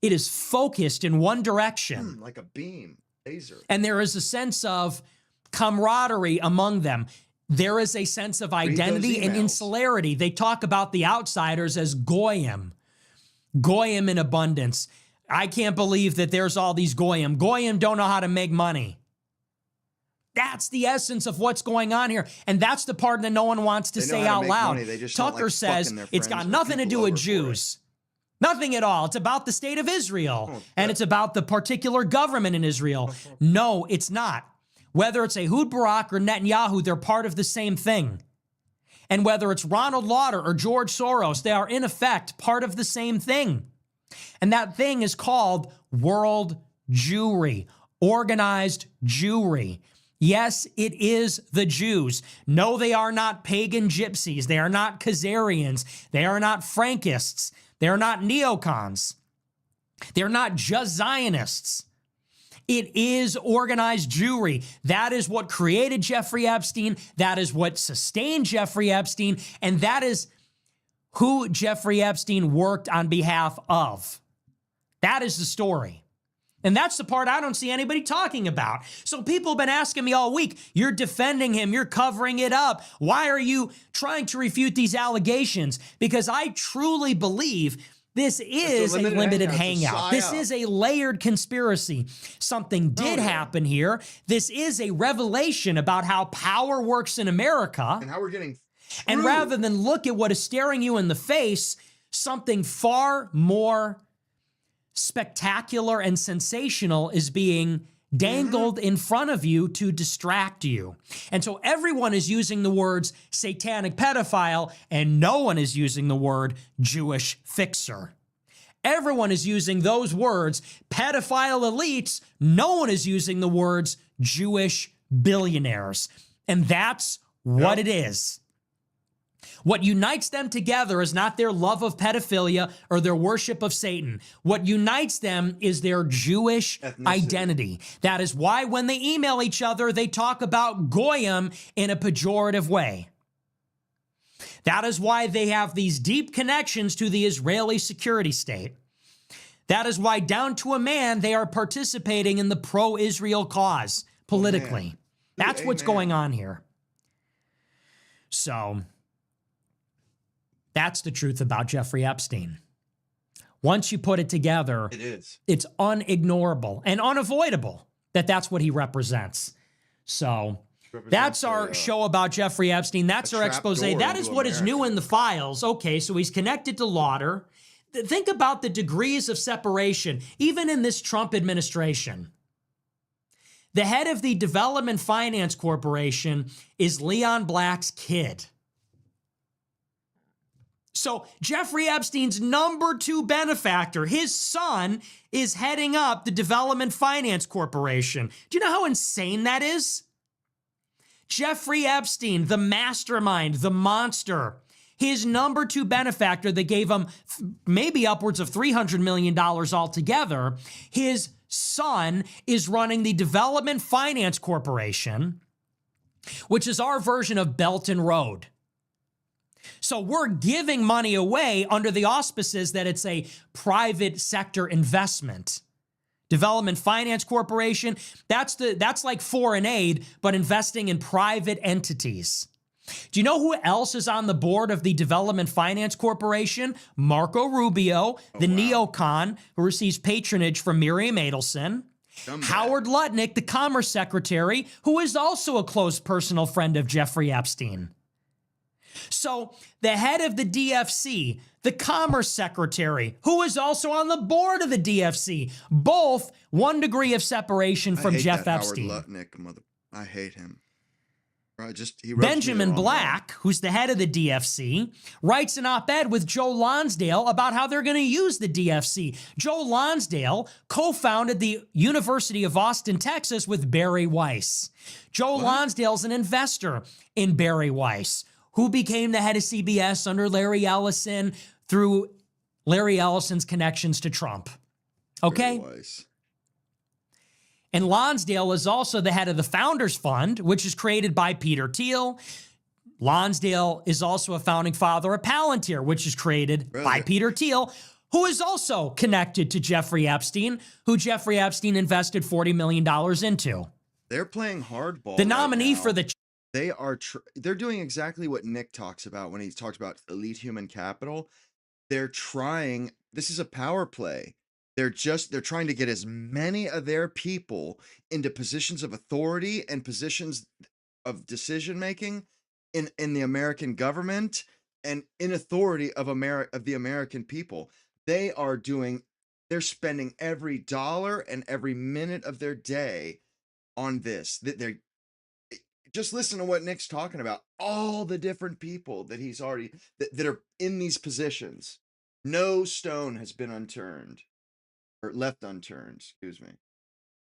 It is focused in one direction. Like a beam, laser. And there is a sense of camaraderie among them. There is a sense of those identity and emails. insularity. They talk about the outsiders as goyim in abundance. I can't believe that there's all these goyim. Goyim don't know how to make money. That's the essence of what's going on here. And that's the part that no one wants to They know say how to out make loud. money, they just don't Tucker like says fucking their it's friends got or nothing to people do with over for it. Jews. Nothing at all. It's about the state of Israel. Oh, And yeah. it's about the particular government in Israel. No, it's not. Whether it's Ehud Barak or Netanyahu, they're part of the same thing. And whether it's Ronald Lauder or George Soros, they are in effect part of the same thing. And that thing is called world Jewry, organized Jewry. Yes, it is the Jews. No, they are not pagan gypsies. They are not Khazarians. They are not Frankists. They are not neocons. They're not just Zionists. It is organized Jewry. That is what created Jeffrey Epstein. That is what sustained Jeffrey Epstein. And that is who Jeffrey Epstein worked on behalf of. That is the story. And that's the part I don't see anybody talking about. So people have been asking me all week, you're defending him, you're covering it up. Why are you trying to refute these allegations? Because I truly believe this is a limited hangout. This is a layered conspiracy. Something did happen here. This is a revelation about how power works in America. And how we're getting And rather than look at what is staring you in the face, something far more spectacular and sensational is being dangled in front of you to distract you. And so everyone is using the words satanic pedophile, and no one is using the word Jewish fixer. Everyone is using those words, pedophile elites. No one is using the words Jewish billionaires. And that's what it is. What unites them together is not their love of pedophilia or their worship of Satan. What unites them is their Jewish identity. That is why when they email each other, they talk about Goyim in a pejorative way. That is why they have these deep connections to the Israeli security state. That is why, down to a man, they are participating in the pro-Israel cause politically. That's what's going on here. So that's the truth about Jeffrey Epstein. Once you put it together, it's unignorable and unavoidable that that's what he represents. So that's our show about Jeffrey Epstein. That's our expose. That is what is new in the files. Okay, so he's connected to Lauder. Think about the degrees of separation, even in this Trump administration. The head of the Development Finance Corporation is Leon Black's kid. So Jeffrey Epstein's number 2 benefactor, his son, is heading up the Development Finance Corporation. Do you know how insane that is? Jeffrey Epstein, the mastermind, the monster, his number 2 benefactor that gave him maybe upwards of $300 million altogether, his son is running the Development Finance Corporation, which is our version of Belt and Road. So we're giving money away under the auspices that it's a private sector investment. Development Finance Corporation, that's like foreign aid, but investing in private entities. Do you know who else is on the board of the Development Finance Corporation? Marco Rubio, the neocon who receives patronage from Miriam Adelson. Howard Lutnick, the Commerce Secretary, who is also a close personal friend of Jeffrey Epstein. So the head of the DFC, the Commerce Secretary, who is also on the board of the DFC, both 1 degree of separation from Jeff Epstein. Howard Lutnick, I hate him. Benjamin Black, who's the head of the DFC, writes an op-ed with Joe Lonsdale about how they're going to use the DFC. Joe Lonsdale co-founded the University of Austin, Texas with Barry Weiss. Joe Lonsdale's an investor in Barry Weiss, who became the head of CBS under Larry Ellison through Larry Ellison's connections to Trump. Okay? And Lonsdale is also the head of the Founders Fund, which is created by Peter Thiel. Lonsdale is also a founding father of Palantir, which is created by Peter Thiel, who is also connected to Jeffrey Epstein, who Jeffrey Epstein invested $40 million into. They're playing hardball. The nominee for the... They're doing exactly what Nick talks about when he talks about elite human capital. They're trying, this is a power play. They're trying to get as many of their people into positions of authority and positions of decision making in the American government and in authority of the American people. They're spending every dollar and every minute of their day on this. They're just listen to what Nick's talking about. All the different people that he's already that are in these positions. No stone has been unturned or left unturned, excuse me.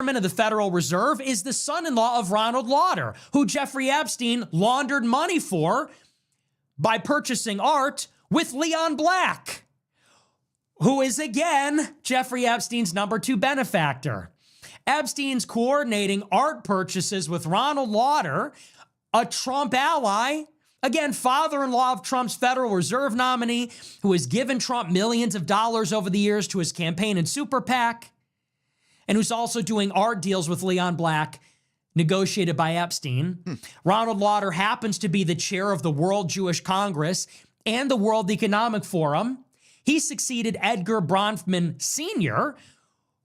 Chairman of the Federal Reserve is the son-in-law of Ronald Lauder, who Jeffrey Epstein laundered money for by purchasing art with Leon Black, who is again Jeffrey Epstein's number 2 benefactor. Epstein's coordinating art purchases with Ronald Lauder, a Trump ally, again, father-in-law of Trump's Federal Reserve nominee, who has given Trump millions of dollars over the years to his campaign and super PAC, and who's also doing art deals with Leon Black, negotiated by Epstein. Ronald Lauder happens to be the chair of the World Jewish Congress and the World Economic Forum. He succeeded Edgar Bronfman Sr.,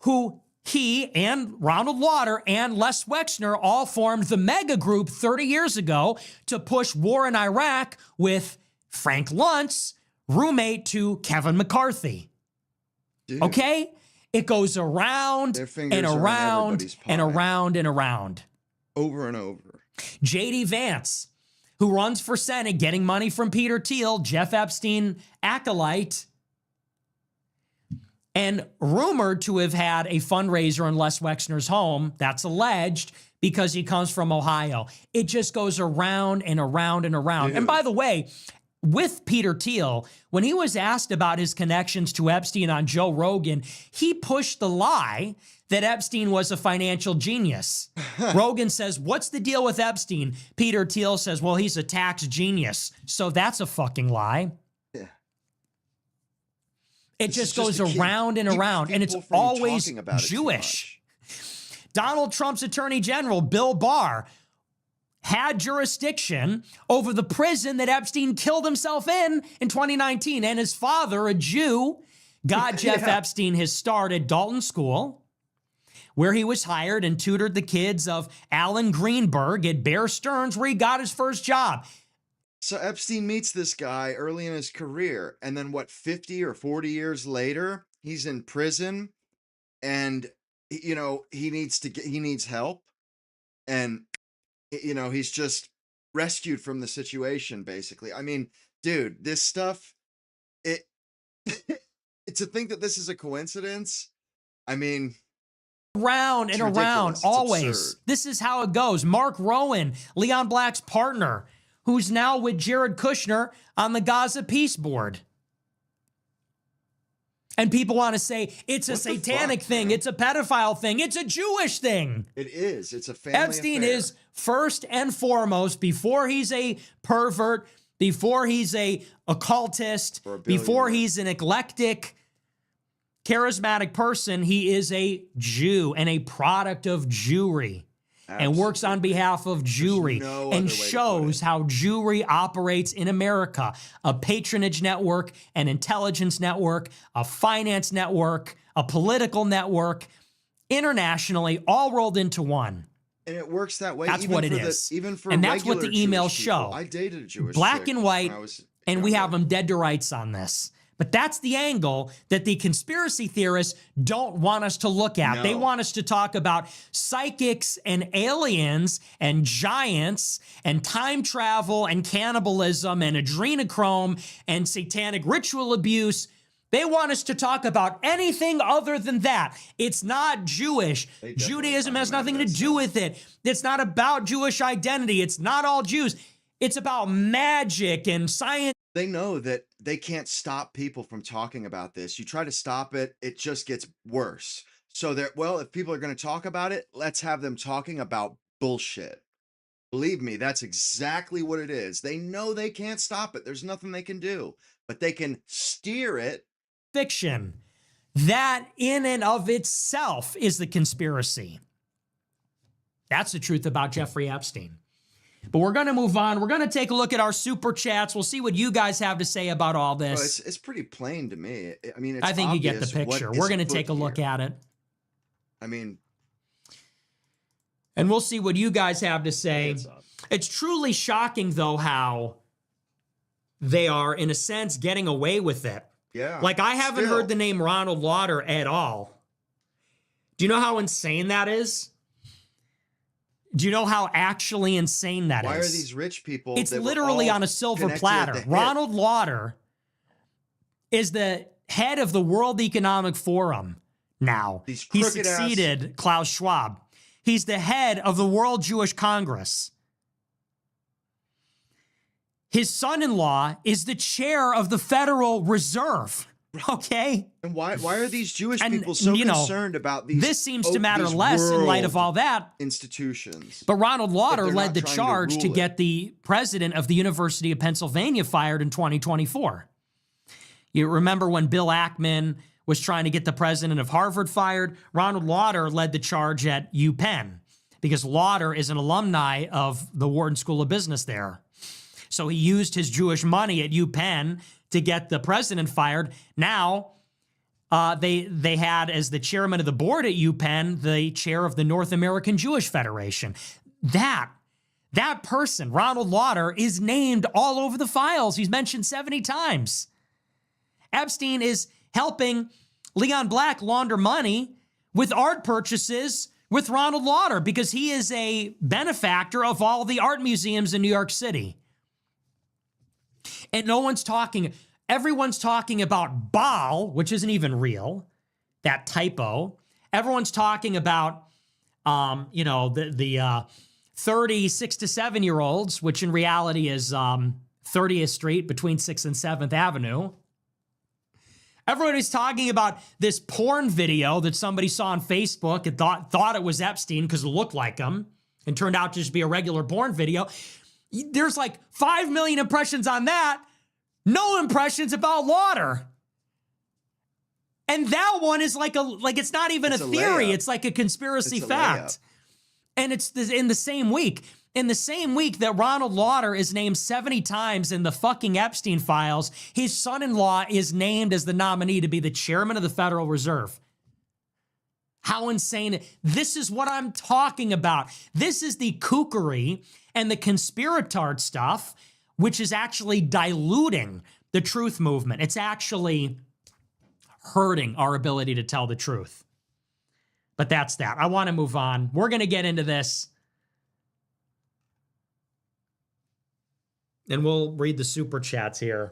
who he and Ronald Lauder and Les Wexner all formed the mega group 30 years ago to push war in Iraq with Frank Luntz, roommate to Kevin McCarthy. Dude, Okay? It goes around their fingers and are in around everybody's pie. and around and around. Over and over. J.D. Vance, who runs for Senate, getting money from Peter Thiel, Jeff Epstein acolyte, and rumored to have had a fundraiser in Les Wexner's home. That's alleged because he comes from Ohio. It just goes around and around and around. Dude. And by the way, with Peter Thiel, when he was asked about his connections to Epstein on Joe Rogan, he pushed the lie that Epstein was a financial genius. Rogan says, "What's the deal with Epstein?" Peter Thiel says, "Well, he's a tax genius." So that's a fucking lie. Yeah. It This just is goes to keep- around and keep around, and it's people from always talking about it too Jewish. much. Donald Trump's attorney general, Bill Barr, had jurisdiction over the prison that Epstein killed himself in 2019. And his father, a Jew, got Jeff Yeah. Epstein his start at Dalton School, where he was hired and tutored the kids of Alan Greenberg at Bear Stearns, where he got his first job. So Epstein meets this guy early in his career, and then 50 or 40 years later, he's in prison, and he needs help, and he's just rescued from the situation, basically. I mean, dude, this stuff, it to think that this is a coincidence, I mean, Around and It's ridiculous. around, It's always. absurd. This is how it goes. Mark Rowan, Leon Black's partner, who's now with Jared Kushner on the Gaza Peace Board. And people want to say it's a What the satanic fuck, thing, man? it's a pedophile thing, it's a Jewish thing. it is. It's a family Epstein affair. is first and foremost, before he's a pervert, before he's a occultist, Or a before billionaire. he's an eclectic, charismatic person, he is a Jew and a product of Jewry. And works on behalf of Jewry no and other way to put shows it. how Jewry operates in America. A patronage network, an intelligence network, a finance network, a political network, internationally, all rolled into one. And it works that way. That's even what it for is. even for And that's what the regular emails Jewish people. show. I dated a Jewish Black chick and white, when I was and we have younger. them dead to rights on this. But that's the angle that the conspiracy theorists don't want us to look at. They No. want us to talk about psychics and aliens and giants and time travel and cannibalism and adrenochrome and satanic ritual abuse. They want us to talk about anything other than that. It's not Jewish. They definitely Judaism find has them out nothing to of do that with it. It's not about Jewish identity. It's not all Jews. It's about magic and science. They know that they can't stop people from talking about this. You try to stop it, it just gets worse. So if people are going to talk about it, let's have them talking about bullshit. Believe me, that's exactly what it is. They know they can't stop it. There's nothing they can do, but they can steer it. Fiction. That in and of itself is the conspiracy. That's the truth about Jeffrey Epstein. But we're going to move on. We're going to take a look at our super chats. We'll see what you guys have to say about all Well, this. it's pretty plain to me. I mean, it's I think you get the obvious what picture. is We're going to afoot take a look here. at it. I mean, And we'll see what you guys have to say. it's up. It's truly shocking, though, how they are, in a sense, getting away with it. Yeah. Like, I haven't Still. heard the name Ronald Lauder at all. Do you know how insane that is? Do you know how actually insane that is? Why are these rich people? It's that were literally all on a silver connected at platter. the hip? Ronald Lauder is the head of the World Economic Forum now. These He crooked ass- succeeded Klaus Schwab. He's the head of the World Jewish Congress. His son-in-law is the chair of the Federal Reserve. Okay? And why are these Jewish And, people so you know, concerned about these? This seems to matter these less in light of world all that. institutions. But Ronald Lauder they're led not the trying to charge to rule it. get the president of the University of Pennsylvania fired in 2024. You remember when Bill Ackman was trying to get the president of Harvard fired? Ronald Lauder led the charge at UPenn because Lauder is an alumni of the Wharton School of Business there. So he used his Jewish money at UPenn to get the president fired. Now, they had as the chairman of the board at UPenn, the chair of the North American Jewish Federation. That person, Ronald Lauder, is named all over the files. He's mentioned 70 times. Epstein is helping Leon Black launder money with art purchases with Ronald Lauder because he is a benefactor of all the art museums in New York City. And everyone's talking about Baal, which isn't even real, that typo. Everyone's talking about, the 36 to 7-year-olds, which in reality is 30th Street between 6th and 7th Avenue. Everyone is talking about this porn video that somebody saw on Facebook and thought it was Epstein because it looked like him and turned out to just be a regular porn video. There's like 5 million impressions on that. No impressions about Lauder. And that one is like it's not even a theory. layup. It's like a conspiracy It's a fact. layup. And it's in the same week. In the same week that Ronald Lauder is named 70 times in the fucking Epstein files, his son-in-law is named as the nominee to be the chairman of the Federal Reserve. How insane. This is what I'm talking about. This is the kookery and the conspiratard stuff, which is actually diluting the truth movement. It's actually hurting our ability to tell the truth. But that's that. I want to move on. We're going to get into this. And we'll read the super chats here.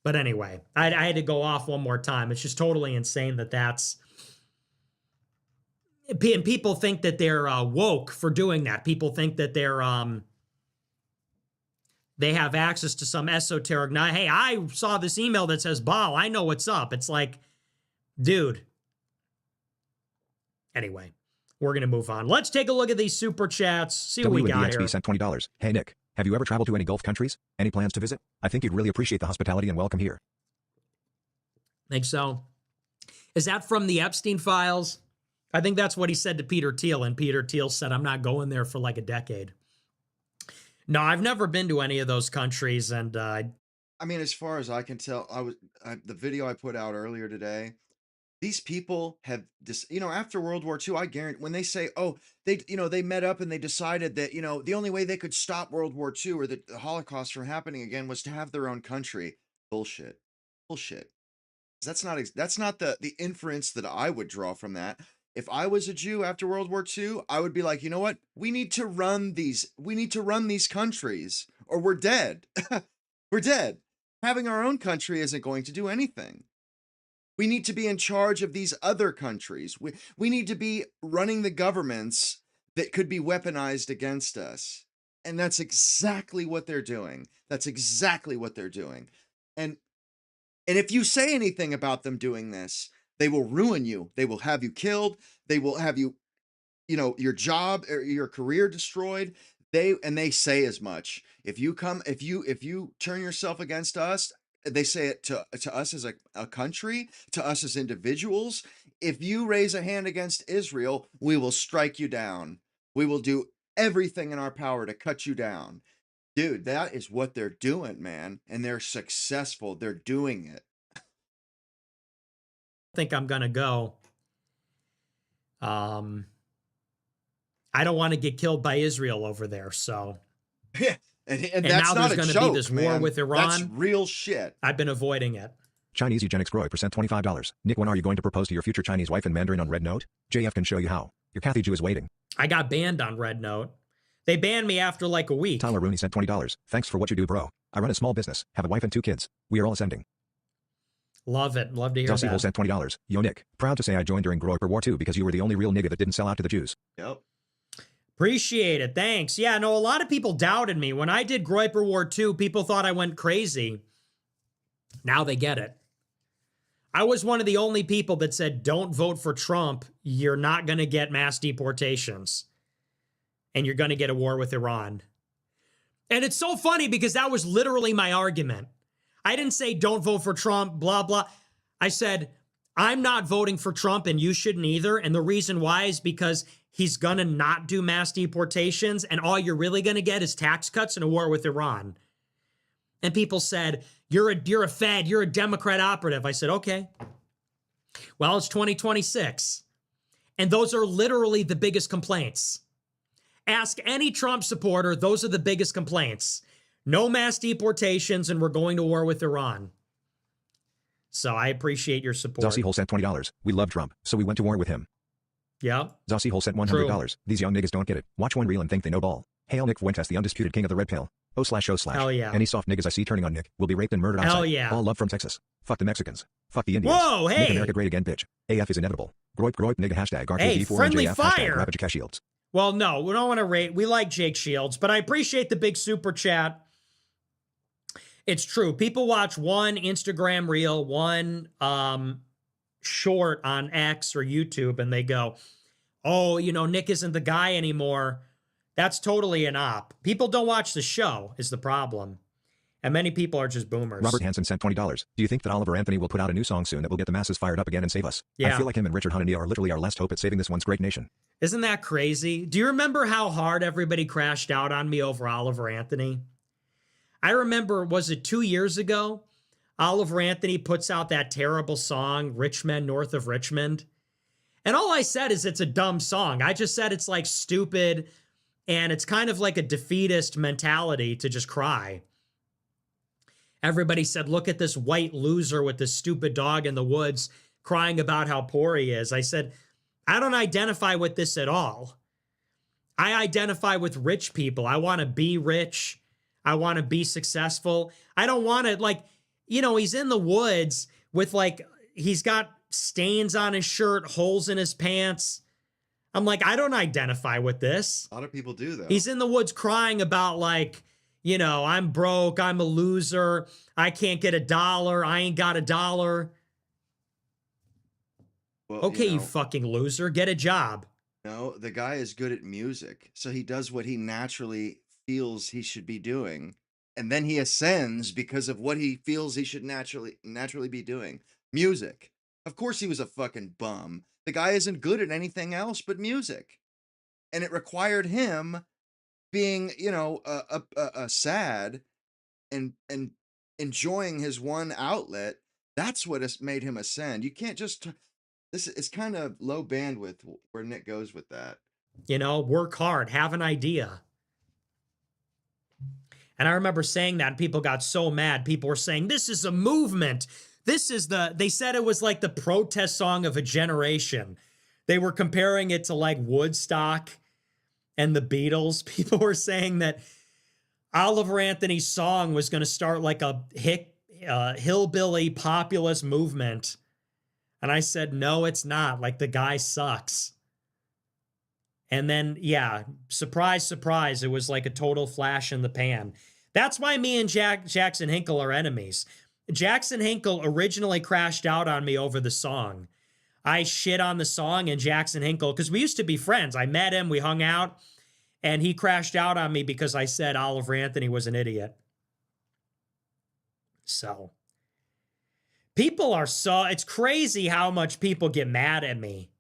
But anyway, I had to go off one more time. It's just totally insane that's... And people think that they're woke for doing that. People think that they have access to some esoteric... Now, hey, I saw this email that says Baal. I know what's up. It's like, dude. Anyway, we're going to move on. Let's take a look at these super chats. See what we got here. WNDXB sent $20. Hey, Nick. Have you ever traveled to any Gulf countries? Any plans to visit? I think you'd really appreciate the hospitality and welcome here. Think so? Is that from the Epstein files? I think that's what he said to Peter Thiel, and Peter Thiel said, I'm not going there for like a decade. No, I've never been to any of those countries, and I mean, as far as I can tell, the video I put out earlier today. These people have this, after World War II, I guarantee when they say, oh, they met up and they decided that, the only way they could stop World War II or the Holocaust from happening again was to have their own country. Bullshit. That's not the inference that I would draw from that. If I was a Jew after World War II, I would be like, you know what? We need to run these countries or we're dead. We're dead. Having our own country isn't going to do anything. We need to be in charge of these other countries. We need to be running the governments that could be weaponized against us. And that's exactly what they're doing. And if you say anything about them doing this, they will ruin you. They will have you killed. They will have you, your job or your career destroyed. They say as much. If you turn yourself against us, they say it to us as a country, to us as individuals. If you raise a hand against Israel, we will strike you down. We will do everything in our power to cut you down. Dude, that is what they're doing, man. And they're successful. They're doing it. Think I'm gonna go. I don't want to get killed by Israel over there, so Yeah. And and that's now not there's a going to joke, be this war man. with Iran. That's real shit. I've been avoiding it. Chinese eugenics grow percent $25. Nick, when are you going to propose to your future Chinese wife in Mandarin on Red Note? JF can show you how. Your Kathy Jew is waiting. I got banned on Red Note. They banned me after like a week. Tyler Rooney sent $20. Thanks for what you do, bro. I run a small business, have a wife and 2 kids. We are all ascending. Love it. Love to hear Zelsi Hole that. sent $20. Yo, Nick. Proud to say I joined during Groyper War II because you were the only real nigga that didn't sell out to the Jews. Yep. Appreciate it. Thanks. Yeah, no, a lot of people doubted me. When I did Groyper War II, people thought I went crazy. Now they get it. I was one of the only people that said, don't vote for Trump. You're not going to get mass deportations. And you're going to get a war with Iran. And it's so funny because that was literally my argument. I didn't say, don't vote for Trump, blah, blah. I said, I'm not voting for Trump and you shouldn't either. And the reason why is because he's going to not do mass deportations. And all you're really going to get is tax cuts and a war with Iran. And people said, you're a Fed, you're a Democrat operative. I said, okay. Well, it's 2026. And those are literally the biggest complaints. Ask any Trump supporter, those are the biggest complaints. No mass deportations, and we're going to war with Iran. So I appreciate your support. Zelsi Hole sent $20. We love Trump, so we went to war with him. Yeah. Zelsi Hole sent $100. True. These young niggas don't get it. Watch one reel and think they know ball. Hail Nick Fuentes, the undisputed king of the red pill. //. Hell yeah. Any soft niggas I see turning on Nick will be raped and murdered outside. Hell yeah. All love from Texas. Fuck the Mexicans. Fuck the Indians. Whoa, Make hey. America great again, bitch. AF is inevitable. Groip nigga hashtag Hey, RKD4 friendly and JF fire. hashtag Ravage Cash Shields. Well, no, we don't want to rate. We like Jake Shields, but I appreciate the big super chat. It's true. People watch one Instagram reel, one short on X or YouTube, and they go, oh, you know, Nick isn't the guy anymore. That's totally an op. People don't watch the show is the problem. And many people are just boomers. Robert Hansen sent $20. Do you think that Oliver Anthony will put out a new song soon that will get the masses fired up again and save us? Yeah. I feel like him and Richard Hunania are literally our last hope at saving this once great nation. Isn't that crazy? Do you remember how hard everybody crashed out on me over Oliver Anthony? I remember, was it 2 years ago? Oliver Anthony puts out that terrible song, Rich Men North of Richmond. And all I said is it's a dumb song. I just said it's like stupid and it's kind of like a defeatist mentality to just cry. Everybody said, look at this white loser with this stupid dog in the woods crying about how poor he is. I said, I don't identify with this at all. I identify with rich people. I want to be rich. I want to be successful. I don't want to, like, you know, he's in the woods with like, he's got stains on his shirt, holes in his pants. I'm like, I don't identify with this. A lot of people do, though. He's in the woods crying about like, you know, I'm broke, I'm a loser, I can't get $1, I ain't got $1. Well, Okay, you know, fucking loser, get a job. no, the guy is good at music, so he does what he naturally feels he should be doing, and then he ascends because of what he feels he should naturally be doing. Music. Of course, he was a fucking bum. The guy isn't good at anything else but music, and it required him being, you know, a sad and enjoying his one outlet. That's what has made him ascend. You can't just this is kind of low bandwidth where Nick goes with that. You know, work hard, have an idea. And I remember saying that and people got so mad. People were saying, this is a movement. They said it was like the protest song of a generation. They were comparing it to like Woodstock and the Beatles. People were saying that Oliver Anthony's song was going to start like a hillbilly populist movement. And I said, no, it's not. Like, the guy sucks. And then, yeah, surprise, surprise, it was like a total flash in the pan. That's why me and Jackson Hinkle are enemies. Jackson Hinkle originally crashed out on me over the song. I shit on the song, and Jackson Hinkle, because we used to be friends. I met him, we hung out, and he crashed out on me because I said Oliver Anthony was an idiot. So, people are it's crazy how much people get mad at me.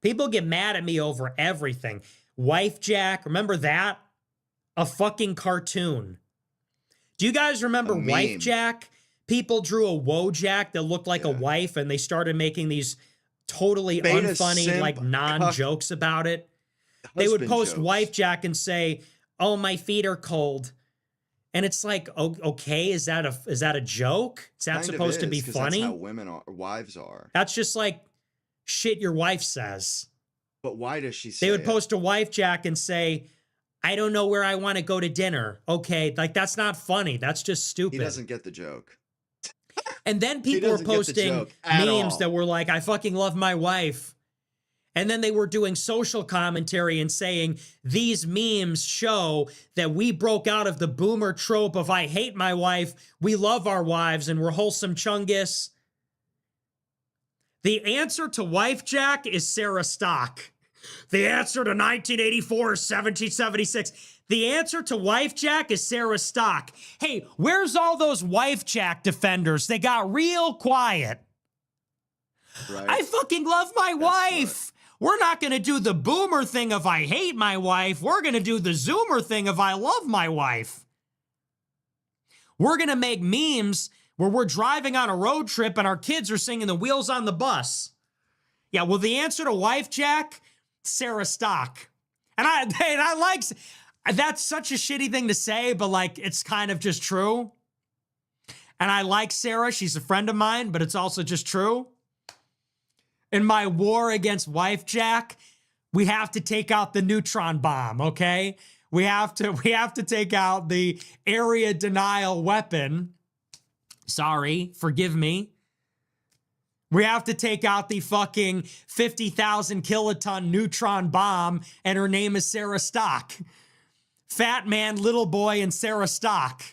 People get mad at me over everything. Wife Jack. Remember that? A fucking cartoon. Do you guys remember Wife meme. Jack? People drew a Wojak that looked like a wife, and they started making these totally Beta unfunny, simp like non-jokes about it. They would husband post jokes. Wife Jack and say, "Oh, my feet are cold." And it's like, okay, is that a joke? Is that Kind of supposed to be is, 'cause funny? That's how women are, wives are. That's just like shit your wife says. But why does she say They would it? post a Wife Jack and say, "I don't know where I want to go to dinner." Okay, like that's not funny. That's just stupid. He doesn't get the joke. And then people were doesn't get the posting joke at memes all. that were like, "I fucking love my wife." And then they were doing social commentary and saying, these memes show that we broke out of the boomer trope of "I hate my wife, we love our wives, and we're wholesome chungus." The answer to Wife Jack is Sarah Stock. The answer to 1984 is 1776. The answer to Wife Jack is Sarah Stock. Hey, where's all those Wife Jack defenders? They got real quiet. Right? I fucking love my wife. smart. We're not going to do the boomer thing of "I hate my wife." We're going to do the zoomer thing of "I love my wife." We're going to make memes where we're driving on a road trip and our kids are singing "The Wheels on the Bus." Yeah, well, the answer to Wife Jack, Sarah Stock. And I like, that's such a shitty thing to say, but like, it's kind of just true. And I like Sarah. She's a friend of mine, but it's also just true. In my war against Wife Jack, we have to take out the neutron bomb, okay? We have to take out the area denial weapon. Sorry, forgive me. We have to take out the fucking 50,000 kiloton neutron bomb, and her name is Sarah Stock. Fat Man, Little Boy, and Sarah Stock.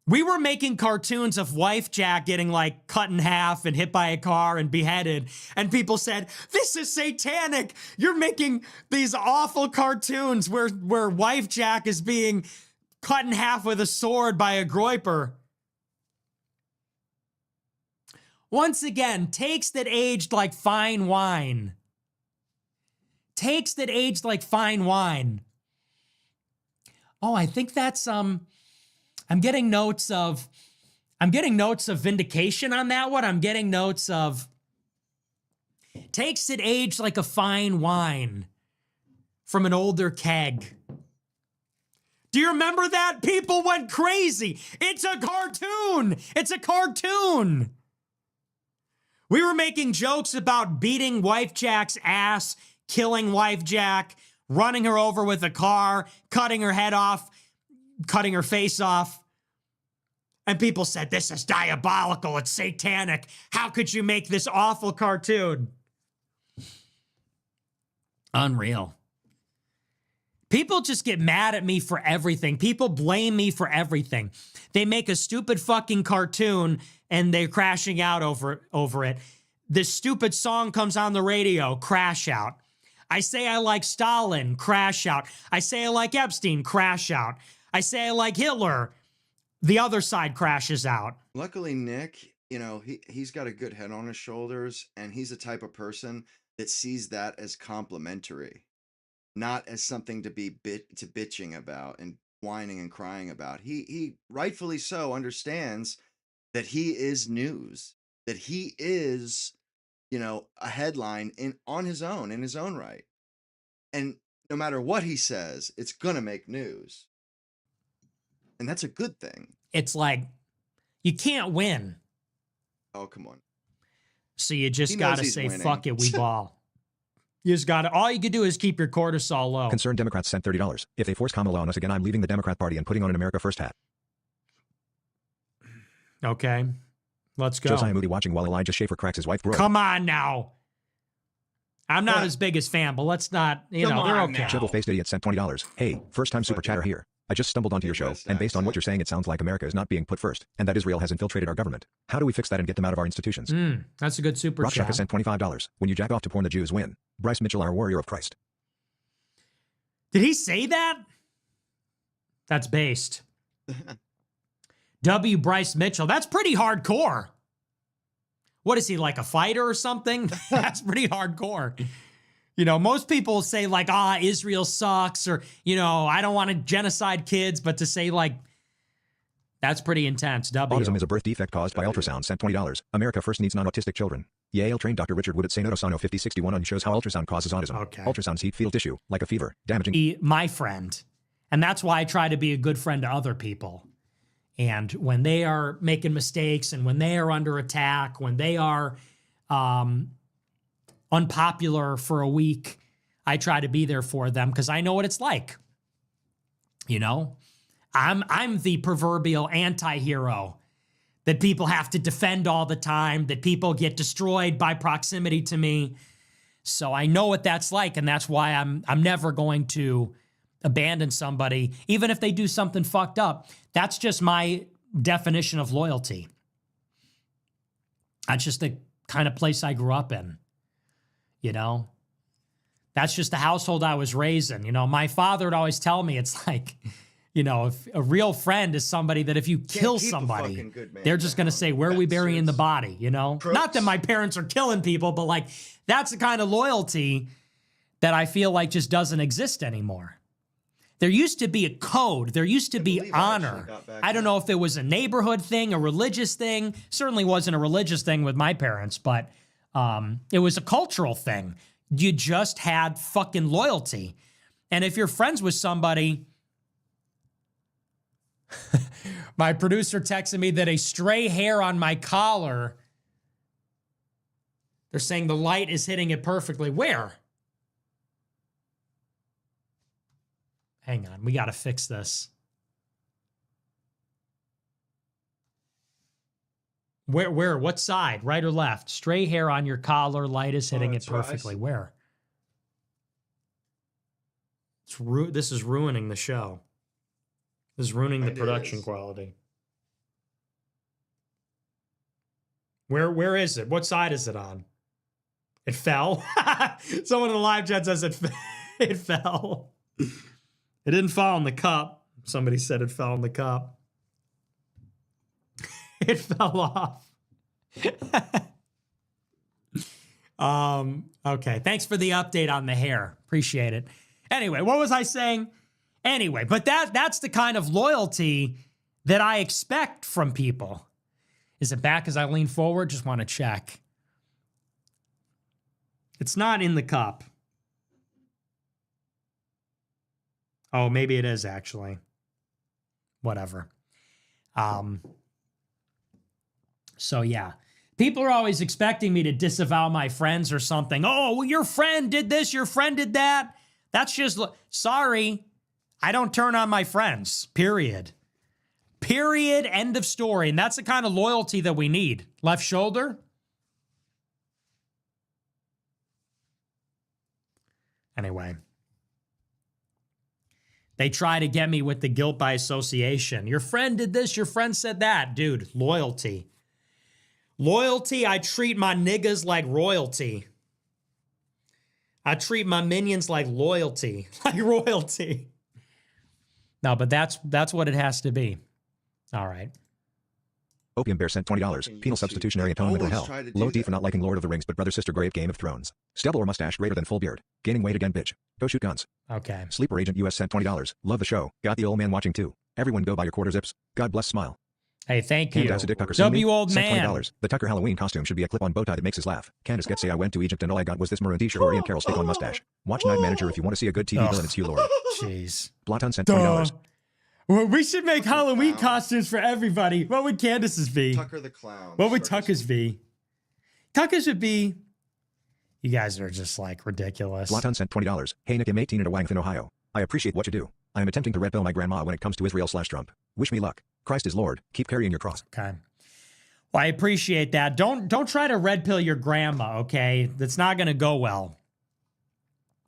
We were making cartoons of Wife Jack getting like cut in half and hit by a car and beheaded. And people said, "This is satanic. You're making these awful cartoons where Wife Jack is being cut in half with a sword by a groiper." Once again, takes that aged like fine wine. Takes that aged like fine wine. Oh, I think that's I'm getting notes of vindication on that one. I'm getting notes of takes it aged like a fine wine from an older keg. Do you remember that? People went crazy. It's a cartoon. It's a cartoon. We were making jokes about beating Wife Jack's ass, killing Wife Jack, running her over with a car, cutting her head off, cutting her face off. And people said, "This is diabolical. It's satanic. How could you make this awful cartoon?" Unreal. People just get mad at me for everything. People blame me for everything. They make a stupid fucking cartoon and they're crashing out over it. This stupid song comes on the radio, crash out. I say I like Stalin, crash out. I say I like Epstein, crash out. I say I like Hitler, the other side crashes out. Luckily, Nick, he's got a good head on his shoulders, and he's the type of person that sees that as complimentary, not as something to be bitching about and whining and crying about. He rightfully so understands that he is news, that he is, a headline in his own right. And no matter what he says, it's gonna make news. And that's a good thing. It's like, you can't win. Oh, come on. So you just He got knows to he's say, winning. fuck it, we ball. You just got to, all you can do is keep your cortisol low. Concerned Democrats sent $30. If they force Kamala on us again, I'm leaving the Democrat Party and putting on an America First hat. Okay, let's go. Josiah Moody watching while Elijah Schaffer cracks his wife Brooke. Come on now. I'm not What? as big as fan, but let's not, Come they're on okay. now. Shovel-faced idiot sent $20. Hey, first time super chatter here. I just stumbled onto your show, Midwest and based on what accent. you're saying, it sounds like America is not being put first, and that Israel has infiltrated our government. How do we fix that and get them out of our institutions? That's a good super Rock Shaka chat. sent $25. When you jack off to porn, the Jews win. Bryce Mitchell, our warrior of Christ. Did he say that? That's based. W. Bryce Mitchell. That's pretty hardcore. What is he, like a fighter or something? That's pretty hardcore. You know, most people say like, Israel sucks, or, you know, I don't want to genocide kids, but to say like, that's pretty intense. Autism is a birth defect caused by ultrasound. Sent $20. America first needs non-autistic children. Yale-trained Dr. Richard Wood at St. Otosano 5061 on shows how ultrasound causes autism. Okay. Ultrasounds heat fetal tissue, like a fever, damaging. My friend. And that's why I try to be a good friend to other people. And when they are making mistakes and when they are under attack, when they are unpopular for a week, I try to be there for them because I know what it's like. You know, I'm the proverbial anti-hero that people have to defend all the time, that people get destroyed by proximity to me. So I know what that's like, and that's why I'm never going to abandon somebody, even if they do something fucked up. That's just my definition of loyalty. That's just the kind of place I grew up in. You know, that's just the household I was raised in. You know, my father would always tell me, it's like, you know, if a real friend is somebody that if you kill keep a somebody, fucking good man they're just going to down. say, where are we burying the Bastards. body? You know, not that my parents are killing people, but like, that's the kind of loyalty that I feel like just doesn't exist anymore. There used to be a code. There used to be believe I actually honor. got back I don't now. know if it was a neighborhood thing, a religious thing. Certainly wasn't a religious thing with my parents, but it was a cultural thing. You just had fucking loyalty. And if you're friends with somebody, my producer texted me that a stray hair on my collar, they're saying the light is hitting it perfectly. Where? Hang on, we got to fix this. Where? What side? Right or left? Stray hair on your collar, light is hitting it that's right. perfectly. Where? This is ruining the show. This is ruining the It production is. quality. Where is it? What side is it on? It fell. Someone in the live chat says it fell. It didn't fall in the cup. Somebody said it fell in the cup. It fell off. Okay. Thanks for the update on the hair. Appreciate it. Anyway, what was I saying? Anyway, but that's the kind of loyalty that I expect from people. Is it back as I lean forward? Just want to check. It's not in the cup. Oh, maybe it is actually. Whatever. So yeah, people are always expecting me to disavow my friends or something. Oh, well, your friend did this, your friend did that. That's just, sorry, I don't turn on my friends, period. Period, end of story. And that's the kind of loyalty that we need. Left shoulder. Anyway. They try to get me with the guilt by association. Your friend did this, your friend said that. Dude, loyalty. Loyalty, I treat my niggas like royalty. I treat my minions like loyalty, like royalty. No, but that's what it has to be. All right. Opium Bear sent $20. Penal substitutionary atonement or always hell. try to do Low D that. for not liking Lord of the Rings but brother sister grave Game of Thrones. Stubble or mustache greater than full beard. Gaining weight again bitch. Go shoot guns. Okay. Sleeper Agent US sent $20. Love the show. Got the old man watching too. Everyone go buy your quarter zips. God bless smile. Hey, thank you. Candace Dick Tucker sent W old sent man. $20. The Tucker Halloween costume should be a clip-on bow tie that makes us laugh. Candace gets say I went to Egypt and all I got was this maroon t-shirt or Ian Carroll stick-on mustache. Watch Night Manager if you want to see a good TV villain. It's Hugh Laurie. Jeez. Blaton sent $20. Well, we should make Halloween costumes for everybody. What would Candace's be? Tucker the Clown. What would Circus. Tucker's be? Tucker's would be... You guys are just like ridiculous. Blaton sent $20. Hey Nick, I'm 18 in Wangfin, Ohio. I appreciate what you do. I am attempting to red pill my grandma when it comes to Israel/Trump. Wish me luck. Christ is Lord. Keep carrying your cross. Okay. Well, I appreciate that. Don't try to red pill your grandma, okay? That's not going to go well.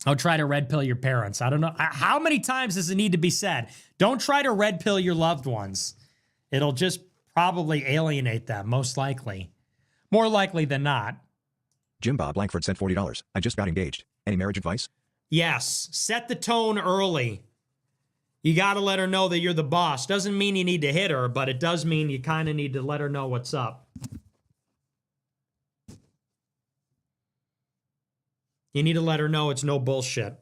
Don't try to red pill your parents. I don't know. How many times does it need to be said? Don't try to red pill your loved ones. It'll just probably alienate them, most likely. More likely than not. Jim Bob Blankford sent $40. I just got engaged. Any marriage advice? Yes. Set the tone early. You got to let her know that you're the boss. Doesn't mean you need to hit her, but it does mean you kind of need to let her know what's up. You need to let her know it's no bullshit.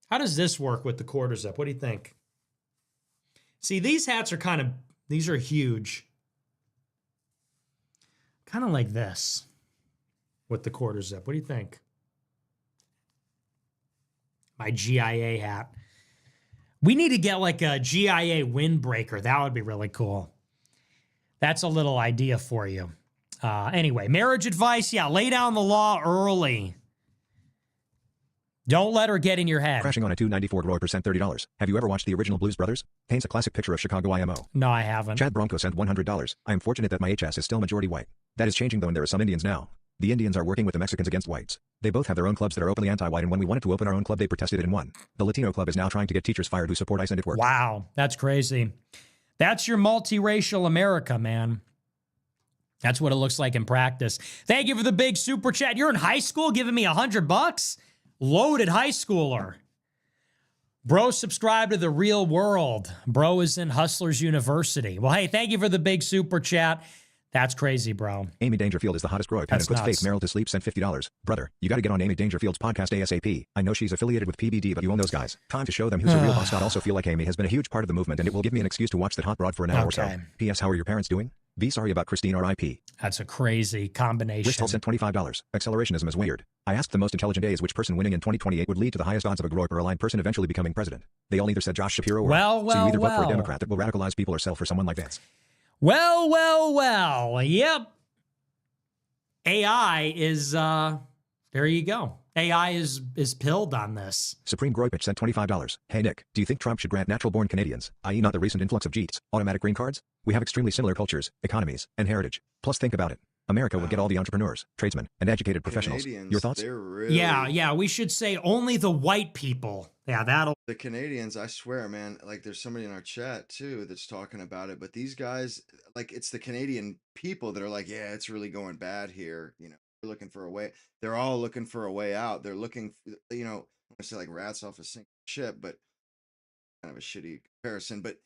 How does this work with the quarter zip? What do you think? See, these hats are these are huge. Kind of like this with the quarter zip. What do you think? My GIA hat. We need to get like a GIA windbreaker. That would be really cool. That's a little idea for you. Anyway, marriage advice. Yeah, lay down the law early. Don't let her get in your head. Crashing on a 294 Grower percent $30. Have you ever watched the original Blues Brothers? Paints a classic picture of Chicago IMO. No, I haven't. Chad Bronco sent $100. I am fortunate that my HS is still majority white. That is changing though, and there are some Indians now. The Indians are working with the Mexicans against whites. They both have their own clubs that are openly anti-white, and when we wanted to open our own club, they protested it and won. The Latino club is now trying to get teachers fired who support ICE, and it worked. Wow, that's crazy. That's your multiracial America, man. That's what it looks like in practice. Thank you for the big super chat. You're in high school giving me $100? Loaded high schooler. Bro, subscribe to The Real World. Bro is in Hustlers University. Well, hey, thank you for the big super chat. That's crazy, bro. Amy Dangerfield is the hottest grow pen and puts nuts. fake Meryl to sleep, sent $50. Brother, you gotta get on Amy Dangerfield's podcast ASAP. I know she's affiliated with PBD, but you own those guys. Time to show them who's a real boss. I also feel like Amy has been a huge part of the movement, and it will give me an excuse to watch that hot broad for an hour or so. P.S. How are your parents doing? Be sorry about Christine R.I.P. That's a crazy combination. Bristol sent $25. Accelerationism is weird. I asked the most intelligent A's which person winning in 2028 would lead to the highest odds of a grower-aligned person eventually becoming president. They all either said Josh Shapiro or so you either vote for a Democrat that will radicalize people or sell for someone like Vance. Well. Yep. AI is, there you go. AI is pilled on this. Supreme Groypich sent $25. Hey Nick, do you think Trump should grant natural-born Canadians, i.e. not the recent influx of Jeets, automatic green cards? We have extremely similar cultures, economies, and heritage. Plus think about it. America would get all the entrepreneurs, tradesmen, and educated professionals. Canadians, Your thoughts? Yeah, we should say only the white people. Yeah, that'll... The Canadians, I swear, man, like there's somebody in our chat too that's talking about it, but these guys, like it's the Canadian people that are like, yeah, it's really going bad here. You know, they're looking for a way. They're all looking for a way out. They're looking, you know, I want to say like rats off a sinking ship, but kind of a shitty comparison. But,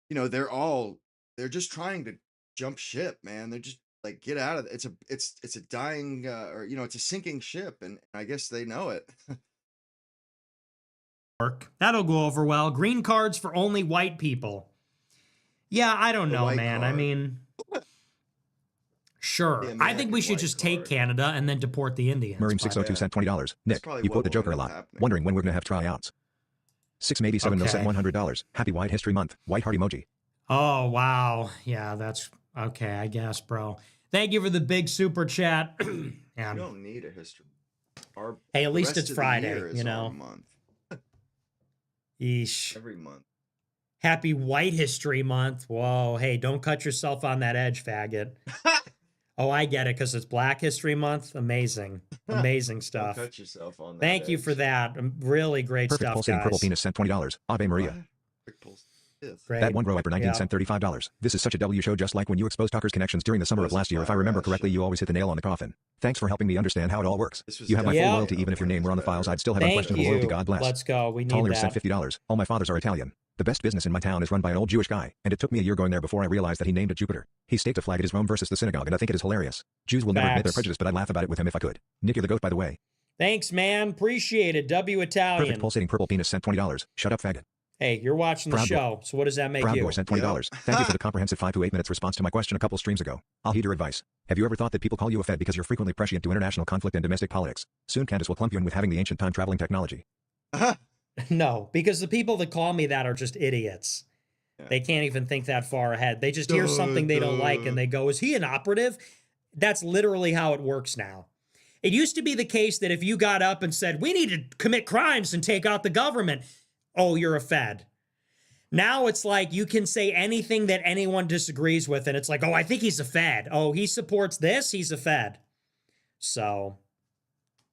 you know, they're just trying to jump ship, man. They're just like, get out of it. It's a dying, or, you know, it's a sinking ship. And I guess they know it. That'll go over well. Green cards for only white people. Yeah, I don't know, man. Card. I mean, sure. I think we should just take Canada and then deport the Indians. Miriam602 sent $20. Nick, you quote the Joker a lot. Wondering when we're going to have tryouts. 6maybe7 mil sent $100. Happy White History Month. White heart emoji. Oh, wow. Yeah, that's okay, I guess, bro. Thank you for the big super chat. Yeah. You don't need a history. Hey, at least it's Friday, you know. Month. Yeesh. Every month. Happy White History Month. Whoa, hey, don't cut yourself on that edge, faggot. Oh, I get it, because it's Black History Month. Amazing. Amazing stuff. Don't cut yourself on that Thank you for that. Really great Perfect stuff, pulsating guys. purple penis sent $20. Ave Maria. Great. That one bro Hyper 19 Yeah. sent $35. This is such a W show, just like when you exposed Tucker's connections during the summer of last year. If I remember correctly, you always hit the nail on the coffin. Thanks for helping me understand how it all works. You have my full loyalty. Even if your name were on the files, I'd still have unquestionable loyalty. God bless. Let's go. We need Taller that. sent $50. All my fathers are Italian. The best business in my town is run by an old Jewish guy, and it took me a year going there before I realized that he named it Jupiter. He staked a flag at his Rome versus the synagogue, and I think it is hilarious. Jews will never admit their prejudice, but I'd laugh about it with him if I could. Nick, you're the goat, by the way. Thanks, man. Appreciate it. W Italian. Perfect pulsating purple penis sent $20. Shut up, faggot. Hey, you're watching the show, so what does that make Proud you? Boy sent $20. Thank you for the comprehensive 5 to 8 minutes response to my question a couple streams ago. I'll heed your advice. Have you ever thought that people call you a Fed because you're frequently prescient to international conflict and domestic politics? Soon Candace will clump you in with having the ancient time traveling technology. No, because the people that call me that are just idiots. Yeah. They can't even think that far ahead. They just hear something they don't like and they go, is he an operative? That's literally how it works now. It used to be the case that if you got up and said, we need to commit crimes and take out the government, oh, you're a Fed. Now it's like you can say anything that anyone disagrees with, and it's like, oh, I think he's a Fed. Oh, he supports this, he's a Fed. So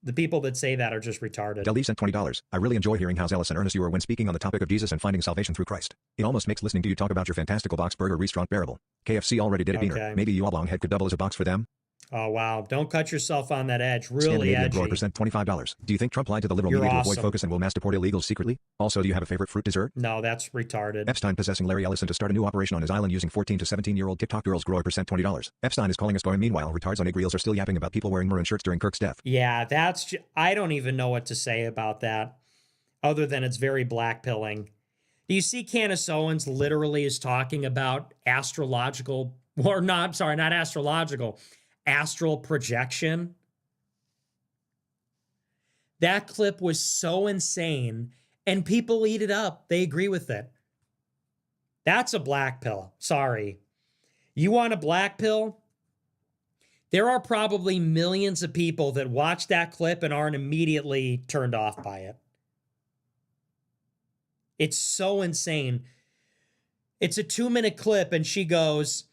the people that say that are just retarded. Deleve sent $20. I really enjoy hearing how zealous and earnest you are when speaking on the topic of Jesus and finding salvation through Christ. It almost makes listening to you talk about your fantastical box burger restaurant bearable. KFC already did a beaner. Maybe you oblong head could double as a box for them? Oh, wow. Don't cut yourself on that edge. Really Scandinavian edgy. grower percent $25. Do you think Trump lied to the liberal You're media to awesome. avoid focus and will mass deport illegals secretly? Also, do you have a favorite fruit dessert? No, that's retarded. Epstein possessing Larry Ellison to start a new operation on his island using 14 to 17-year-old TikTok girls grower percent $20. Epstein is calling us going. Meanwhile, retards on Ig Reels are still yapping about people wearing maroon shirts during Kirk's death. Yeah, I don't even know what to say about that other than it's very blackpilling. Do you see Candace Owens literally is talking about astrological, or not, sorry, not astrological, astral projection? That clip was so insane, and people eat it up. They agree with it. That's a black pill. Sorry. You want a black pill? There are probably millions of people that watch that clip and aren't immediately turned off by it. It's so insane. It's a 2-minute clip, and she goes,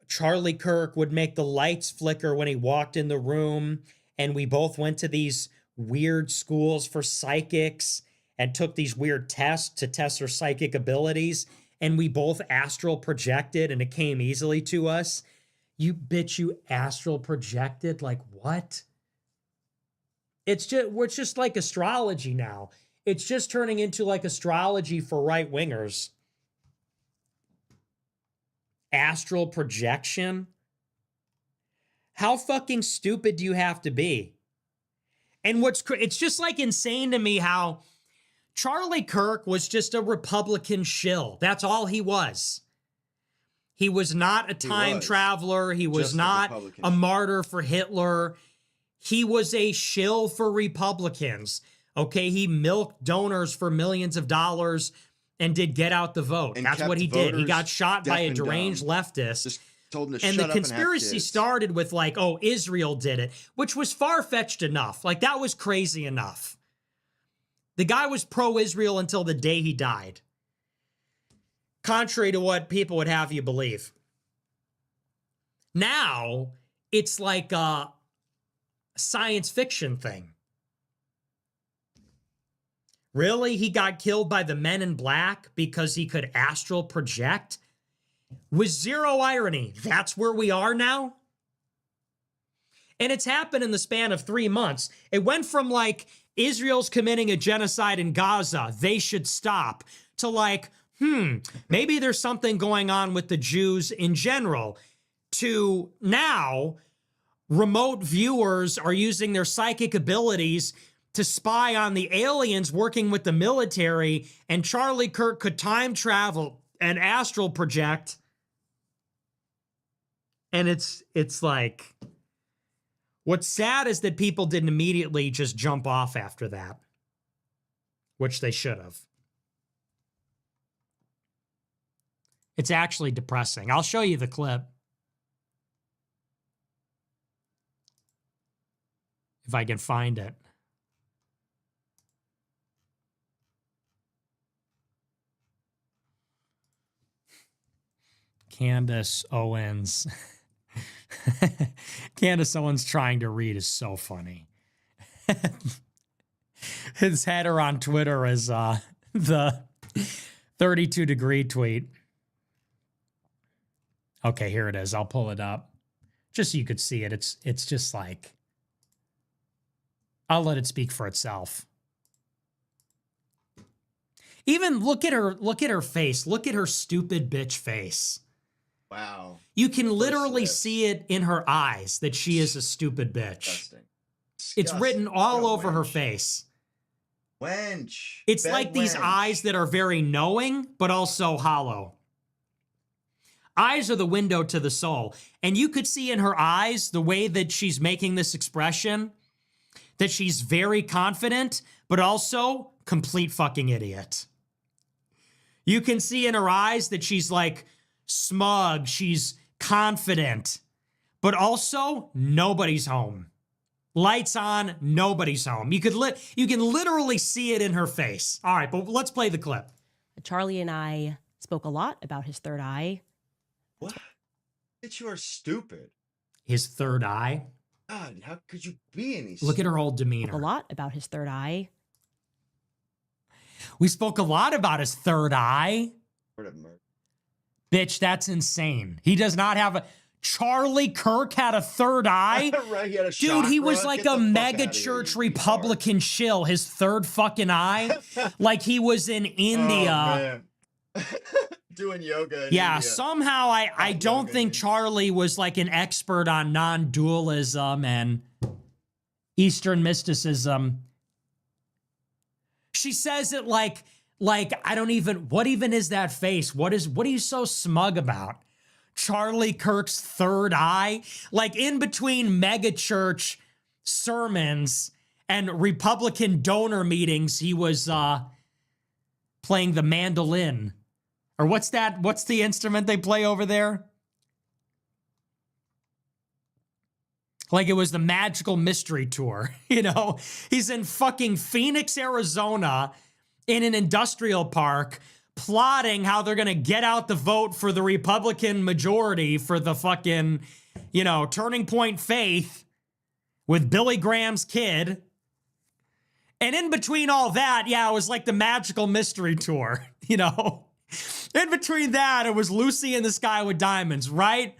Charlie Kirk would make the lights flicker when he walked in the room, and we both went to these weird schools for psychics and took these weird tests to test our psychic abilities, and we both astral projected, and it came easily to us. You bitch, you astral projected? Like, what? It's just like astrology now. It's just turning into like astrology for right-wingers. Astral projection? How fucking stupid do you have to be? And it's just like insane to me how Charlie Kirk was just a Republican shill. That's all he was. He was not a time traveler. He was not a martyr for Hitler. He was a shill for Republicans. Okay, he milked donors for millions of dollars and did get out the vote. And that's what he did. He got shot by a deranged leftist. Just told him to and shut the up conspiracy and have kids. started with like, oh, Israel did it, which was far-fetched enough. Like, that was crazy enough. The guy was pro-Israel until the day he died. Contrary to what people would have you believe. Now, it's like a science fiction thing. Really? He got killed by the men in black because he could astral project? With zero irony. That's where we are now? And it's happened in the span of 3 months. It went from like, Israel's committing a genocide in Gaza, they should stop, to like, maybe there's something going on with the Jews in general, to now, remote viewers are using their psychic abilities to spy on the aliens working with the military, and Charlie Kirk could time travel and astral project. And it's like, what's sad is that people didn't immediately just jump off after that, which they should have. It's actually depressing. I'll show you the clip. If I can find it. Candace Owens. Candace Owens trying to read is so funny. His header on Twitter is the 32-degree tweet. Okay, here it is. I'll pull it up. Just so you could see it. It's just like, I'll let it speak for itself. Even look at her face. Look at her stupid bitch face. Wow. You can literally see it in her eyes that she is a stupid bitch. Disgusting. It's written all What a over her wench. face. Wench. It's Bad like these wench. eyes that are very knowing, but also hollow. Eyes are the window to the soul. And you could see in her eyes, the way that she's making this expression, that she's very confident, but also complete fucking idiot. You can see in her eyes that she's like smug, she's confident, but also nobody's home. Lights on, nobody's home. You can literally see it in her face. All right, but let's play the clip. Charlie and I spoke a lot about his third eye. What? Bitch, you are stupid. His third eye. God, how could you be any? Look at her whole A demeanor. lot about his third eye. We spoke a lot about his third eye. Word of murder. Bitch, that's insane. He does not have a... Charlie Kirk had a third eye? Right, he had a Dude, shock he was rod. like Get the a fuck mega outta here, church you Republican shill, his third fucking eye. Like he was in India. Oh, man. Doing yoga in Yeah, India. somehow I don't yoga, think dude. Charlie was like an expert on non-dualism and Eastern mysticism. She says it like I don't even, what even is that face? What are you so smug about? Charlie Kirk's third eye? Like in between megachurch sermons and Republican donor meetings, he was playing the mandolin. Or what's that? What's the instrument they play over there? Like it was the Magical Mystery Tour, you know? He's in fucking Phoenix, Arizona in an industrial park plotting how they're going to get out the vote for the Republican majority for the fucking, you know, Turning Point Faith with Billy Graham's kid. And in between all that, yeah, it was like the Magical Mystery Tour, you know? In between that, it was Lucy in the Sky with Diamonds, right?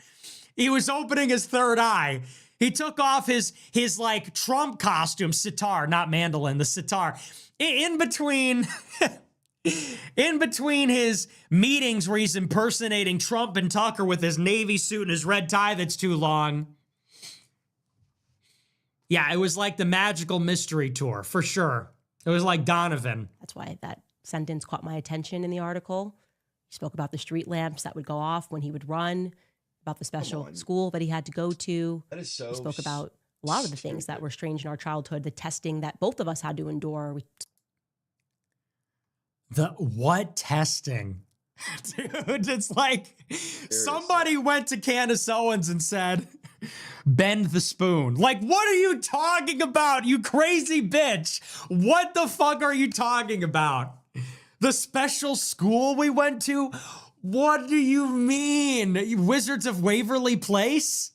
He was opening his third eye. He took off his like Trump costume, sitar, not mandolin, the sitar. In between his meetings where he's impersonating Trump and Tucker with his navy suit and his red tie that's too long. Yeah, it was like the Magical Mystery Tour, for sure. It was like Donovan. That's why that sentence caught my attention in the article. He spoke about the street lamps that would go off when he would run, about the special school that he had to go to. That is so He spoke about a lot of the things that were strange in our childhood, the testing that both of us had to endure. The what testing? Dude, it's like somebody went to Candace Owens and said, bend the spoon. Like, what are you talking about, you crazy bitch? What the fuck are you talking about? The special school we went to? What do you mean? Wizards of Waverly Place?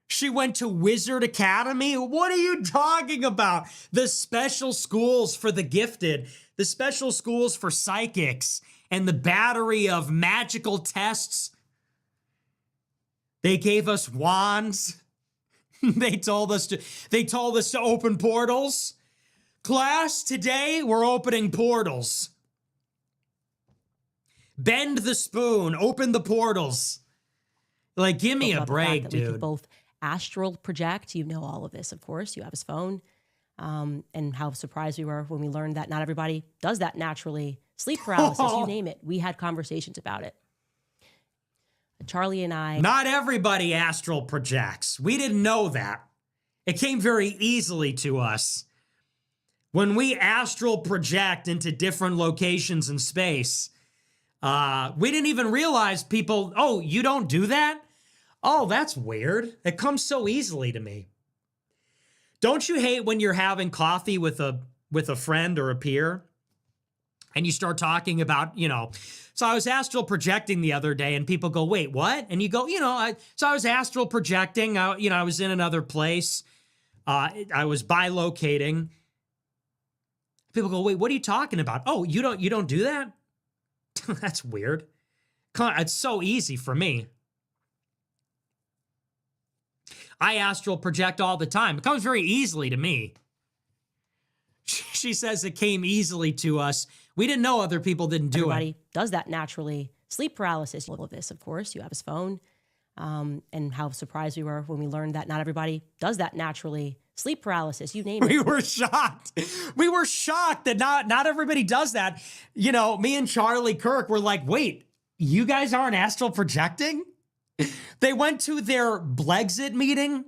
She went to Wizard Academy? What are you talking about? The special schools for the gifted, the special schools for psychics, and the battery of magical tests. They gave us wands. They told us to open portals. Class, today we're opening portals. Bend the spoon, open the portals. Like, give me a break, dude. We can both astral project. You know all of this, of course. You have his phone. And how surprised we were when we learned that not everybody does that naturally. Sleep paralysis, you name it. We had conversations about it. Charlie and I... Not everybody astral projects. We didn't know that. It came very easily to us. When we astral project into different locations in space, we didn't even realize people, oh, you don't do that? Oh, that's weird. It comes so easily to me. Don't you hate when you're having coffee with a friend or a peer and you start talking about, you know, so I was astral projecting the other day and people go, wait, what? And you go, you know, I was astral projecting, I was in another place. I was bilocating. People go, wait, what are you talking about? Oh, you don't do that? That's weird. It's so easy for me. I astral project all the time. It comes very easily to me. She says it came easily to us. We didn't know other people didn't do it. Everybody does that naturally. Sleep paralysis, all of this, of course. You have his phone. And how surprised we were when we learned that not everybody does that naturally. Sleep paralysis, you name it. We were shocked. We were shocked that not everybody does that. You know, me and Charlie Kirk were like, wait, you guys aren't astral projecting? They went to their Blexit meeting.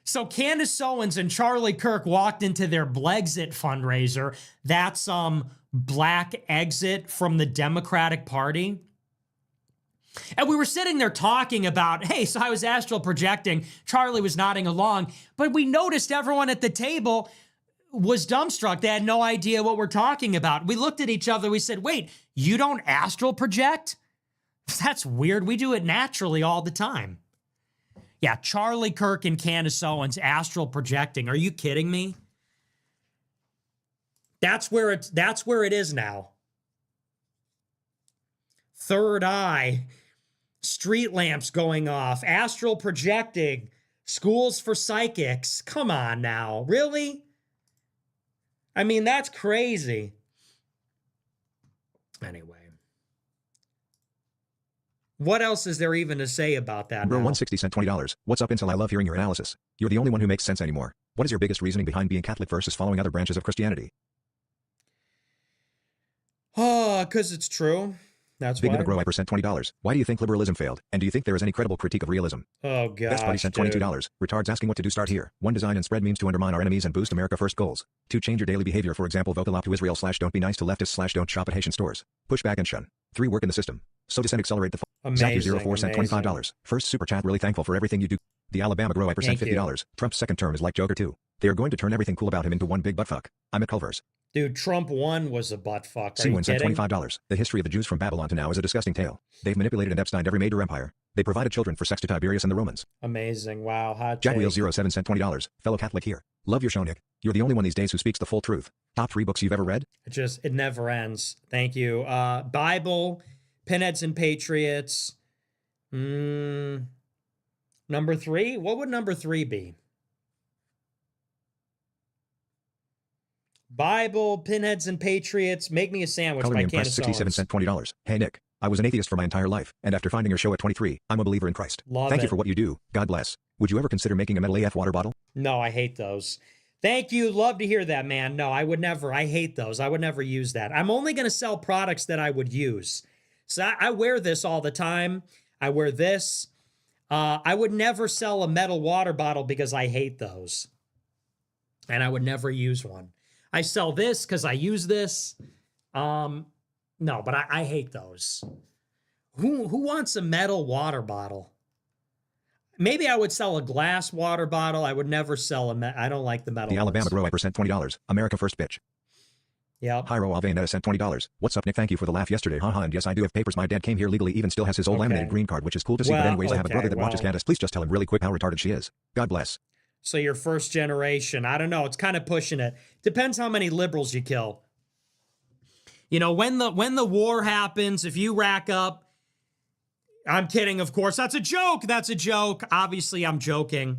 So Candace Owens and Charlie Kirk walked into their Blexit fundraiser. That's black exit from the Democratic Party. And we were sitting there talking about, hey, so I was astral projecting. Charlie was nodding along, but we noticed everyone at the table was dumbstruck. They had no idea what we're talking about. We looked at each other. We said, wait, you don't astral project? That's weird. We do it naturally all the time. Yeah, Charlie Kirk and Candace Owens astral projecting. Are you kidding me? That's where it is now. Third eye. street lamps going off, astral projecting, schools for psychics. Come on now. Really? I mean, that's crazy. Anyway. What else is there even to say about that Bro, now? 160 cent $20. What's up, Incel? I love hearing your analysis. You're the only one who makes sense anymore. What is your biggest reasoning behind being Catholic versus following other branches of Christianity? Oh, because it's true. That's Big why. Nigga Grow, I percent $20. Why do you think liberalism failed? And do you think there is any credible critique of realism? Oh, gosh, Best Buddy sent $22. Retards asking what to do. Start here. 1. Design and spread memes to undermine our enemies and boost America First goals. 2. Change your daily behavior. For example, vocal off to Israel / don't be nice to leftists / don't shop at Haitian stores. Push back and shun. 3. Work in the system. So descent accelerate the Amazing, Zach04 sent $25. First super chat. Really thankful for everything you do. The Alabama Grow, I percent Thank you. $50. Trump's second term is like Joker 2. They are going to turn everything cool about him into one big buttfuck. I'm at Culver's. Dude, Trump 1 was a butt fuck. Are you C1 sent kidding? $25. The history of the Jews from Babylon to now is a disgusting tale. They've manipulated and Epsteined every major empire. They provided children for sex to Tiberius and the Romans. Amazing. Wow. Hot take. Jagwheel07 sent $20. Fellow Catholic here. Love your show, Nick. You're the only one these days who speaks the full truth. Top 3 books you've ever read? It never ends. Thank you. Bible, Pinheads and Patriots. Number 3? What would number 3 be? Bible, Pinheads and Patriots. Make me a sandwich Color by Name Press Candace 67 Owens. sent $20. Hey, Nick. I was an atheist for my entire life, and after finding your show at 23, I'm a believer in Christ. Love Thank it. you for what you do. God bless. Would you ever consider making a metal AF water bottle? No, I hate those. Thank you. Love to hear that, man. No, I would never. I hate those. I would never use that. I'm only going to sell products that I would use. So I wear this all the time. I wear this. I would never sell a metal water bottle because I hate those. And I would never use one. I sell this because I use this. No, but I hate those. Who wants a metal water bottle? Maybe I would sell a glass water bottle. I would never sell I don't like the metal The Alabama ones. Grow, I percent $20. America First bitch. Yep. Hyro Alvena sent $20. What's up, Nick? Thank you for the laugh yesterday. Haha, and yes, I do have papers. My dad came here legally, even still has his old Okay. laminated green card, which is cool to see. Well, But anyways, I have a brother okay, that watches well. Candace. Please just tell him really quick how retarded she is. God bless. So you're first generation. I don't know. It's kind of pushing it. Depends how many liberals you kill. You know, when the war happens, if you rack up, I'm kidding, of course. That's a joke. That's a joke. Obviously, I'm joking.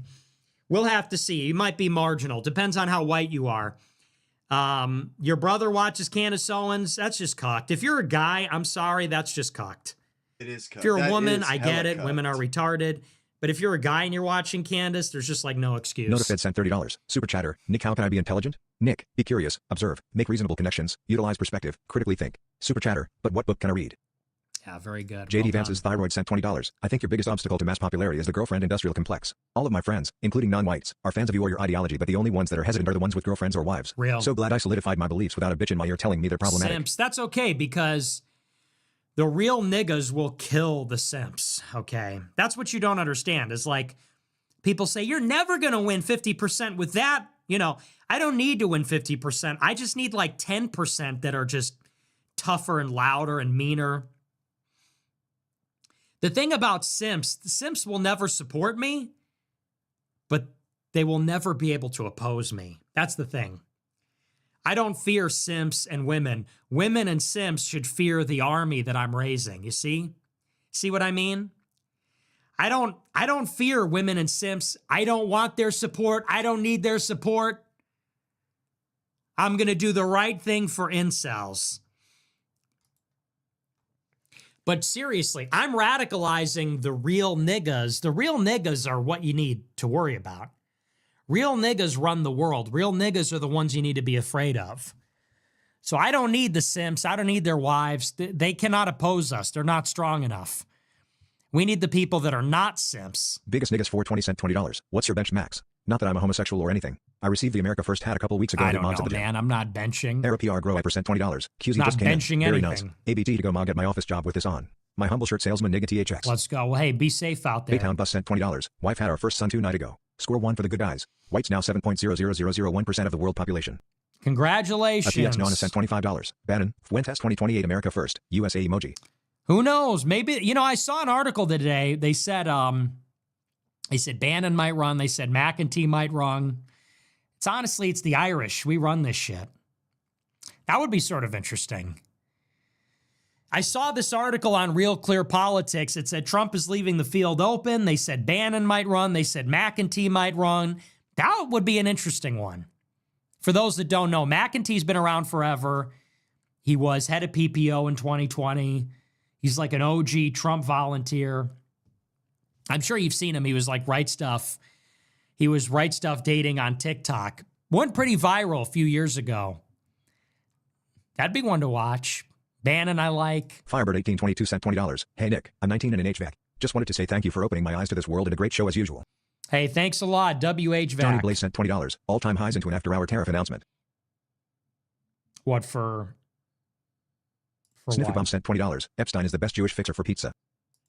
We'll have to see. You might be marginal. Depends on how white you are. Your brother watches Candace Owens. That's just cocked. If you're a guy, I'm sorry. That's just cocked. It is cut. If you're a That woman, is I get hella it. Women are cut. retarded. But if you're a guy and you're watching Candace, there's just like no excuse. NotiFed sent $30. Super chatter. Nick, how can I be intelligent? Nick, be curious, observe, make reasonable connections, utilize perspective, critically think. Super chatter. But what book can I read? Yeah, very good. JD Well Vance's done. thyroid sent $20. I think your biggest obstacle to mass popularity is the girlfriend industrial complex. All of my friends, including non-whites, are fans of you or your ideology, but the only ones that are hesitant are the ones with girlfriends or wives. Real. So glad I solidified my beliefs without a bitch in my ear telling me they're problematic. Simps. That's okay because the real niggas will kill the simps. Okay. That's what you don't understand. Is like people say, you're never going to win 50% with that. You know, I don't need to win 50%. I just need like 10% that are just tougher and louder and meaner. The thing about simps, the simps will never support me, but they will never be able to oppose me. That's the thing. I don't fear simps and women. Women and simps should fear the army that I'm raising. You see? See what I mean? I don't fear women and simps. I don't want their support. I don't need their support. I'm going to do the right thing for incels. But seriously, I'm radicalizing the real niggas. The real niggas are what you need to worry about. Real niggas run the world. Real niggas are the ones you need to be afraid of. So I don't need the simps. I don't need their wives. They cannot oppose us. They're not strong enough. We need the people that are not simps. Biggest niggas 420 sent $20. What's your bench max? Not that I'm a homosexual or anything. I received the America First hat a couple weeks ago. I and don't mods know, at the gym. man. I'm not benching. Era PR Grow, I percent $20. QZ Not just came in. benching Very anything. nice. ABT to go mog at my office job with this on. My humble shirt salesman nigga THX. Let's go. Well, hey, be safe out there. Baytown Bus sent $20. Wife had our first son 2 nights ago. Score 1 for the good guys. Whites now 7.00001% of the world population. Congratulations. A PX Nona sent $25. Bannon, Fuentes 2028 America First. USA emoji. Who knows? Maybe, you know, I saw an article today. They said Bannon might run. They said McEntee might run. It's the Irish. We run this shit. That would be sort of interesting. I saw this article on Real Clear Politics. It said Trump is leaving the field open. They said Bannon might run. They said McEntee might run. That would be an interesting one. For those that don't know, McEntee's been around forever. He was head of PPO in 2020. He's like an OG Trump volunteer. I'm sure you've seen him. He was like Right Stuff. He was Right Stuff dating on TikTok. Went pretty viral a few years ago. That'd be one to watch. Bannon I like. Firebird 1822 sent $20. Hey Nick, I'm 19 and an HVAC. Just wanted to say thank you for opening my eyes to this world and a great show as usual. Hey, thanks a lot, WHVAC. Johnny Blaze sent $20. All-time highs into an after-hour tariff announcement. What for Sniffy what? Bomb sent $20. Epstein is the best Jewish fixer for pizza.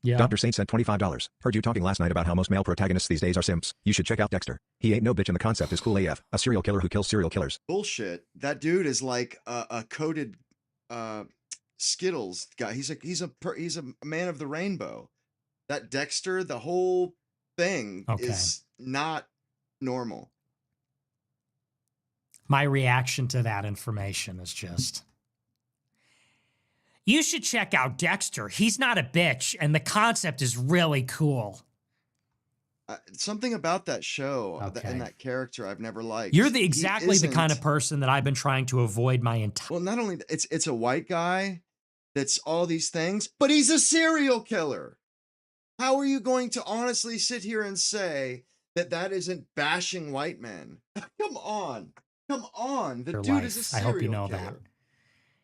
Yeah. Dr. Saint sent $25. Heard you talking last night about how most male protagonists these days are simps. You should check out Dexter. He ain't no bitch and the concept is cool AF. A serial killer who kills serial killers. Bullshit. That dude is like a coated Skittles guy. He's a man of the rainbow. That Dexter, the whole thing is not normal. My reaction to that information is just, you should check out Dexter. He's not a bitch, and the concept is really cool. Something about that show and that character I've never liked. You're exactly the kind of person that I've been trying to avoid my entire. Well, not only it's a white guy that's all these things, but he's a serial killer. How are you going to honestly sit here and say that that isn't bashing white men? Come on. The dude is a serial killer. I hope you know that.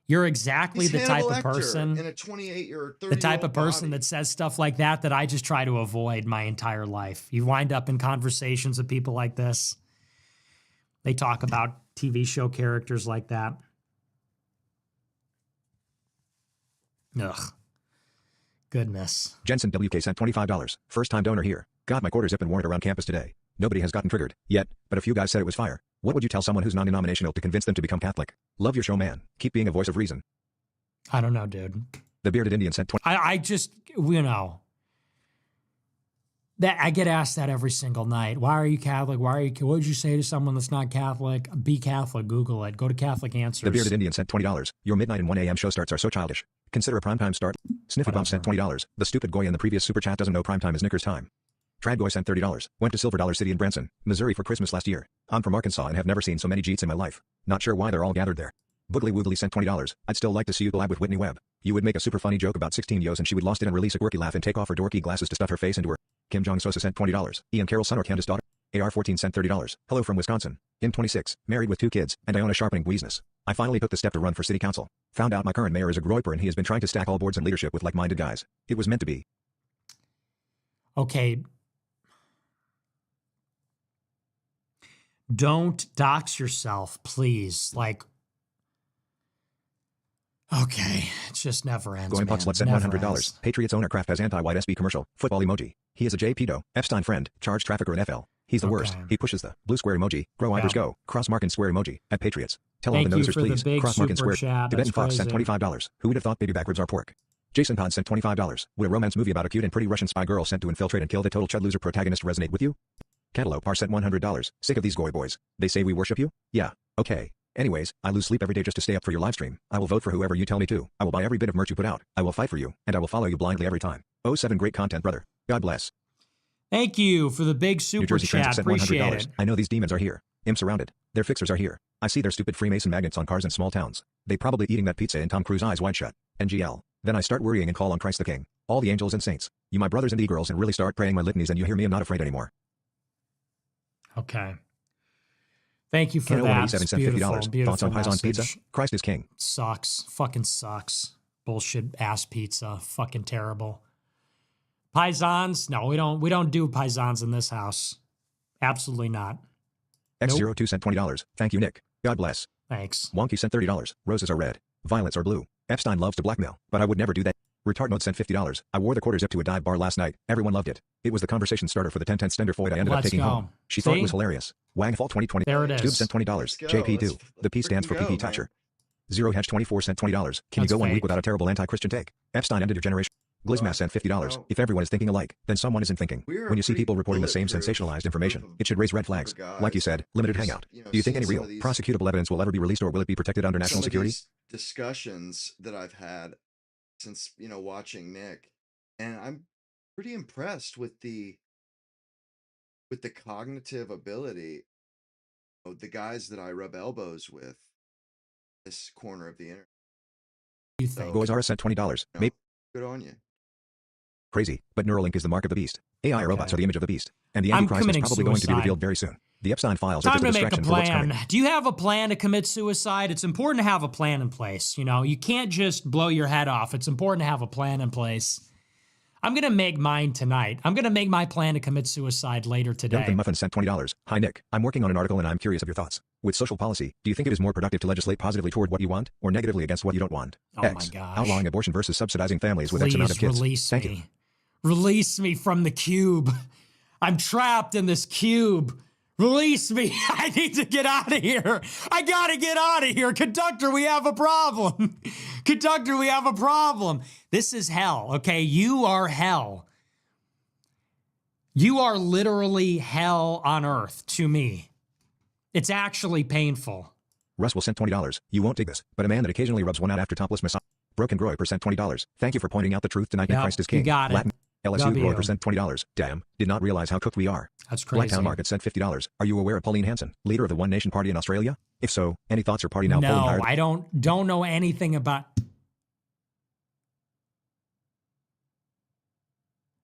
You're exactly the type of person in a 28 or 30 the type of person that says stuff like that I just try to avoid my entire life. You wind up in conversations with people like this. They talk about TV show characters like that. Ugh. Goodness. Jensen WK sent $25. First time donor here. Got my quarter zip and warrant around campus today. Nobody has gotten triggered yet, but a few guys said it was fire. What would you tell someone who's non-denominational to convince them to become Catholic? Love your show, man. Keep being a voice of reason. I don't know, dude. The Bearded Indian sent 20. I just, that I get asked that every single night. Why are you Catholic? What would you say to someone that's not Catholic? Be Catholic. Google it. Go to Catholic Answers. The Bearded Indian sent $20. Your midnight and 1 a.m. show starts are so childish. Consider a primetime start. Sniffy Bomb sent $20. The stupid goy in the previous super chat doesn't know primetime is Knickers time. Tradgoy sent $30. Went to Silver Dollar City in Branson, Missouri for Christmas last year. I'm from Arkansas and have never seen so many Jeets in my life. Not sure why they're all gathered there. Boogly Woogly sent $20. I'd still like to see you collab with Whitney Webb. You would make a super funny joke about 16 yos and she would lost it and release a quirky laugh and take off her dorky glasses to stuff her face into her. Kim Jong-sosa sent $20. Ian Carroll's son or Candace's daughter. AR-14 sent $30. Hello from Wisconsin. I'm 26, married with 2 kids, and I own a sharpening business. I finally took the step to run for city council. Found out my current mayor is a groiper and he has been trying to stack all boards and leadership with like-minded guys. It was meant to be. Okay. Don't dox yourself, please. Okay, it just never ends. Going Puck Slut sent Never $100. ends. Patriots owner Kraft has anti-white SB commercial. Football emoji. He is a J pedo. Epstein friend. Charge trafficker in FL. He's the worst. He pushes the blue square emoji. Grow Ibers go. Cross mark and square emoji. At Patriots. Tell all the nosers please. Cross mark and square. Tibetan Fox sent $25. Who would have thought baby back ribs are pork? Jason Todd sent $25. Would a romance movie about a cute and pretty Russian spy girl sent to infiltrate and kill the total chud loser protagonist resonate with you? Cantaloupe Par sent $100. Sick of these goy boys. They say we worship you? Yeah. Okay. Anyways, I lose sleep every day just to stay up for your livestream. I will vote for whoever you tell me to. I will buy every bit of merch you put out. I will fight for you, and I will follow you blindly every time. 07 great content, brother. God bless. Thank you for the big New super Jersey chat. Transit sent Appreciate $100. it. I know these demons are here. I'm surrounded. Their fixers are here. I see their stupid Freemason magnets on cars in small towns. They probably eating that pizza in Tom Cruise eyes wide shut. NGL. Then I start worrying and call on Christ the King. All the angels and saints. You my brothers and e-girls and really start praying my litanies and you hear me. I'm not afraid anymore. Okay. Thank you for Kano that. 187 sent $50. Beautiful Thoughts on Paisan pizza? message. Christ is king. Sucks. Fucking sucks. Bullshit ass pizza. Fucking terrible. Paisans? No, we don't do paisans in this house. Absolutely not. X02 sent $20. Thank you, Nick. God bless. Thanks. Wonky sent $30. Roses are red. Violets are blue. Epstein loves to blackmail, but I would never do that. Retard Mode sent $50. I wore the quarter zip to a dive bar last night. Everyone loved it. It was the conversation starter for the 10-10 Stender Foyd I ended up Let's taking go. home. She thought See? it was hilarious. Wang Fall 2020. There it is. Doob sent $20. Let's go. JP do. Let's The P stands for freaking PP go, Thatcher. man. Zero Hedge 24 sent $20. Can you That's go 1 fake. week without a terrible anti-Christian take? Epstein ended your generation. Glizmas sent $50. Well, If everyone is thinking alike, then someone isn't thinking. we're When you see pretty people reporting the same bulletproof sensationalized information, group of- it should raise red flags. guys. Like you said, limited Just, hangout. you know, Do you think any seen real, some of these- prosecutable evidence will ever be released or will it be protected under national some of security? these discussions that I've had since, watching Nick, and I'm pretty impressed with the cognitive ability of the guys that I rub elbows with this corner of the internet. You think? Boys R sent $20. Maybe Good on you. crazy, but Neuralink is the mark of the beast. AI robots are the image of the beast, and the I'm Antichrist is committing probably going to be suicide. revealed very soon. The Epstein files are Time just a to make a distraction for what's plan. coming. Do you have a plan to commit suicide? It's important to have a plan in place. You can't just blow your head off. It's important to have a plan in place. I'm going to make mine tonight. I'm going to make my plan to commit suicide later today. Jonathan Muffin sent $20. Hi Nick, I'm working on an article and I'm curious of your thoughts. With social policy, do you think it is more productive to legislate positively toward what you want or negatively against what you don't want? Oh my X. gosh. Outlawing abortion versus subsidizing families with X amount of Please kids. release Thank me. you. Release me from the cube. I'm trapped in this cube. Release me. I need to get out of here. I got to get out of here. Conductor, we have a problem. Conductor, we have a problem. This is hell, okay? You are hell. You are literally hell on earth to me. It's actually painful. Russ will send $20. You won't dig this, but a man that occasionally rubs one out after topless massage. Broken Groy % $20. Thank you for pointing out the truth tonight. Yep, Christ is you king. got it. Latin. LSU W. Groy % $20. Damn, did not realize how cooked we are. That's crazy. Blacktown Market sent $50. Are you aware of Pauline Hanson, leader of the One Nation Party in Australia? If so, any thoughts or party now polling No, higher? I don't know anything about.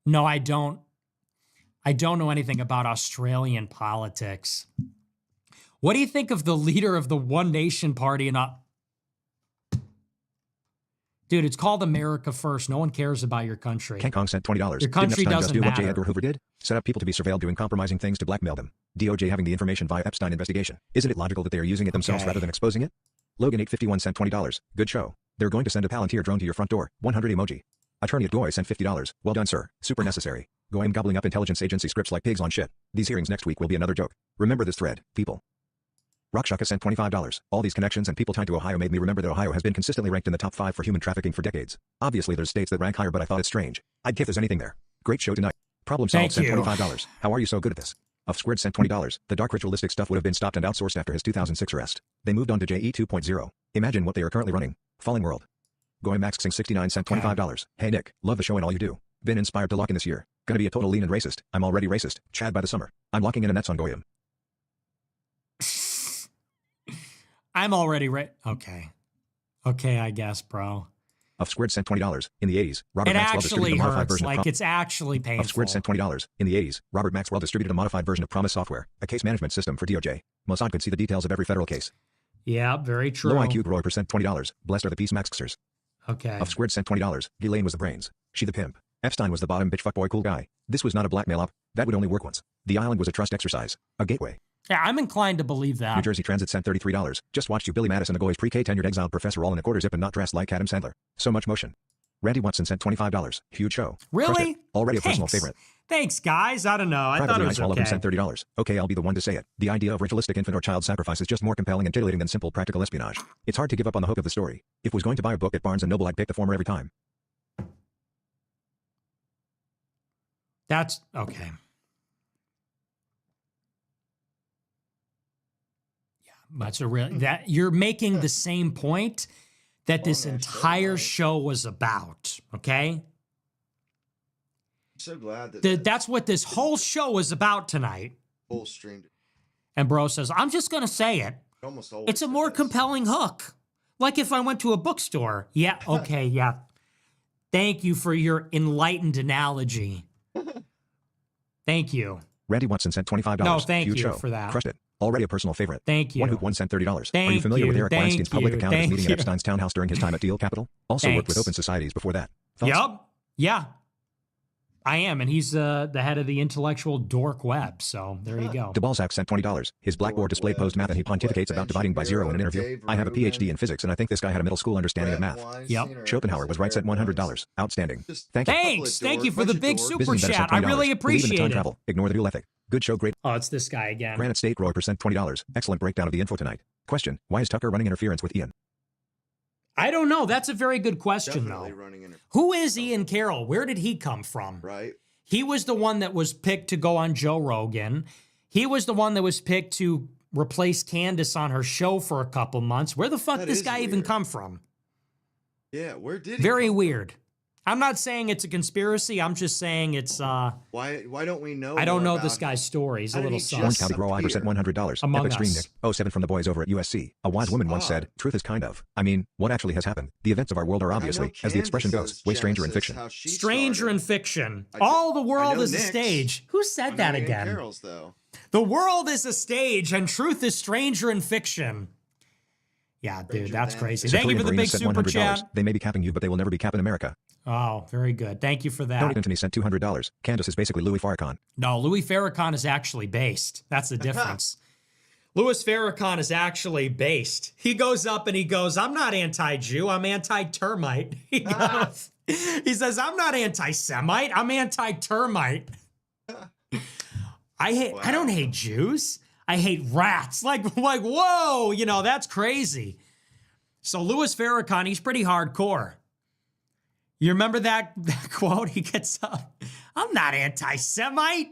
No, I don't. I don't know anything about Australian politics. What do you think of the leader of the One Nation Party in Dude, it's called America First. No one cares about your country. Ken Kong sent $20. Your country Didn't Epstein just doesn't do what J. matter. Edgar Hoover did? Set up people to be surveilled doing compromising things to blackmail them. DOJ having the information via Epstein investigation. Isn't it logical that they are using it themselves Okay. rather than exposing it? Logan 851 sent $20. Good show. They're going to send a Palantir drone to your front door. 100 emoji. Attorney at Goy sent $50. Well done, sir. Super necessary. Goyim gobbling up intelligence agency scripts like pigs on shit. These hearings next week will be another joke. Remember this thread, people. Rakshaka sent $25. All these connections and people tied to Ohio made me remember that Ohio has been consistently ranked in the top 5 for human trafficking for decades. Obviously there's states that rank higher, but I thought it strange. I'd give there's anything there. Great show tonight. Problem solved Thank sent you. $25. How are you so good at this? Of Squared sent $20. The dark ritualistic stuff would have been stopped and outsourced after his 2006 arrest. They moved on to JE 2.0. Imagine what they are currently running. Falling World. Going Max Sing 69 sent $25. Hey Nick, love the show and all you do. Been inspired to lock in this year. Gonna be a total lean and racist. I'm already racist. Chad by the summer. I'm locking in a Nets on Goyim. I'm already Okay. Okay, I guess, bro. Of Squared sent $20. In the 80s, Robert It Maxwell distributed actually a modified hurts. version of Like, it's actually painful. Of Squared sent $20. In the 80s, Robert Maxwell distributed a modified version of Promise Software, a case management system for DOJ. Mossad could see the details of every federal case. Yeah, very true. Low IQ Groy % $20. Blessed are the peace maxers. Okay. Of Squared sent $20. Ghislaine was the brains. She the pimp. Epstein was the bottom bitch fuckboy cool guy. This was not a blackmail op. That would only work once. The island was a trust exercise. A gateway. Yeah, I'm inclined to believe New that. Jersey Transit sent $33. Just watched you Billy Madison Agoy's pre-K tenured exiled professor all in a quarter zip and not dressed like Adam Sandler. So much motion. Randy Watson sent $25. Huge show. Crushed Really? it. Already a personal Thanks. favorite. Thanks, guys. I don't know. I thought Privately it I was swallowed him okay. sent $30. Okay, I'll be the one to say it. The idea of ritualistic infant or child sacrifice is just more compelling and titillating than simple practical espionage. It's hard to give up on the hook of the story. If was going to buy a book at Barnes & Noble, I'd pick the former every time. That's okay. Yeah, that's a real that you're making the same point that this entire show was about. Okay, I'm so glad that that's what this whole show is about tonight. full streamed. And bro says, "I'm just gonna say it. Almost always. It's a more is. compelling hook. Like if I went to a bookstore. Yeah. Okay. Yeah. Thank you for your enlightened analogy. Thank you. Randy Watson sent $25. No, thank Huge you show. for that. Crushed it. Already a personal favorite. Thank you. One Hoop One sent $30. Are you Thank familiar with you, Eric thank Weinstein's public you, account of his thank meeting you. at Epstein's townhouse during his time at Deal Capital? Also worked with Thanks. open societies before that. Thoughts? Yup. Yeah. I am, and he's the head of the intellectual dork web. So there you go. DeBalzac sent $20. His blackboard display posed math and he pontificates about dividing by zero in an interview. I have a PhD in physics and I think this guy had a middle school understanding of math. Yep. Schopenhauer was right, sent $100. Outstanding. Thank you. Thanks. Thank you for the big super Business Better chat. sent I $20. really Believe in the time appreciate it. travel. Ignore the dual ethic. Good show, great. Oh, it's this guy again. Granite State Roy % $20. Excellent breakdown of the info tonight. Question: why is Tucker running interference with Ian? I don't know. That's a very good question, Definitely though. running in. Who is Ian Carroll? Where did he come from? Right. He was the one that was picked to go on Joe Rogan. He was the one that was picked to replace Candace on her show for a couple months. Where the fuck That this is guy even weird. come from? Yeah, where did he Very come weird. I'm not saying it's a conspiracy. I'm just saying it's, from? Why don't we know I don't more know about this guy's him? story. He's a How did little he sus. Orange just County Grow Iver sent appear? $100. Among Epic Stream Us. Nick. 07 from the boys over at USC. A wise That's woman once said, odd. truth is kind of. I mean, what actually has happened? The events of our world are I know obviously, as the expression goes, Candace's way stranger in Genesis, fiction. how she Stranger in started. fiction. I ju- All the I world know is a Nick's. stage. Who I said know that Ian again? Carroll's, though. The world is a stage and truth is stranger in fiction. Yeah, dude, Stranger that's than crazy. fiction. Thank you for the Marina big sent super $100. chat. They may be capping you, but they will never be capping America. Oh, very good. Thank you for Tony that. Anthony sent $200. Candace is basically Louis Farrakhan. No, Louis Farrakhan is actually based. That's the difference. Louis Farrakhan is actually based. He goes up and he goes, I'm not anti-Jew, I'm anti-termite. He goes, he says, I'm not anti-Semite, I'm anti-termite. I don't hate Jews. I hate rats. Like, whoa, you know, that's crazy. So Louis Farrakhan, he's pretty hardcore. You remember that quote? He gets up, I'm not anti-Semite.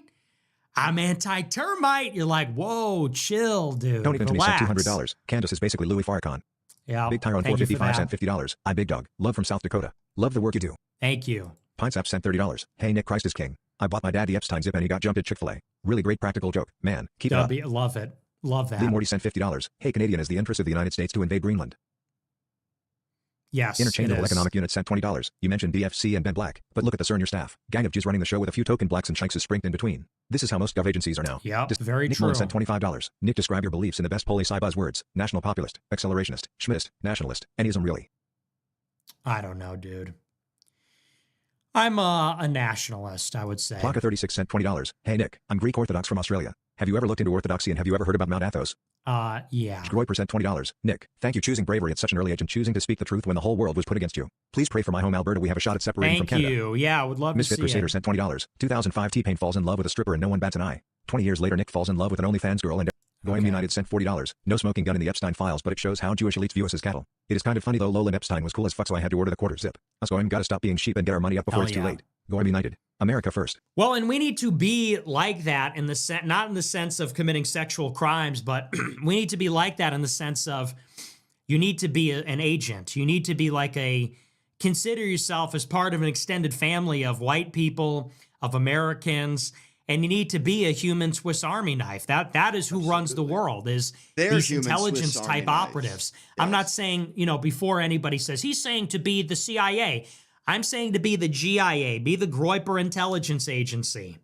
I'm anti-termite. You're like, whoa, chill, dude. Tony Anthony sent Relax. $200. Candace is basically Louis Farrakhan. Yeah. Big Tyrone Thank you for 455 sent that. $50. I Big Dog. Love from South Dakota. Love the work you do. Thank you. Pintsap sent $30. Hey Nick, Christ is king. I bought my dad the Epstein zip and he got jumped at Chick-fil-A. Really great practical joke. Man, keep it up. Love it. Love that. Lee Morty sent $50. Hey Canadian, is the interest of the United States to invade Greenland? Yes. Interchangeable it is. Economic Unit sent $20. You mentioned BFC and Ben Black, but look at the CERN your staff. Gang of Jews running the show with a few token blacks and shanks sprinkled in between. This is how most gov agencies are now. Yep, very Nick true. Mullen sent $25. Nick, describe your beliefs in the best poli-sci buzzwords. National populist, accelerationist, Schmittist, nationalist, anyism really. I don't know, dude. I'm a nationalist, I would say. Plaka 36 sent $20. Hey Nick, I'm Greek Orthodox from Australia. Have you ever looked into Orthodoxy and have you ever heard about Mount Athos? Yeah. Groy sent $20. Nick, thank you choosing bravery at such an early age and choosing to speak the truth when the whole world was put against you. Please pray for my home Alberta. We have a shot at separating from Thank Canada. you. Yeah, I would love Misfit to see Crusader it. sent $20. 2005 T-Pain falls in love with a stripper and no one bats an eye. 20 years later Nick falls in love with an OnlyFans girl and Going United sent $40. No smoking gun in the Epstein files, but it shows how Jewish elites view us as cattle. It is kind of funny though. Lolin Epstein was cool as fuck, so I had to order the quarter zip. Us going gotta stop being sheep and get our money up before Hell it's too yeah. late. Going United. America first. Well, and we need to be like that in the not in the sense of committing sexual crimes, but we need to be like that in the sense of you need to be an agent. You need to be like consider yourself as part of an extended family of white people, of Americans, and you need to be a human Swiss Army knife. That is who runs the world, is They're these human intelligence Swiss type Army knives. operatives. I'm not saying, before anybody says, he's saying to be the CIA. I'm saying to be the GIA, be the Groyper Intelligence Agency.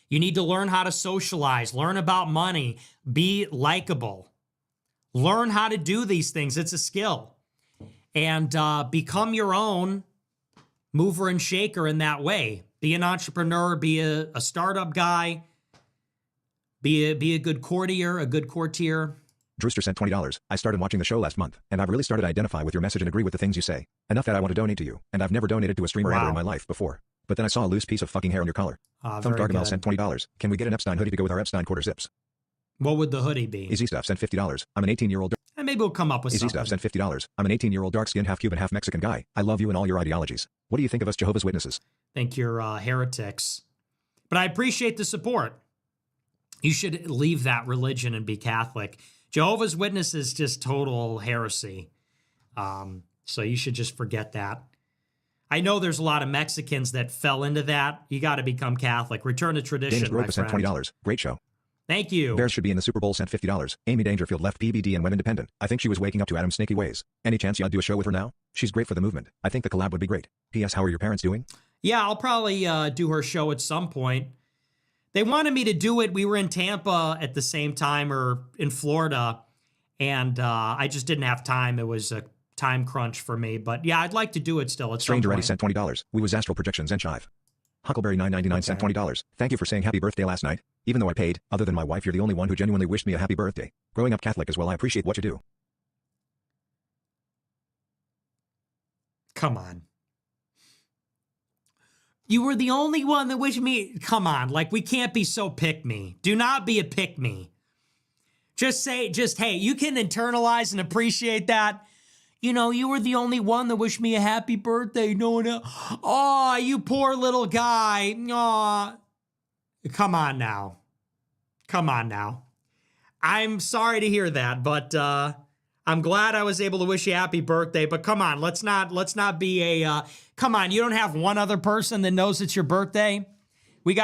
You need to learn how to socialize, learn about money, be likable, learn how to do these things. It's a skill. And become your own mover and shaker in that way. Be an entrepreneur, be a startup guy, be a good courtier, Drewster sent $20. I started watching the show last month, and I've really started to identify with your message and agree with the things you say. Enough that I want to donate to you, and I've never donated to a streamer ever in my life before. But then I saw a loose piece of fucking hair on your collar. Thumb very Gargamel good. sent $20. Can we get an Epstein hoodie to go with our Epstein quarter zips? What would the hoodie be? Easy Stuff sent $50. I'm an 18-year-old. And maybe we'll come up with Easy something. Stuff sent $50. I'm an 18-year-old dark-skinned, half Cuban, half Mexican guy. I love you and all your ideologies. What do you think of us Jehovah's Witnesses? Think you're heretics. But I appreciate the support. You should leave that religion and be Catholic. Jehovah's Witnesses is just total heresy. So you should just forget that. I know there's a lot of Mexicans that fell into that. You got to become Catholic. Return to tradition, Danish my Gropa sent friend. $20. Great show. Thank you. Bears should be in the Super Bowl sent $50. Amy Dangerfield left PBD and went independent. I think she was waking up to Adam's snaky ways. Any chance y'all do a show with her now? She's great for the movement. I think the collab would be great. P.S. How are your parents doing? Yeah, I'll probably do her show at some point. They wanted me to do it. We were in Tampa at the same time, or in Florida, and I just didn't have time. It was a time crunch for me. But yeah, I'd like to do it still at some Stranger Eddie point. sent $20. We was Astral Projections and Shive. Huckleberry 999 sent $20. Thank you for saying happy birthday last night. Even though I paid, other than my wife, you're the only one who genuinely wished me a happy birthday. Growing up Catholic as well, I appreciate what you do. Come on. You were the only one that wished me. Come on, like we can't be so pick me. Do not be a pick me. Hey, you can internalize and appreciate that. You were the only one that wished me a happy birthday. No one else. Oh, you poor little guy. Aw. Come on now. I'm sorry to hear that, but I'm glad I was able to wish you happy birthday, but come on, let's not be a, come on, you don't have one other person that knows it's your birthday?